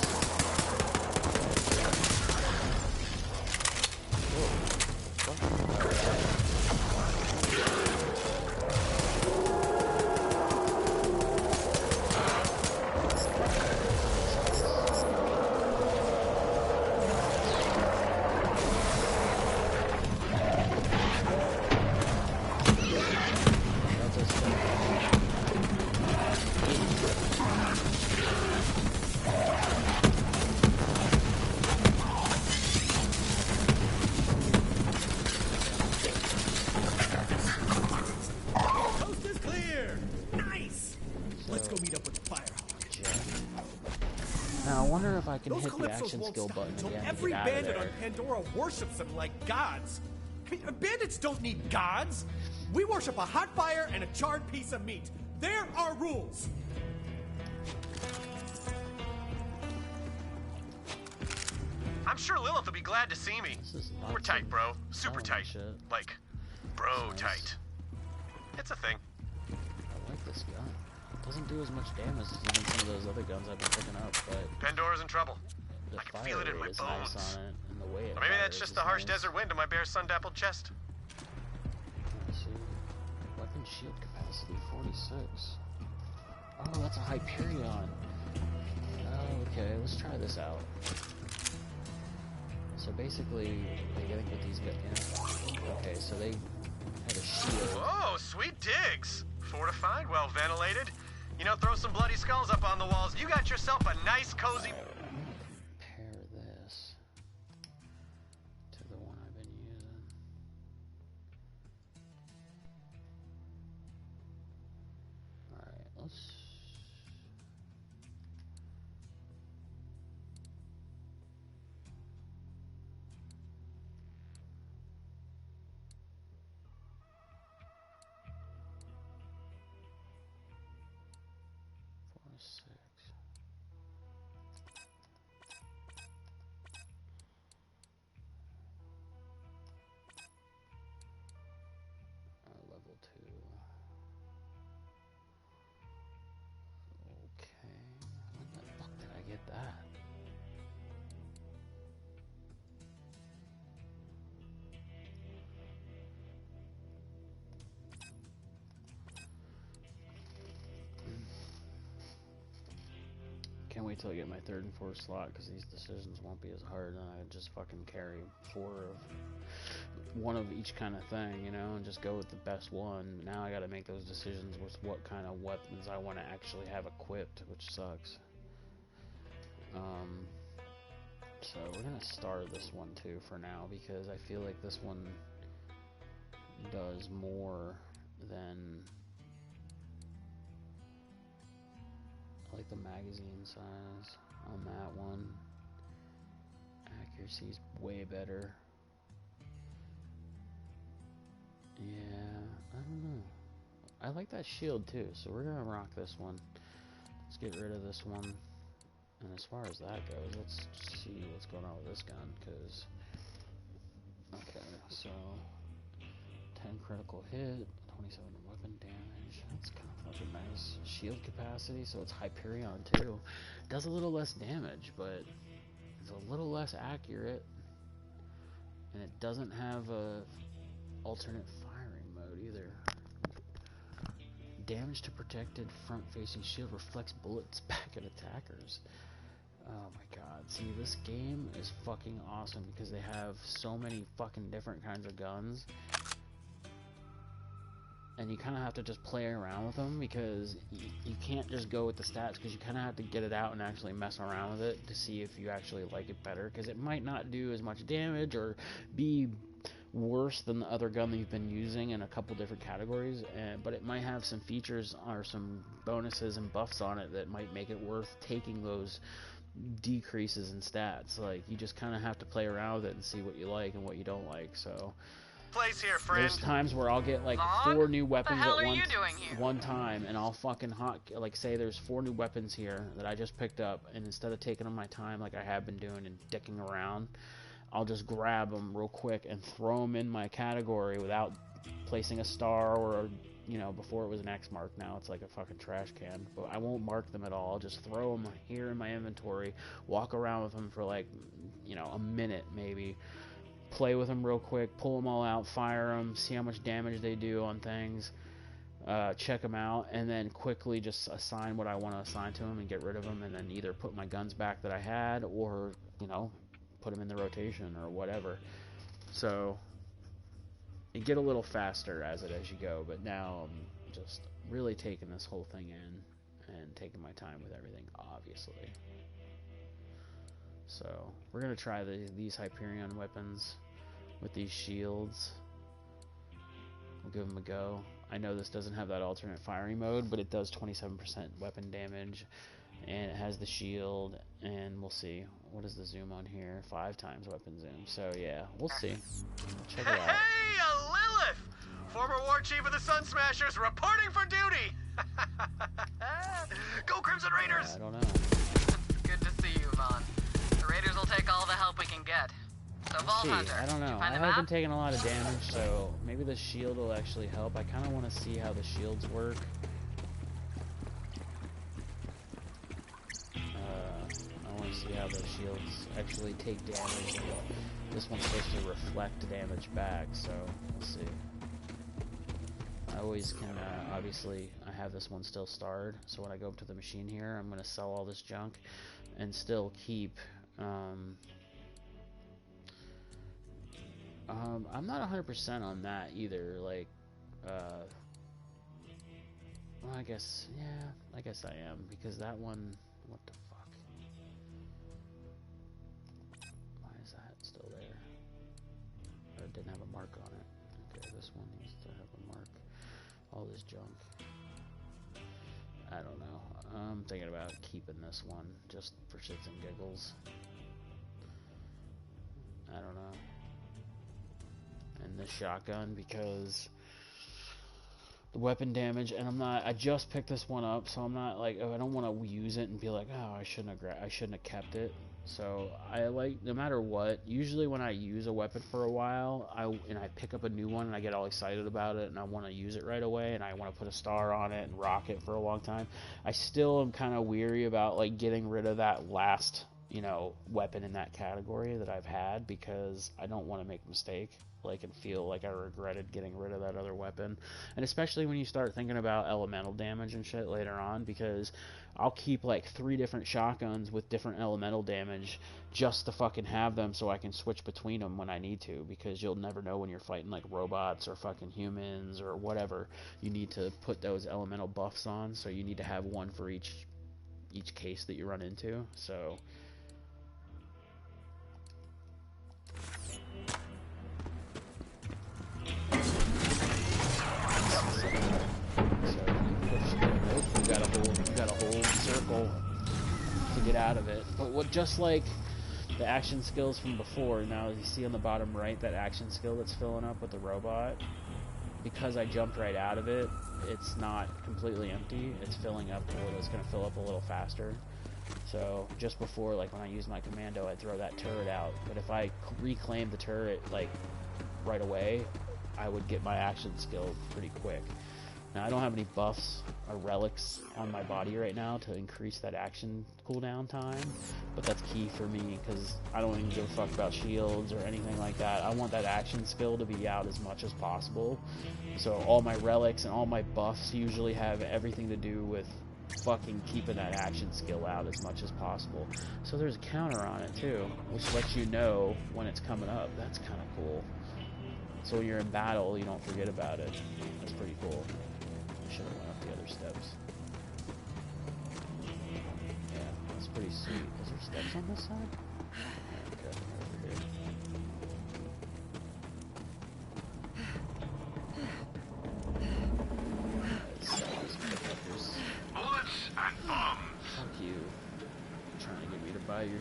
I can hit the action skill button again every to get out of bandit there. on Pandora worships them like gods. Bandits don't need gods. We worship a hot fire and a charred piece of meat. There are rules. I'm sure Lilith will be glad to see me. We're tight, bro. Super tight. Shit. Like, bro Nice. tight. It's a thing. I like this gun. It doesn't do as much damage as even some of those other guns I've been picking up, but Pandora's in trouble. the I can fire feel it in rate my is nice bones. on it, and the way it Or maybe that's fires just is the harsh nice. desert wind on my bare sun-dappled chest. Let's see. Weapon shield capacity 46. Oh, that's a Hyperion. Oh, okay, let's try this out. So basically, I think with these guys, yeah. Okay, so they have a shield. Oh, sweet digs. Fortified, well ventilated. You know, throw some bloody skulls up on the walls. You got yourself a nice, cozy... Compare this to the one I've been using. Alright, let's... Six. Level 2. Okay. When the fuck did I get that? Can't wait till I get my 3rd and 4th slot, because these decisions won't be as hard, and I just fucking carry 4 of one of each kind of thing, you know, and just go with the best one. Now I gotta make those decisions with what kind of weapons I want to actually have equipped, which sucks. So we're gonna star this one too for now, because I feel like this one does more than... I like the magazine size on that one. Accuracy's way better. Yeah, I don't know. I like that shield too, so we're gonna rock this one. Let's get rid of this one. And as far as that goes, let's see what's going on with this gun, because... Okay, so... 10 critical hit, 27 weapon damage. That's kind of fucking nice. Shield capacity, so it's Hyperion too. Does a little less damage, but it's a little less accurate. And it doesn't have a alternate firing mode either. Damage to protected front-facing shield reflects bullets back at attackers. Oh my god. See, this game is fucking awesome because they have so many fucking different kinds of guns. And you kind of have to just play around with them, because you can't just go with the stats, because you kind of have to get it out and actually mess around with it to see if you actually like it better, because it might not do as much damage or be worse than the other gun that you've been using in a couple different categories, but it might have some features or some bonuses and buffs on it that might make it worth taking those decreases in stats. Like, you just kind of have to play around with it and see what you like and what you don't like. So Place here, friend. there's times where I'll get like Vaughn? 4 new weapons What the hell at are you doing here? one time, and I'll fucking like say there's 4 new weapons here that I just picked up, and instead of taking on my time like I have been doing and dicking around, I'll just grab them real quick and throw them in my category without placing a star or, you know, before it was an X mark. Now it's like a fucking trash can. But I won't mark them at all. I'll just throw them here in my inventory, walk around with them for like, you know, a minute maybe, play with them real quick, pull them all out, fire them, see how much damage they do on things, check them out, and then quickly just assign what I want to assign to them and get rid of them, and then either put my guns back that I had or, you know, put them in the rotation or whatever. So you get a little faster as you go, but now I'm just really taking this whole thing in and taking my time with everything, obviously. So we're gonna try these Hyperion weapons with these shields. We'll give them a go. I know this doesn't have that alternate firing mode, but it does 27% weapon damage, and it has the shield, and we'll see. What is the zoom on here? 5 times weapon zoom. So yeah, we'll see. Check it out. Hey, Lilith! Former War Chief of the Sun Smashers reporting for duty! Go Crimson Raiders! I don't know. Good to see you, Vaughn. The Raiders will take all the help we can get. So, Vault See, Hunter, I don't know. you I find the haven't been map? taking a lot of damage, so maybe the shield will actually help. I kind of want to see how the shields work. I want to see how the shields actually take damage. This one's supposed to reflect damage back, so we'll see. I always can, obviously, I have this one still starred, so when I go up to the machine here, I'm going to sell all this junk and still keep, I'm not 100% on that either, like, well, I guess, yeah, I guess I am, because that one, what the fuck? Why is that still there? Or it didn't have a mark on it. Okay, this one needs to have a mark. All this junk. I don't know. I'm thinking about keeping this one, just for shits and giggles. I don't know. And this shotgun, because the weapon damage, and I just picked this one up, so I'm not like, oh, I don't want to use it and be like, oh, I shouldn't have kept it. So I like, no matter what, usually when I use a weapon for a while, I pick up a new one and I get all excited about it and I want to use it right away and I want to put a star on it and rock it for a long time. I still am kind of weary about like getting rid of that last, you know, weapon in that category that I've had, because I don't want to make a mistake like and feel like I regretted getting rid of that other weapon. And especially when you start thinking about elemental damage and shit later on, because I'll keep like 3 different shotguns with different elemental damage just to fucking have them so I can switch between them when I need to, because you'll never know when you're fighting like robots or fucking humans or whatever. You need to put those elemental buffs on, so you need to have one for each case that you run into. So you got a whole circle to get out of it. But what, just like the action skills from before, now you see on the bottom right that action skill that's filling up with the robot, because I jumped right out of it, it's not completely empty. It's filling up to where it's going to fill up a little faster. So just before, like when I use my commando, I throw that turret out. But if I reclaim the turret like right away, I would get my action skill pretty quick. Now, I don't have any buffs or relics on my body right now to increase that action cooldown time, but that's key for me because I don't even give a fuck about shields or anything like that. I want that action skill to be out as much as possible. So all my relics and all my buffs usually have everything to do with fucking keeping that action skill out as much as possible. So there's a counter on it too, which lets you know when it's coming up. That's kind of cool. So when you're in battle, you don't forget about it. That's pretty cool. I should have went up the other steps. Yeah, that's pretty sweet. Is there steps on this side? Okay, over here.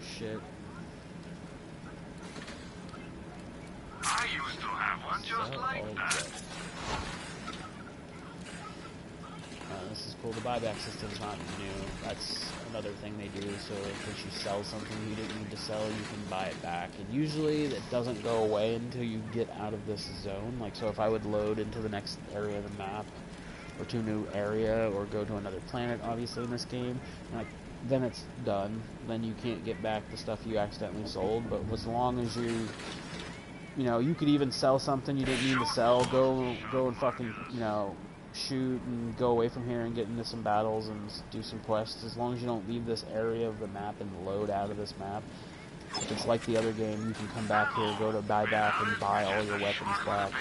shit. I used to have one just like that. This is cool. The buyback system's not new. That's another thing they do. So if you sell something you didn't need to sell, you can buy it back. And usually it doesn't go away until you get out of this zone. Like, so if I would load into the next area of the map, or to a new area, or go to another planet, obviously in this game, like, then it's done. Then you can't get back the stuff you accidentally sold. But as long as you know, you could even sell something you didn't need to sell. Go and fucking, you know, shoot and go away from here and get into some battles and do some quests. As long as you don't leave this area of the map and load out of this map. If it's like the other game, you can come back here, go to buyback, and buy all your weapons back,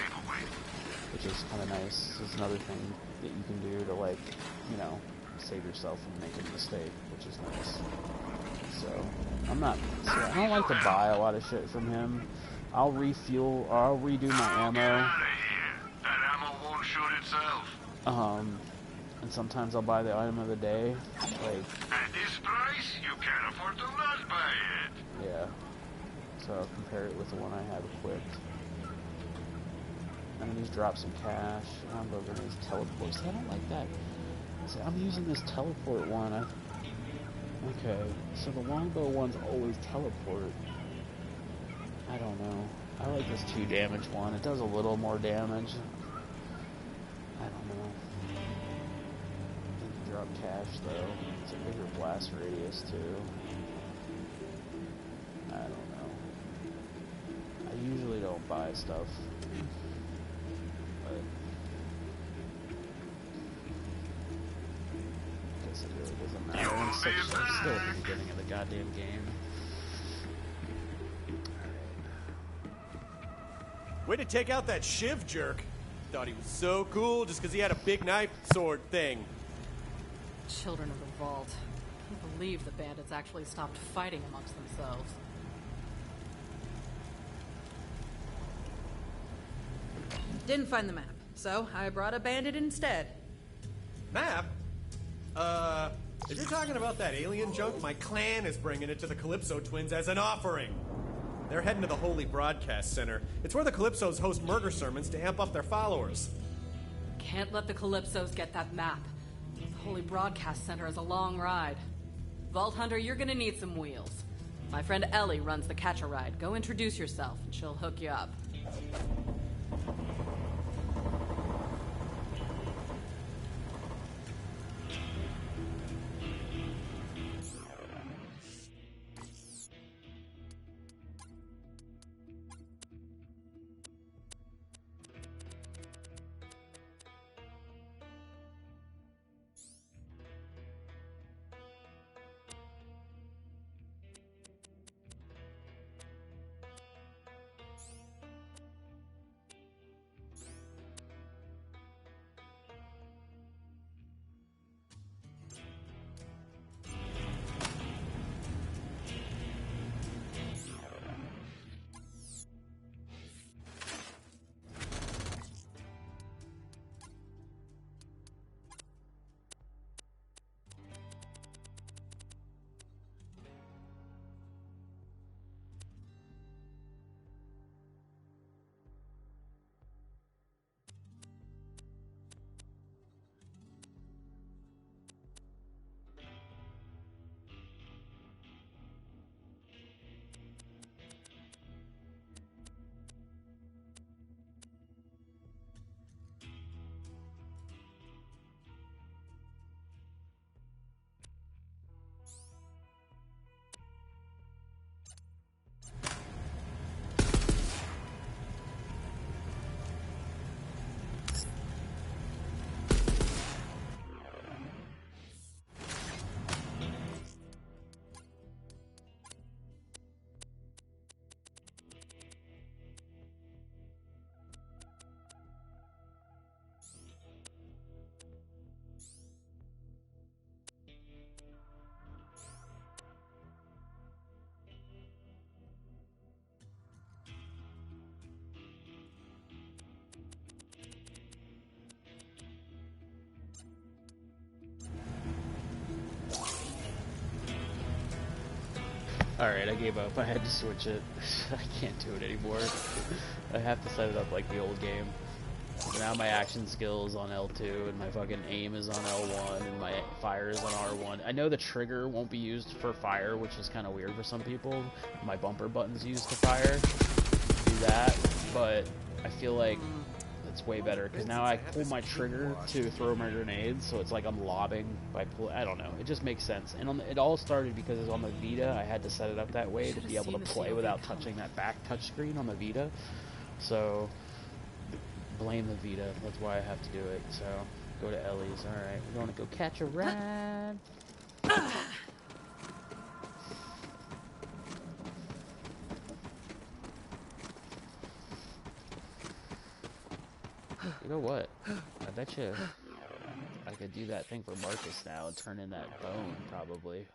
which is kind of nice. This is another thing that you can do to, like, you know, save yourself from making a mistake, which is nice. So, I don't like to buy a lot of shit from him. I'll refuel, or I'll redo my ammo. That ammo won't shoot itself. And sometimes I'll buy the item of the day. Like, At this price, you can't afford to not buy it. yeah. So I'll compare it with the one I have equipped. And then he's dropped some cash. Longbow grenades, teleports. I don't like that. See, I'm using this teleport one. Okay, so the longbow ones always teleport. I don't know. I like this 2 damage one. It does a little more damage. I don't know. Didn't drop cash though. It's a bigger blast radius too. I don't know. I usually don't buy stuff. But I guess it really doesn't matter. I'm still at the beginning of the goddamn game. Way to take out that Shiv jerk. Thought he was so cool just because he had a big knife sword thing. Children of the Vault. Can't believe the bandits actually stopped fighting amongst themselves. Didn't find the map, so I brought a bandit instead. Map? If you're talking about that alien junk, my clan is bringing it to the Calypso twins as an offering. They're heading to the Holy Broadcast Center. It's where the Calypsos host murder sermons to amp up their followers. Can't let the Calypsos get that map. The Holy Broadcast Center is a long ride. Vault Hunter, you're gonna need some wheels. My friend Ellie runs the catch-a-ride. Go introduce yourself, and she'll hook you up. Alright, I gave up. I had to switch it. I can't do it anymore. I have to set it up like the old game. So now my action skill is on L2, and my fucking aim is on L1, and my fire is on R1. I know the trigger won't be used for fire, which is kind of weird for some people. My bumper button's used to fire. Do that, but I feel like it's way better, because now I pull my trigger to throw my grenades, so it's like I'm lobbing by I don't know, it just makes sense. And it all started because it's on the Vita. I had to set it up that way to be able to play without touching that back touchscreen on the Vita. So blame the Vita, that's why I have to do it. So go to Ellie's. Alright, we're going to go catch a ride. You know what? I bet you I could do that thing for Marcus now and turn in that bone, probably.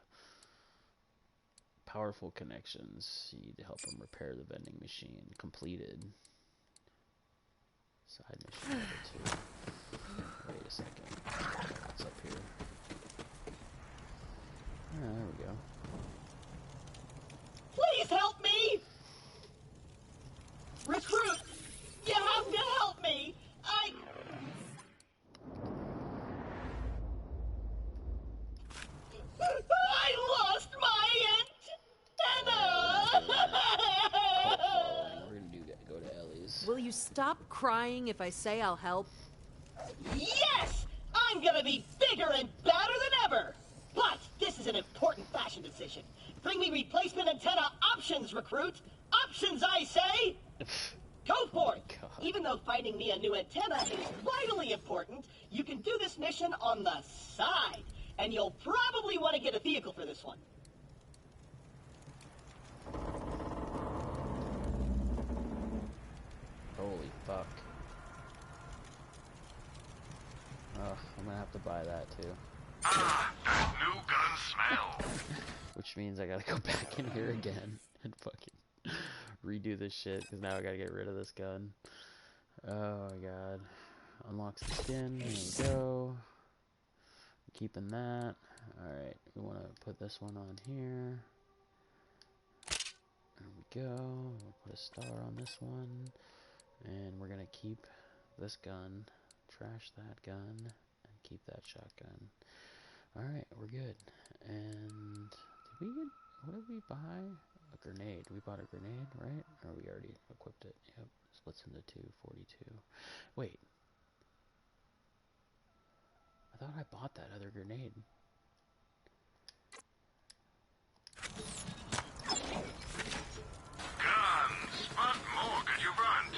Powerful connections. You need to help him repair the vending machine. Completed. Side mission number 2. Wait a second. What's up here? Oh, there we go. Please help me! Recruit! You have to help me! I lost my antenna! We're gonna go to Ellie's. Will you stop crying if I say I'll help? Yes! I'm gonna be bigger and badder than ever! But this is an important fashion decision. Bring me replacement antenna options, recruit! Options, I say! Go for it! God. Even though finding me a new antenna is vitally important, you can do this mission on the side. And you'll probably want to get a vehicle for this one. Holy fuck. Ugh, I'm gonna have to buy that too. Ah, that new gun smell. Which means I gotta go back in here again and fucking redo this shit, because now I gotta get rid of this gun. Oh my god. Unlocks the skin, there we go. Keeping that. Alright, we want to put this one on here. There we go. We'll put a star on this one. And we're going to keep this gun, trash that gun, and keep that shotgun. Alright, we're good. And what did we buy? A grenade. We bought a grenade, right? Or we already equipped it? Yep. Splits into 242. Wait. I thought I bought that other grenade. Guns! What more could you want?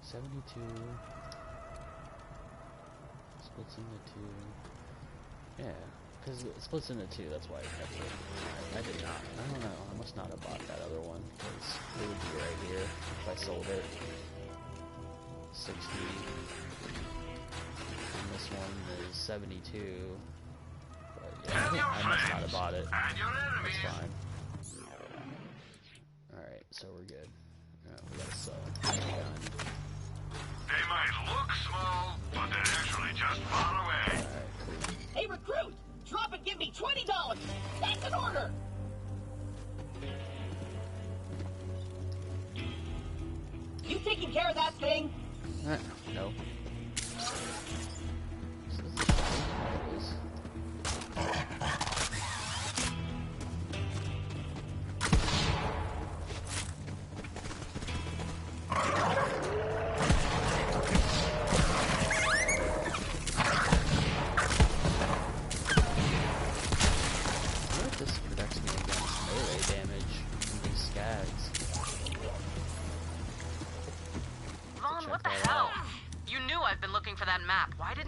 72. Splits into 2. Yeah, because it splits into 2, that's why I kept it. I did not. I don't know. I must not have bought that other one, because it would be right here if I sold it. 60. This one is 72, but yeah, I must not have bought it. That's fine. Alright, so we're good. We got a sub. They might look small, but they're actually just far away. Alright, cool. Hey, recruit! Drop and give me $20! That's an order! You taking care of that thing? No.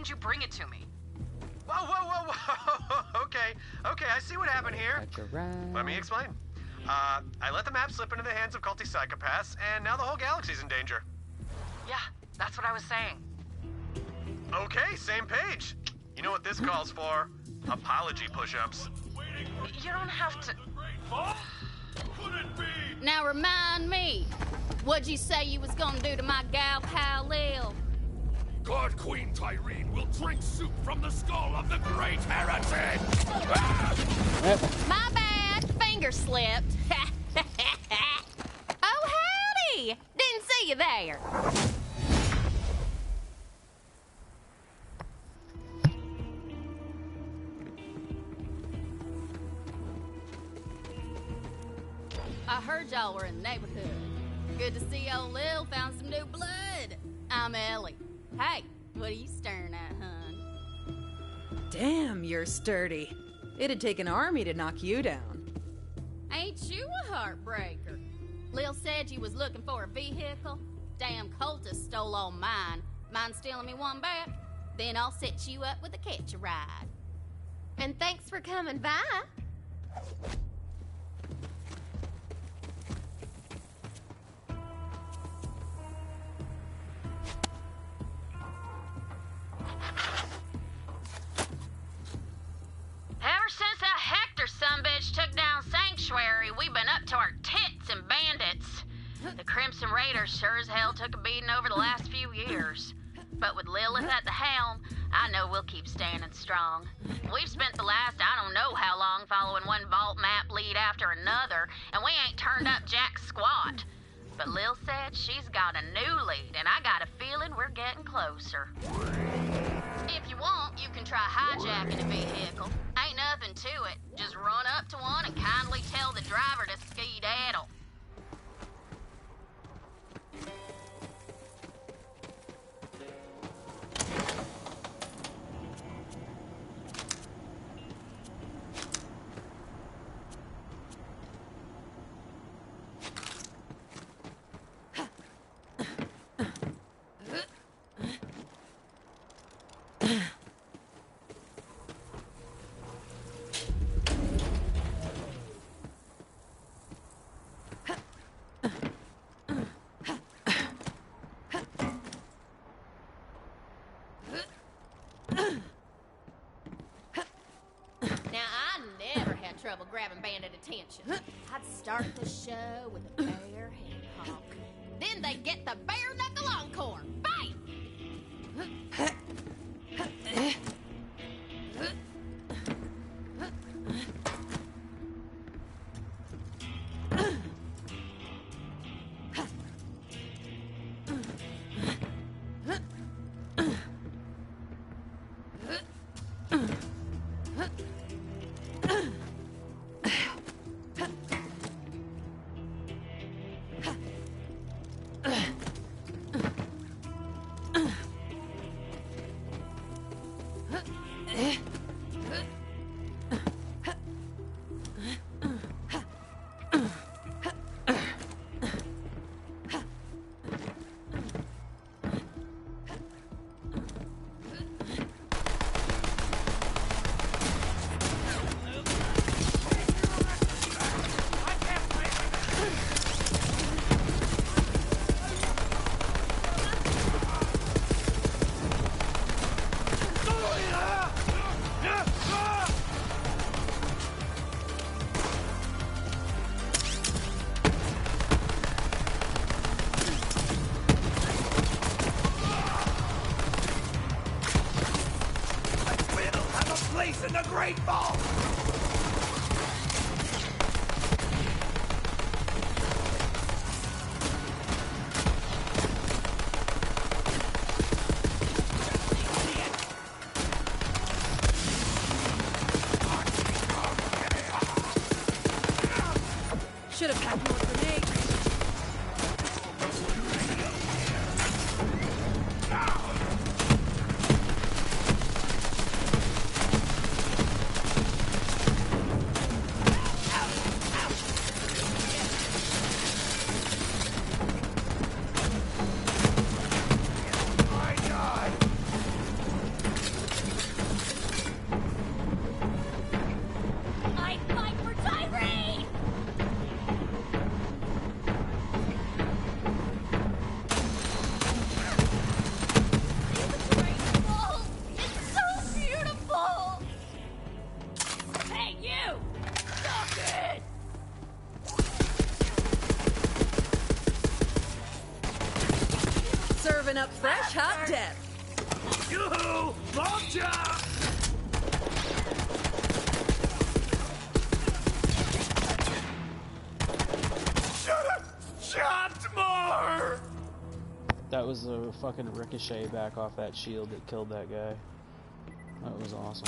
You bring it to me. Whoa. Okay, I see what happened here. Let me explain. I let the map slip into the hands of culty psychopaths, and now the whole galaxy's in danger. Yeah, that's what I was saying. Okay, same page. You know what this calls for? Apology push-ups. You don't have to... Now remind me, what'd you say you was gonna do to my gal pal Lil? God Queen Tyreen will drink soup from the skull of the great heretic! My bad, finger finger slipped. Oh, howdy! Didn't see you there. I heard y'all were in the neighborhood. Good to see old Lil found some new blood. I'm Ellie. Hey, what are you staring at, hun? Damn, you're sturdy. It'd take an army to knock you down. Ain't you a heartbreaker? Lil said you was looking for a vehicle. Damn cultist stole all mine. Mind stealing me one back? Then I'll set you up with a catch-a-ride. And thanks for coming by. Ever since that Hector sumbitch took down Sanctuary, we've been up to our tits in bandits. The Crimson Raiders sure as hell took a beating over the last few years. But with Lilith at the helm, I know we'll keep standing strong. We've spent the last I don't know how long following one vault map lead after another, and we ain't turned up jack squat. But Lil said she's got a new lead, and I got a feeling we're getting closer. If you want, you can try hijacking a vehicle. Ain't nothing to it. Just run up to one and kindly tell the driver to skedaddle. Trouble grabbing bandit attention. I'd start the show with a bare head honk. Then they'd get the bare knuckle encore. Bang! In the Great Vault! Should have packed more grenades. Serving up fresh hot death. Yoo-hoo! Lockjaw! That was a fucking ricochet back off that shield that killed that guy. That was awesome.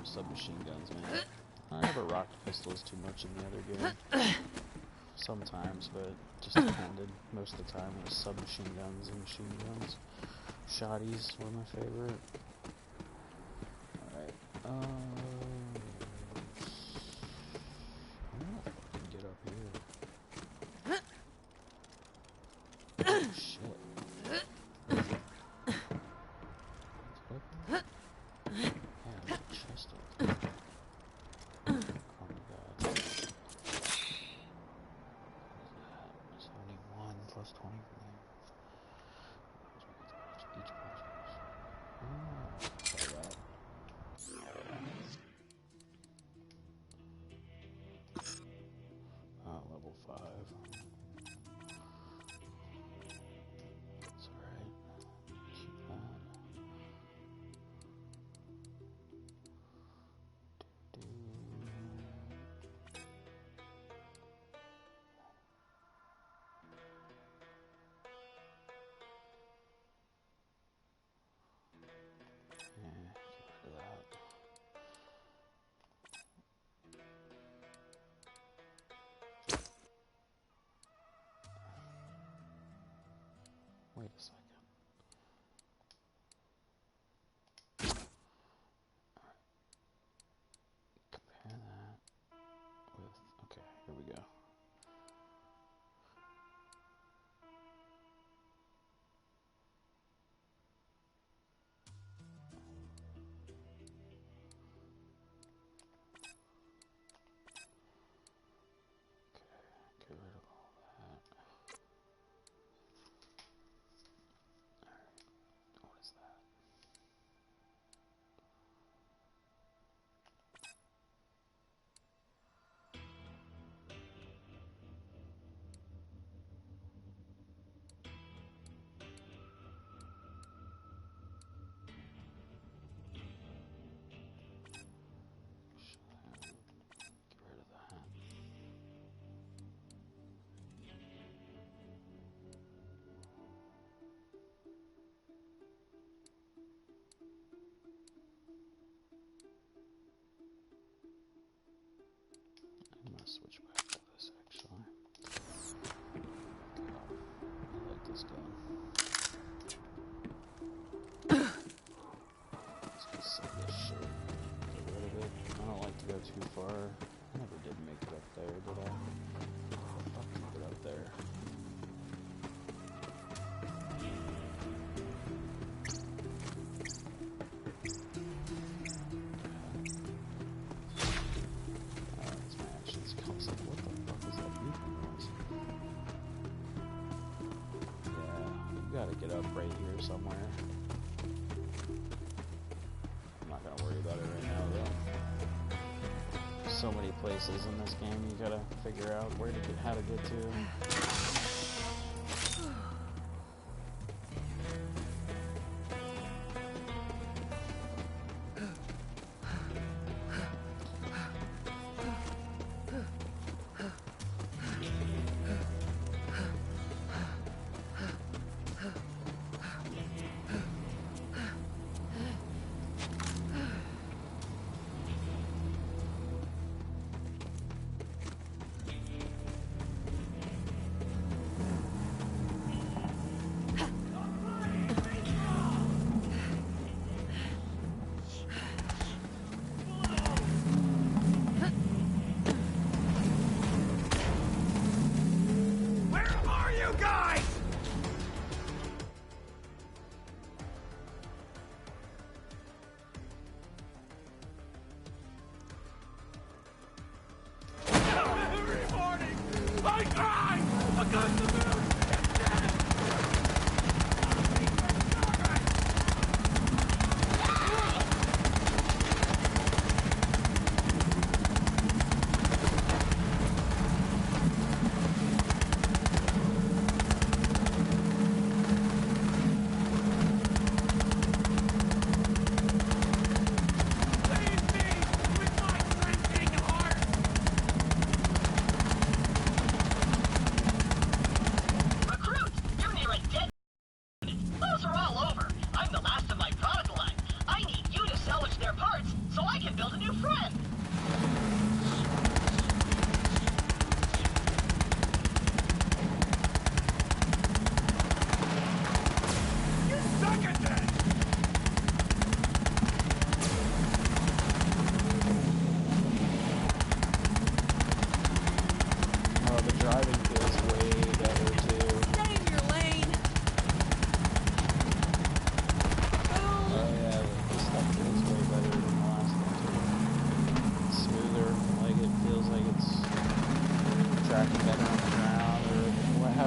Submachine guns, man. I never rocked pistols too much in the other game. Sometimes, but just depended. Most of the time it was submachine guns and machine guns. Shotties were my favorite. Alright, I don't know if I can get up here. Oh, shit. Level 5. That's alright. Keep that. Wait a second. Alright. Compare that with... Okay, here we go. Okay, get rid of all that. What is that? Get rid of that. I'm gonna switch back to this actually. I like this gun. Let's just sell this shit. Get rid of it. I don't like to go too far. I never did make it up there, did I? I'll keep it up there. Gotta get up right here somewhere. I'm not gonna worry about it right now though. So many places in this game you gotta figure out where to get, how to get to.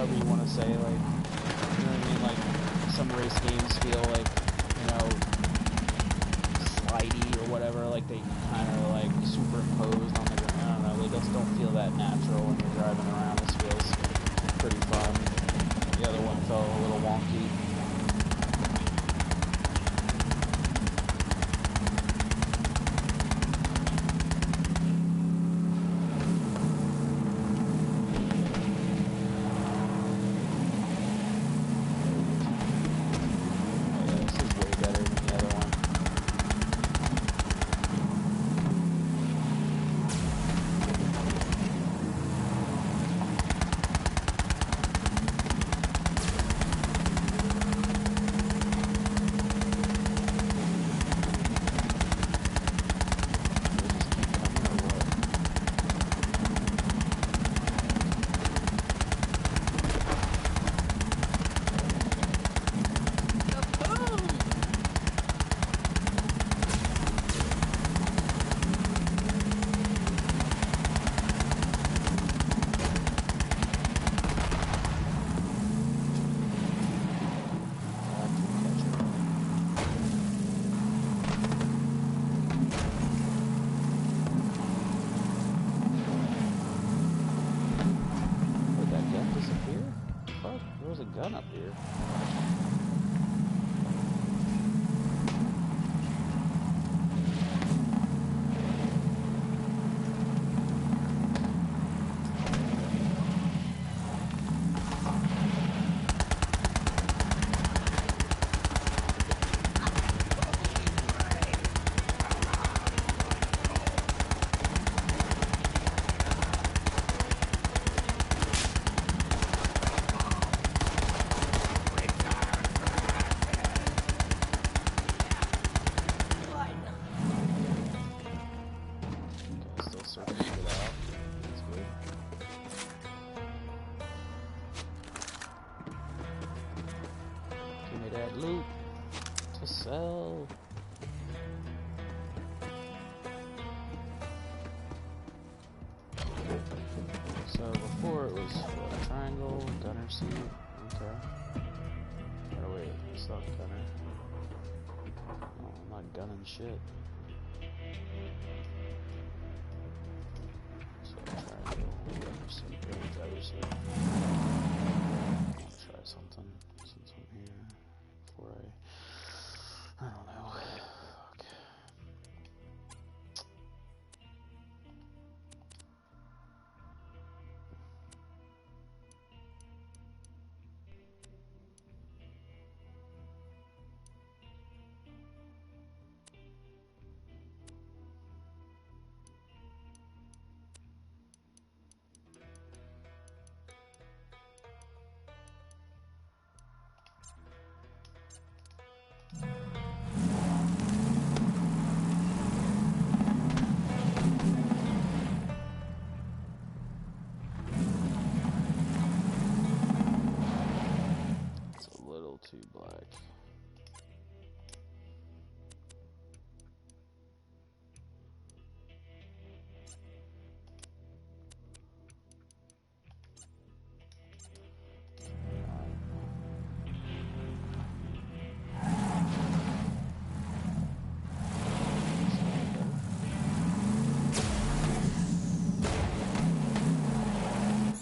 however you want to say, like, you know what I mean? Like, some race games feel like, you know, slidey or whatever, like they kind of like superimposed on the ground. I don't know, they just don't feel that natural when you're driving around. This feels pretty fun. The other one felt a little wonky. Gun up here. Loot to sell. So before it was what, a triangle, gunner seat. Okay. Oh wait, it's not gunner. Oh, I'm not gunning shit. So triangle, gunner seat, driver seat. I'll try something since I'm here. Before I don't know. Fuck. Too black.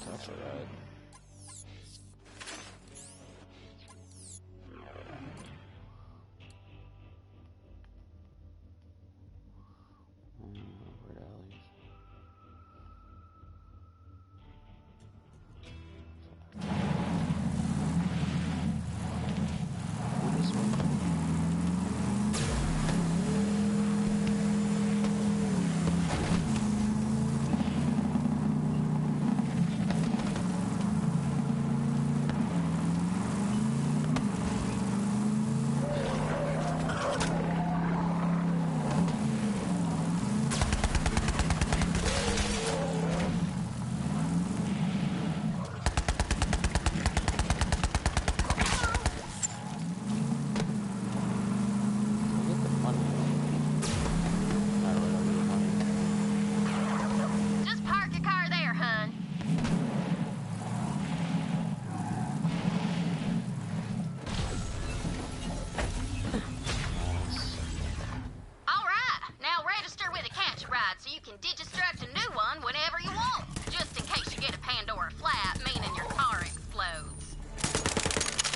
That's alright.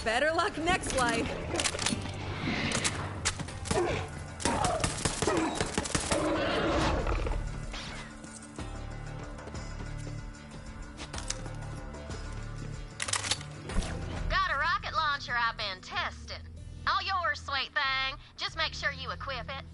Better luck next life. Got a rocket launcher I've been testing. All yours, sweet thing. Just make sure you equip it.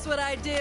That's what I do.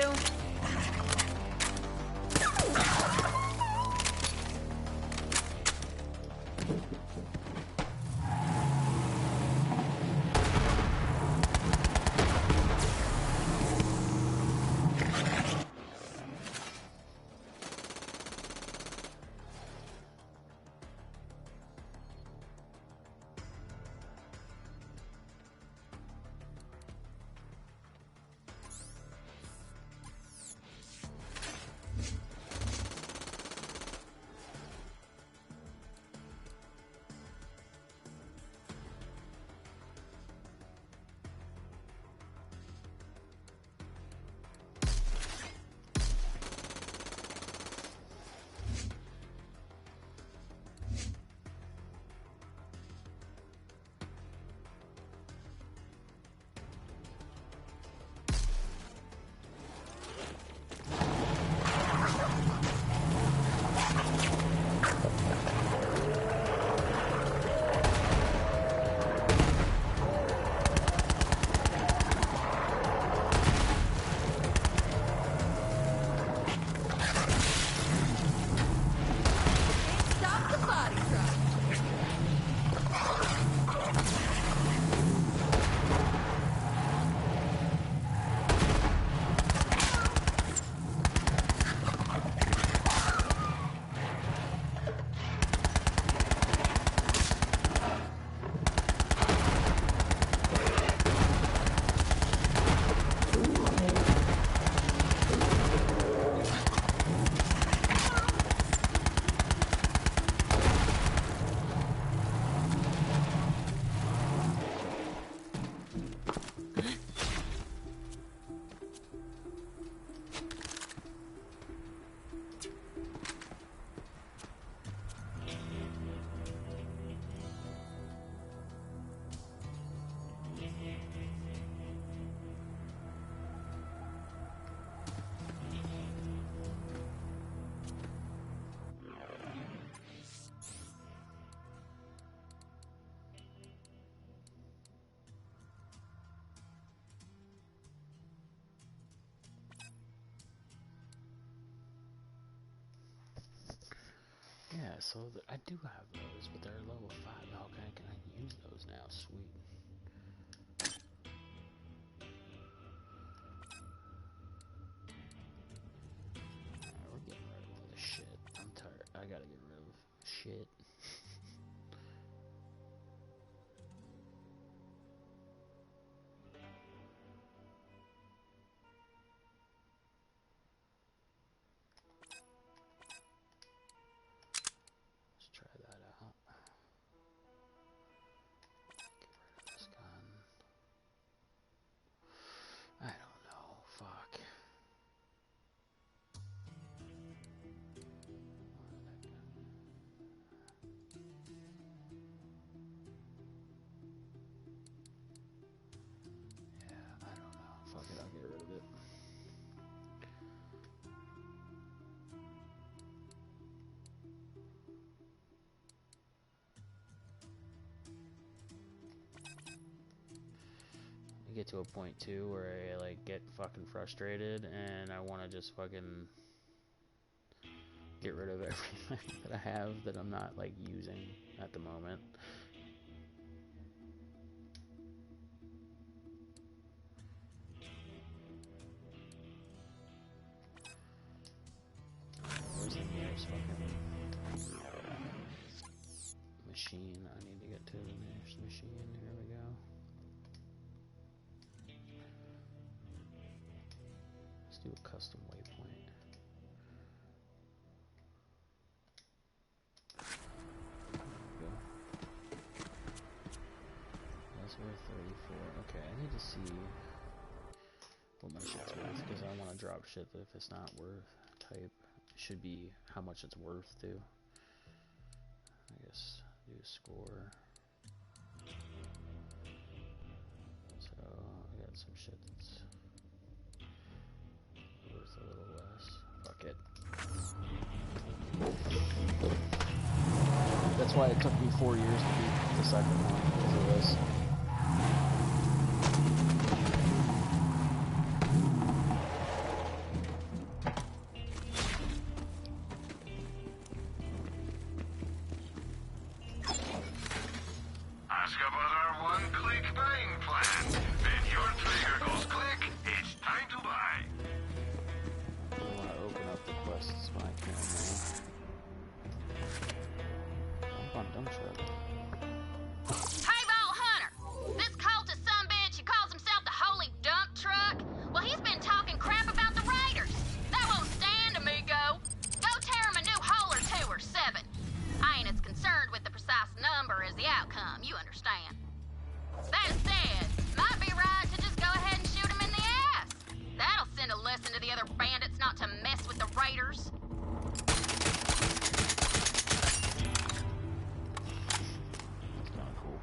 Yeah, so I do have those, but they're level 5. How can I use those now? Sweet. Alright, we're getting rid of all this shit. I'm tired. I gotta get rid of shit. Let's try that out. Get rid of this gun. I don't know. Fuck. Yeah, I don't know. Fuck it, I'll get rid of it. I get to a point too where I like get fucking frustrated and I want to just fucking get rid of everything that I have that I'm not like using at the moment. Where's the nearest fucking machine? I need to get to the nearest machine. Here we go. Let's do a custom waypoint. Go. That's worth 34. Okay, I need to see what my shit's worth because I want to drop shit that if it's not worth type, it should be how much it's worth too. I guess do score. So I got some shit that's worth a little less. Fuck it. That's why it took me 4 years to beat the second one because of this. dump truck. Hey, Vault Hunter! This cultist sumbitch who calls himself the Holy Dump Truck? Well, he's been talking crap about the Raiders. That won't stand, amigo. Go tear him a new hole or 2 or 7. I ain't as concerned with the precise number as the outcome, you understand. That said, might be right to just go ahead and shoot him in the ass. That'll send a lesson to the other bandits not to mess with the Raiders. That's kind of cool.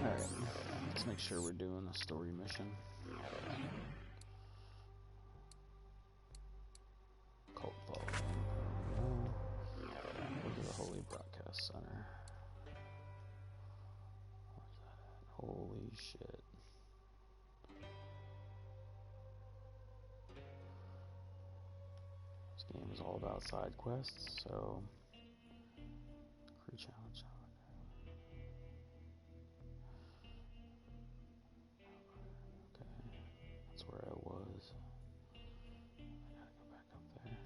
Alright, let's make sure we're doing a story mission. Cult Vault. Look at the Holy Broadcast Center. Where's that at? Holy shit. This game is all about side quests, so crew challenge. Okay, that's where I was. I gotta go back up there.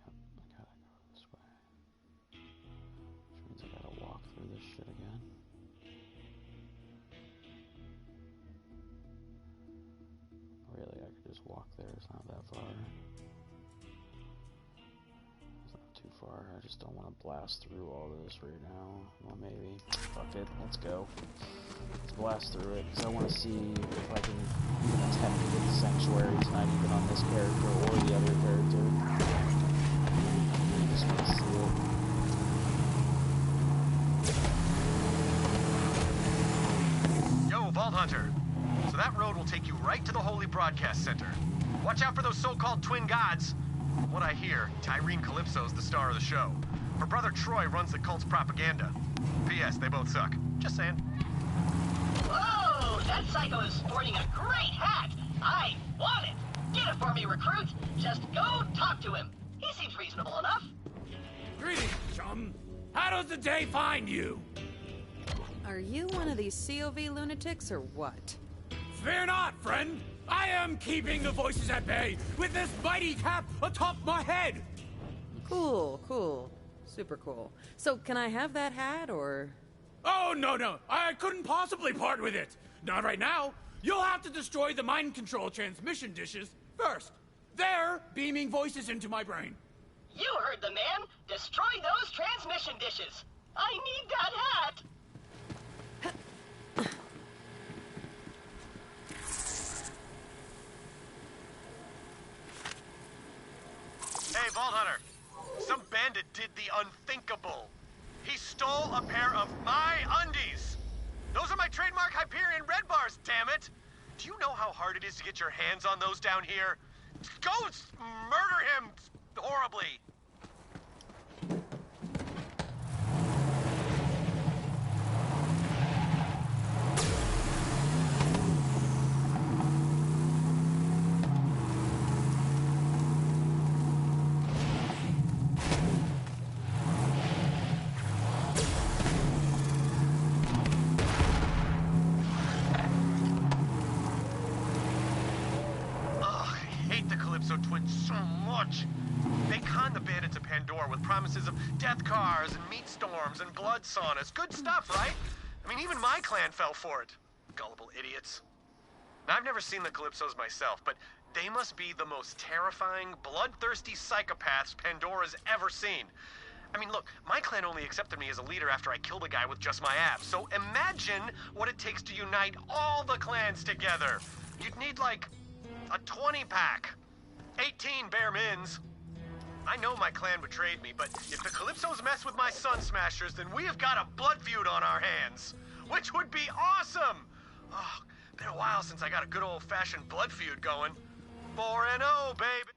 Yep, I gotta go this way. Which means I gotta walk through this shit again. Really, I could just walk there. It's not that far. It's not too far. I just don't want to blast through all this right now. Well, maybe. Fuck it. Let's go. Let's blast through it, because I want to see if I can even attempt to get the sanctuary tonight, even on this character or the other character. I just want to see it. Yo, Vault Hunter. So that road will take you right to the Holy Broadcast Center. Watch out for those so-called twin gods. From what I hear, Tyreen Calypso's the star of the show. Her brother Troy runs the cult's propaganda. P.S. They both suck. Just saying. Whoa! That psycho is sporting a great hat! I want it! Get it for me, recruit! Just go talk to him. He seems reasonable enough. Greetings, chum. How does the day find you? Are you one of these COV lunatics or what? Fear not, friend. I am keeping the voices at bay with this mighty cap atop my head. Cool, cool. Super cool. So, can I have that hat, or...? Oh, no. I couldn't possibly part with it. Not right now. You'll have to destroy the mind control transmission dishes first. They're beaming voices into my brain. You heard the man. Destroy those transmission dishes. I need that hat. Hey, Vault Hunter. Some bandit did the unthinkable. He stole a pair of my undies. Those are my trademark Hyperion red bars, damn it. Do you know how hard it is to get your hands on those down here? Go murder him horribly. So much. They con the bandits of Pandora with promises of death cars and meat storms and blood saunas. Good stuff, right? I mean, even my clan fell for it. Gullible idiots. Now, I've never seen the Calypsos myself, but they must be the most terrifying, bloodthirsty psychopaths Pandora's ever seen. I mean, look, my clan only accepted me as a leader after I killed a guy with just my abs. So imagine what it takes to unite all the clans together. You'd need, like, a 20-pack. 18 bare mins. I know my clan betrayed me, but if the Calypsos mess with my Sun Smashers, then we have got a blood feud on our hands. Which would be awesome! Oh, been a while since I got a good old-fashioned blood feud going. 4-0, baby!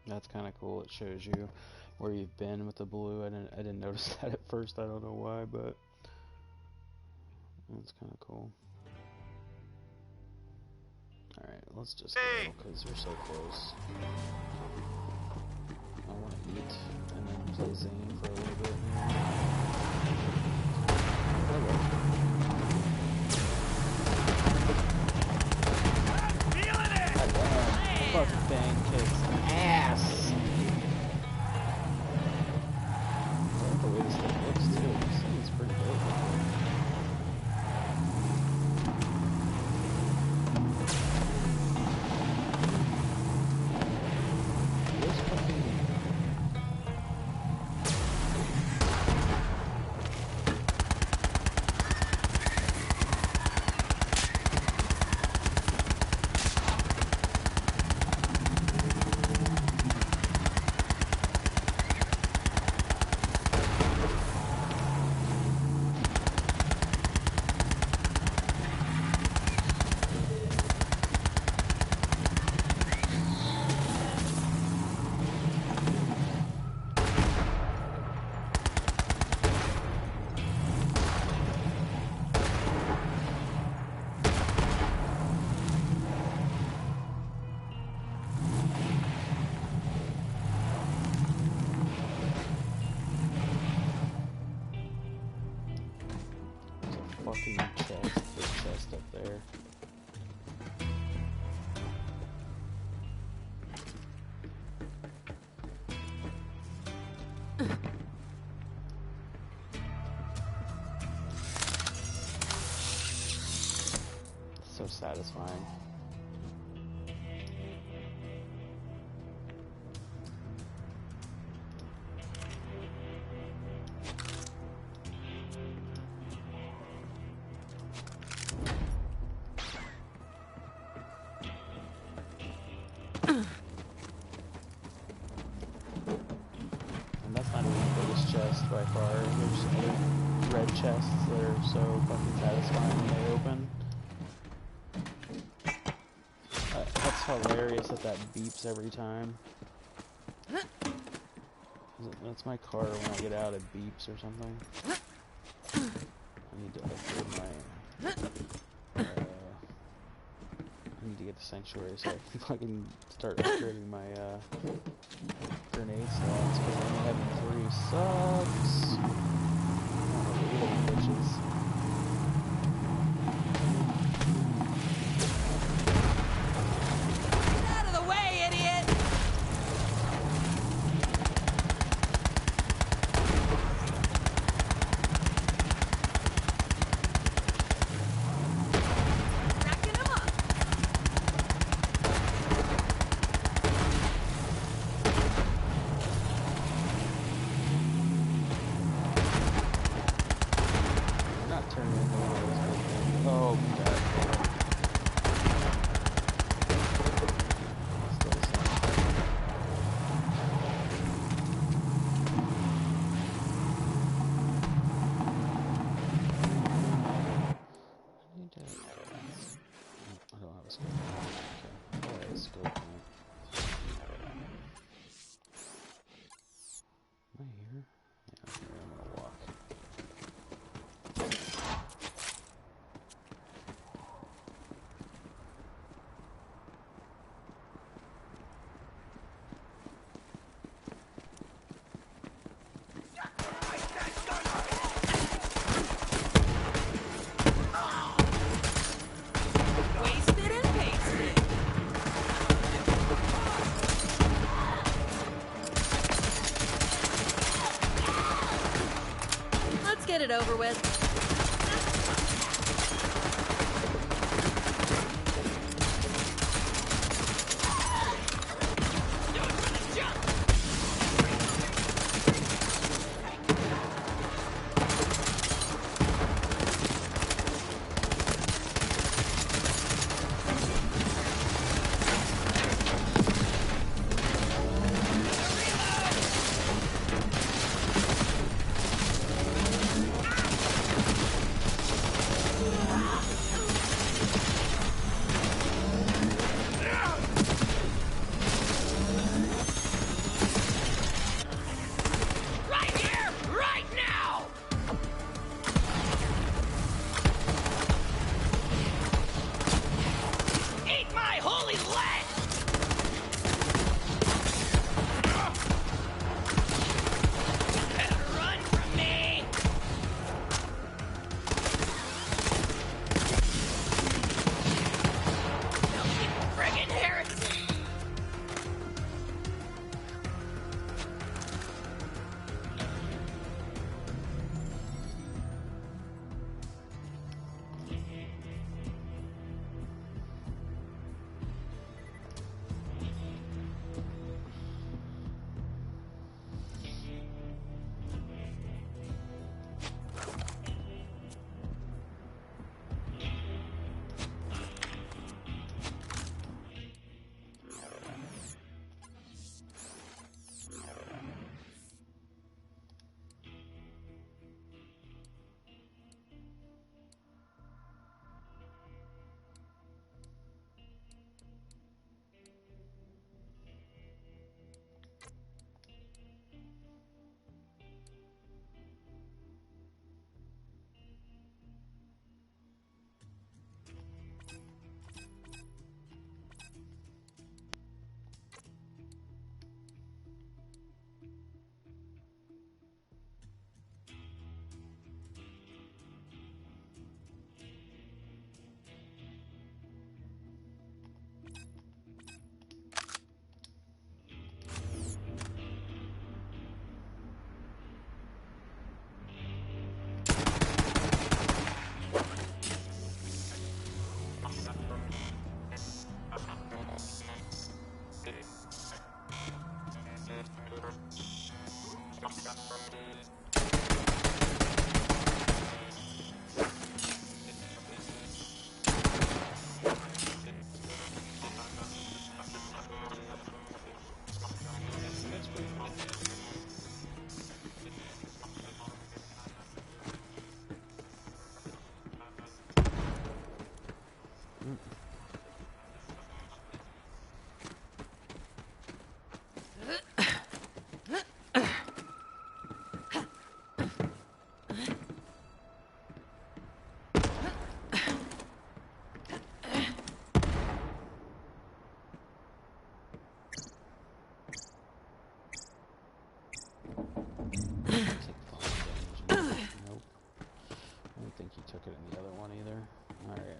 That's kind of cool. It shows you where you've been with the blue. I didn't notice that at first. I don't know why, but that's kind of cool. All right, let's just go because we're so close. I want to beat, and then play Zane for a little bit. Feeling it! Fucking thing kicks ass! I like the way this thing looks too. This thing's pretty dope. Fucking chest up there. So satisfying. And that's not even the biggest chest by far. There's other red chests that are so fucking satisfying when they open. That's hilarious that beeps every time. That's my car when I get out, it beeps or something. I need to upgrade my... I need to get the sanctuary so I can fucking start upgrading my grenade slots, because only having 3 sucks. Oh, little bitches. Get out of the way, idiot! Racking him up. I'm not turning into one of those big things. Oh, God. Still the same. I need to... I don't have a scope. Okay. I have a scope now. Am I here? Yeah, I'm here. I'm gonna walk. Wasted and pasted. Let's get it over with.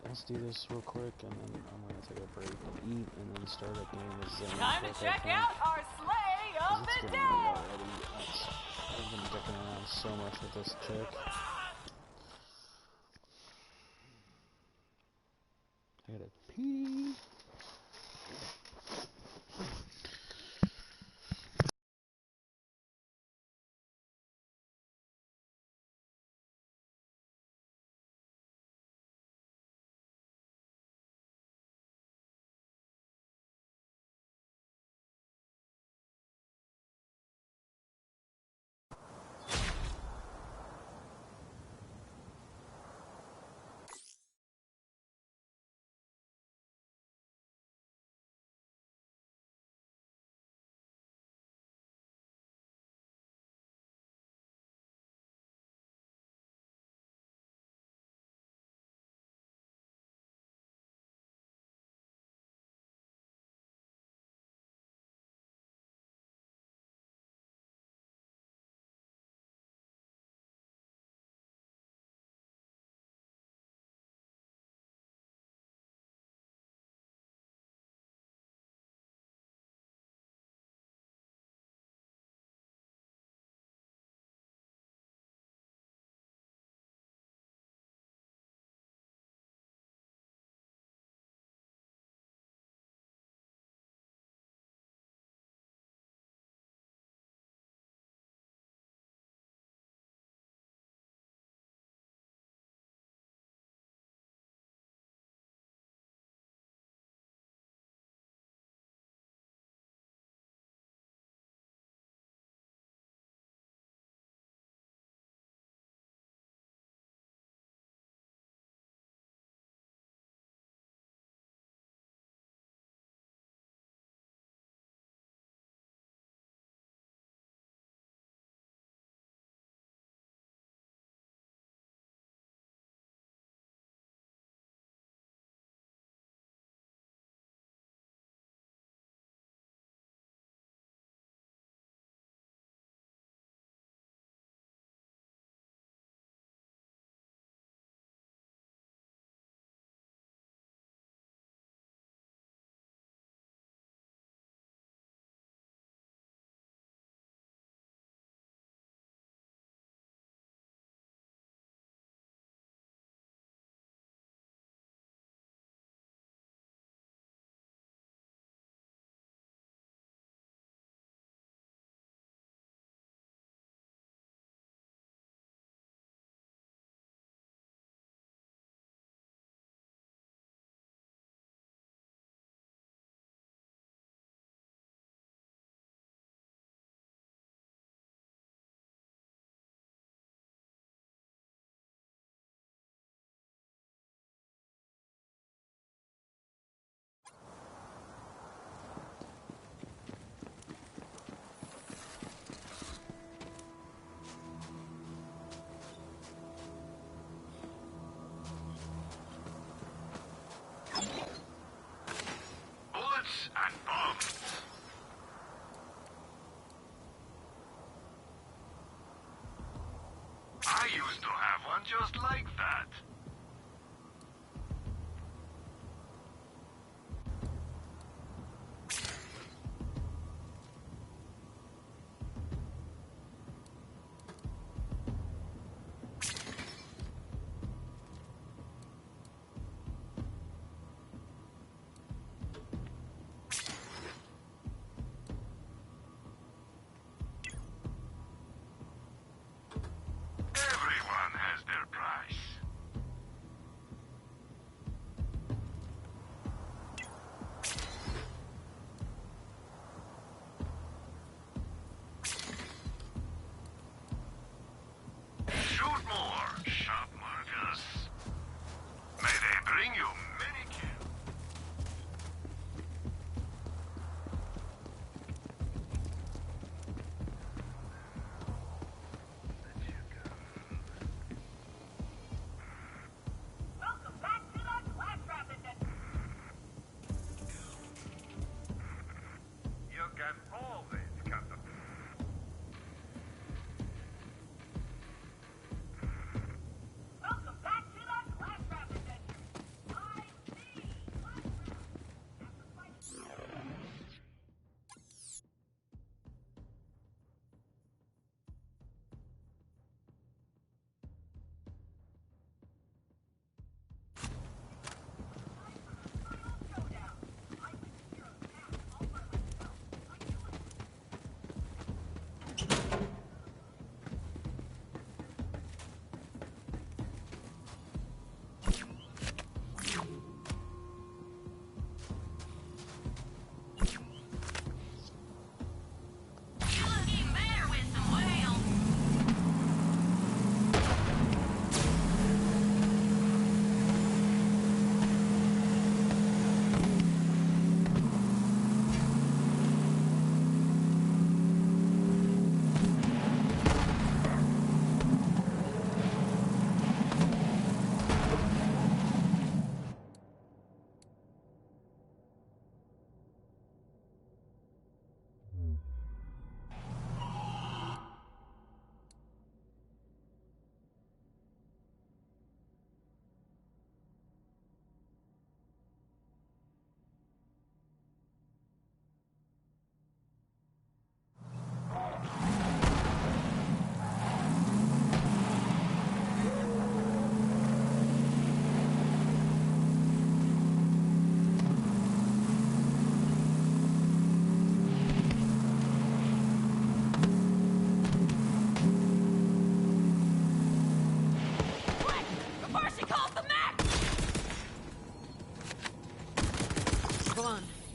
Let's do this real quick, and then I'm gonna take a break and eat, and then start up game with Zen. Time to check out our sleigh of the day! I've been dicking around so much with this chick. I gotta pee.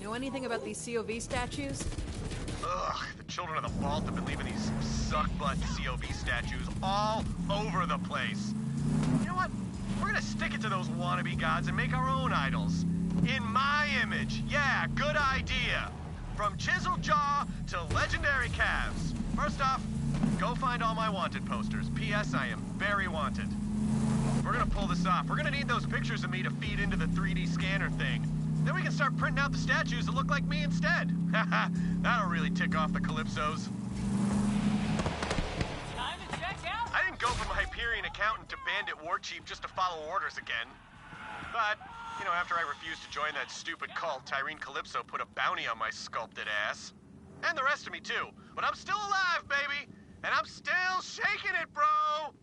Know anything about these COV statues? Ugh, the children of the vault have been leaving these suck-butt COV statues all over the place. You know what? We're gonna stick it to those wannabe gods and make our own idols. In my image. Yeah, good idea. From chiseled jaw to legendary calves. First off, go find all my wanted posters. P.S. I am very wanted. If we're gonna pull this off, we're gonna need those pictures of me to feed into the 3D scanner thing. Then we can start printing out the statues that look like me instead. Haha, that'll really tick off the Calypsos. Time to check out. I didn't go from Hyperion accountant to bandit war chief just to follow orders again. But, you know, after I refused to join that stupid cult, Tyrene Calypso put a bounty on my sculpted ass. And the rest of me too. But I'm still alive, baby! And I'm still shaking it, bro!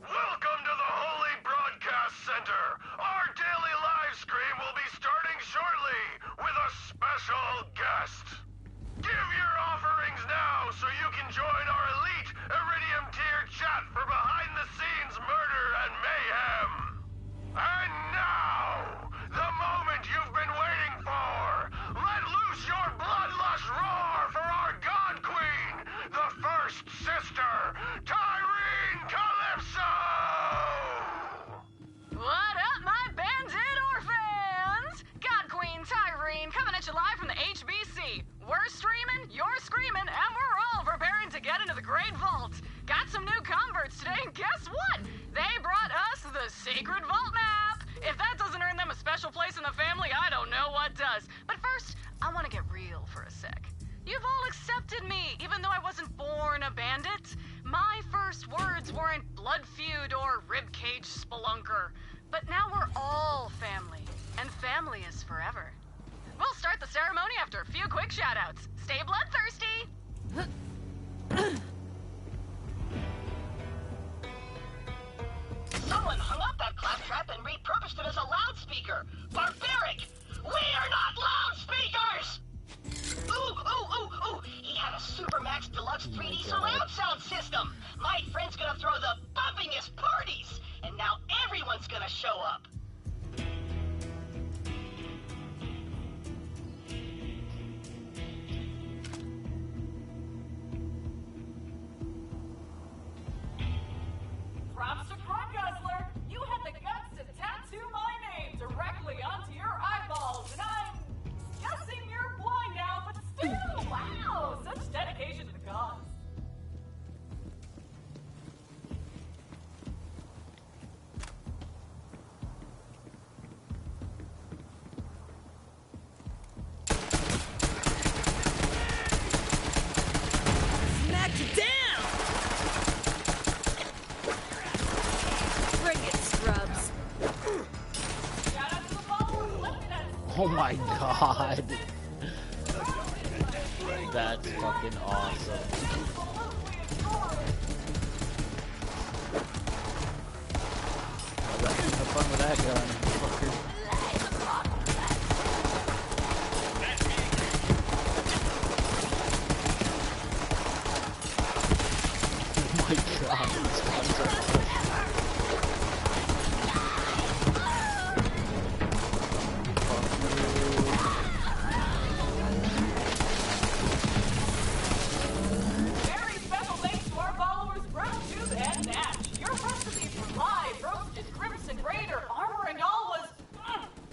Welcome to the Holy Broadcast Center. Our daily live stream will be starting shortly with a special guest. Give your offerings now so you can join our elite Iridium tier chat for behind-the-scenes murder and mayhem. And now, the moment you've been waiting for. Let loose your bloodlust roar for our God Queen, the First Sister, Tyrene Calypso! What up, my bandit orphans? God Queen Tyrene coming at you live from the HBC. We're streaming, you're screaming, and we're all preparing to get into the Great Vault. Got some new converts today, and guess what? They brought us the Sacred Vault map. If that doesn't earn them a special place in the family, I don't know what does. But first, I want to get real for a sec. You've all accepted me, even though I wasn't born a bandit. My first words weren't blood feud or ribcage spelunker. But now we're all family, and family is forever. We'll start the ceremony after a few quick shout-outs. Stay bloodthirsty! Someone hung up that claptrap and repurposed it as a loudspeaker. Barbaric! We are not loudspeakers! Ooh, ooh, ooh, ooh! He had a Supermax Deluxe 3D surround sound system! My friend's gonna throw the bumpingest parties! And now everyone's gonna show up! Props to Crime Guzzler. You had the guts to tattoo my name directly onto your eyeballs, and I'm guessing you're blind now, but still, wow, such dedication to the cause. Smacked it down! Bring it, scrubs. Shout out to the followers lifted us. Oh my god. That's fucking awesome. Have fun with that gun, fucker. Oh my god, these guns are awesome. Very special thanks to our followers, Brown and Nash. Your recipe for live roasted Crimson Raider armor and all was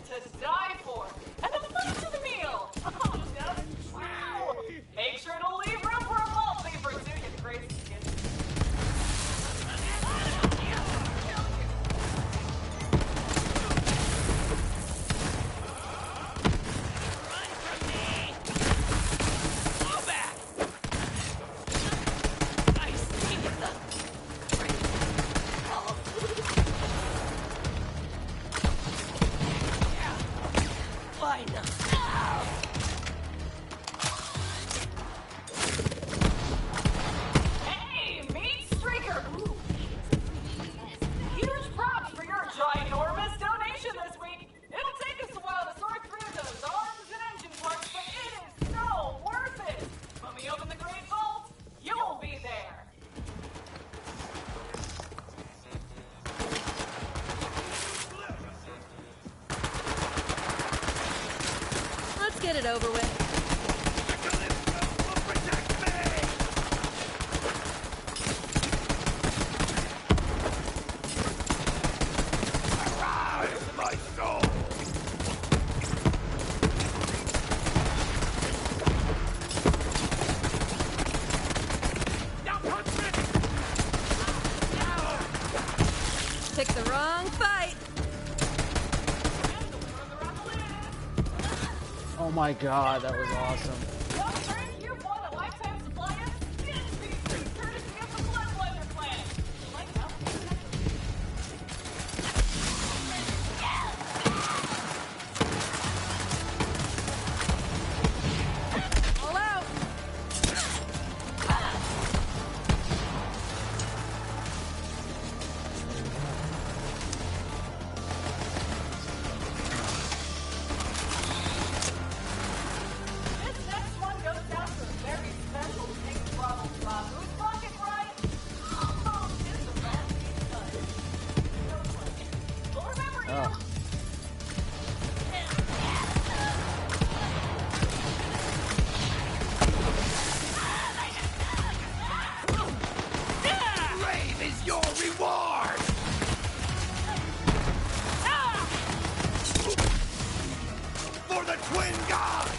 to die for. And the finish of the meal. Oh, no. Wow. Make sure to leave room for a vault lever too, you crazy kids. Hey, Meat Streaker! Ooh. Huge props for your ginormous donation this week. It'll take us a while to sort through those arms and engine parts, but it is so worth it. When we open the Great Vault, you'll be there. Let's get it over with. Picked the wrong fight. Oh my god, that was awesome. All out. This next one goes down to a very special pink trouble spot. Who's pocket right? Oh, it's the best he's done. Well, remember you. Brave is your reward! For the twin gods!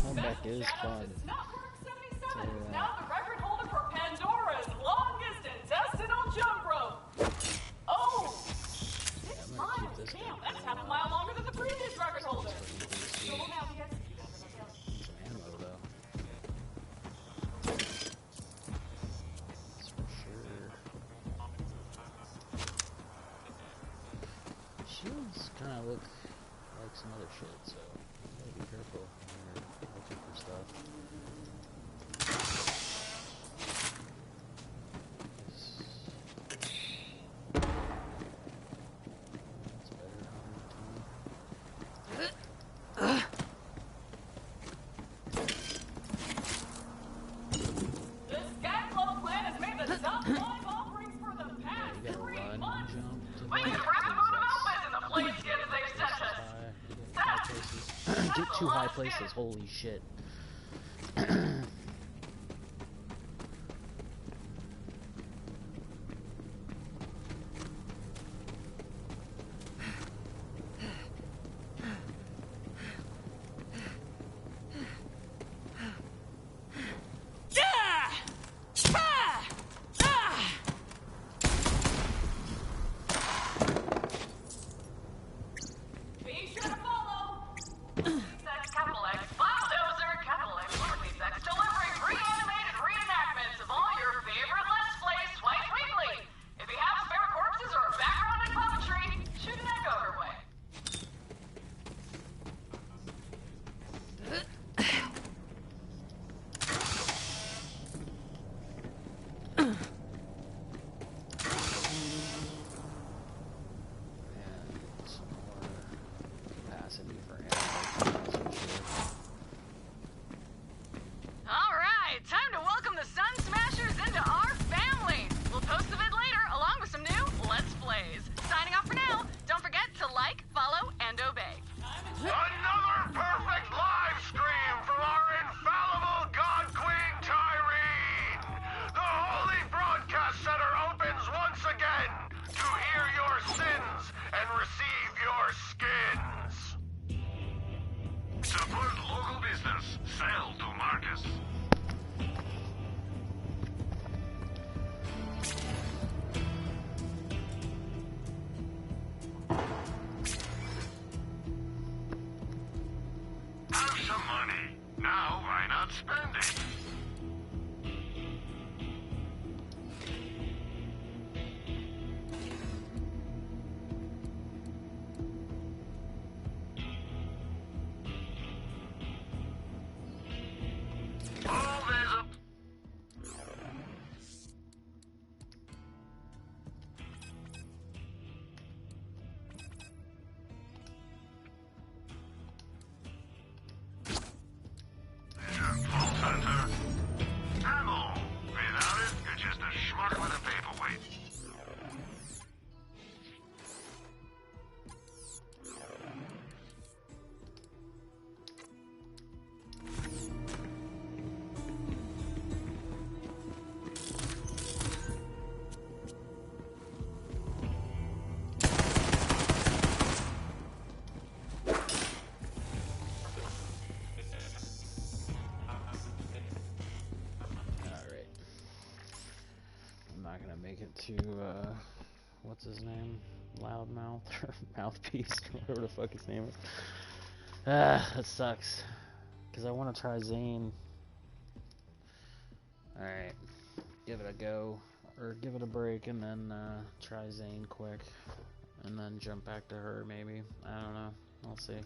Comeback is fun. Now the record holder for Pandora's longest intestinal jump rope. Oh! 6 miles. Damn, that's half a mile longer than the previous record holder. Roll now, yes. Some ammo though. That's for sure. Shields kind of look like some other shit, so you gotta be careful when you're looking for stuff. That's better. 120. The Sky Club plan has made the top 5 offerings for the past You gotta 3 run, months. jump. We can wrap them out of outfits in the place skins they've sent us. High places. Get too high places. Holy shit. Be sure to follow. Capital X, Bulldozer, Capital X, lowercase x, deliver. to, what's his name? Loudmouth, or Mouthpiece, whatever the fuck his name is. That sucks. Because I want to try Zane. Alright, give it a go, or give it a break, and then try Zane quick, and then jump back to her maybe. I don't know, we'll see.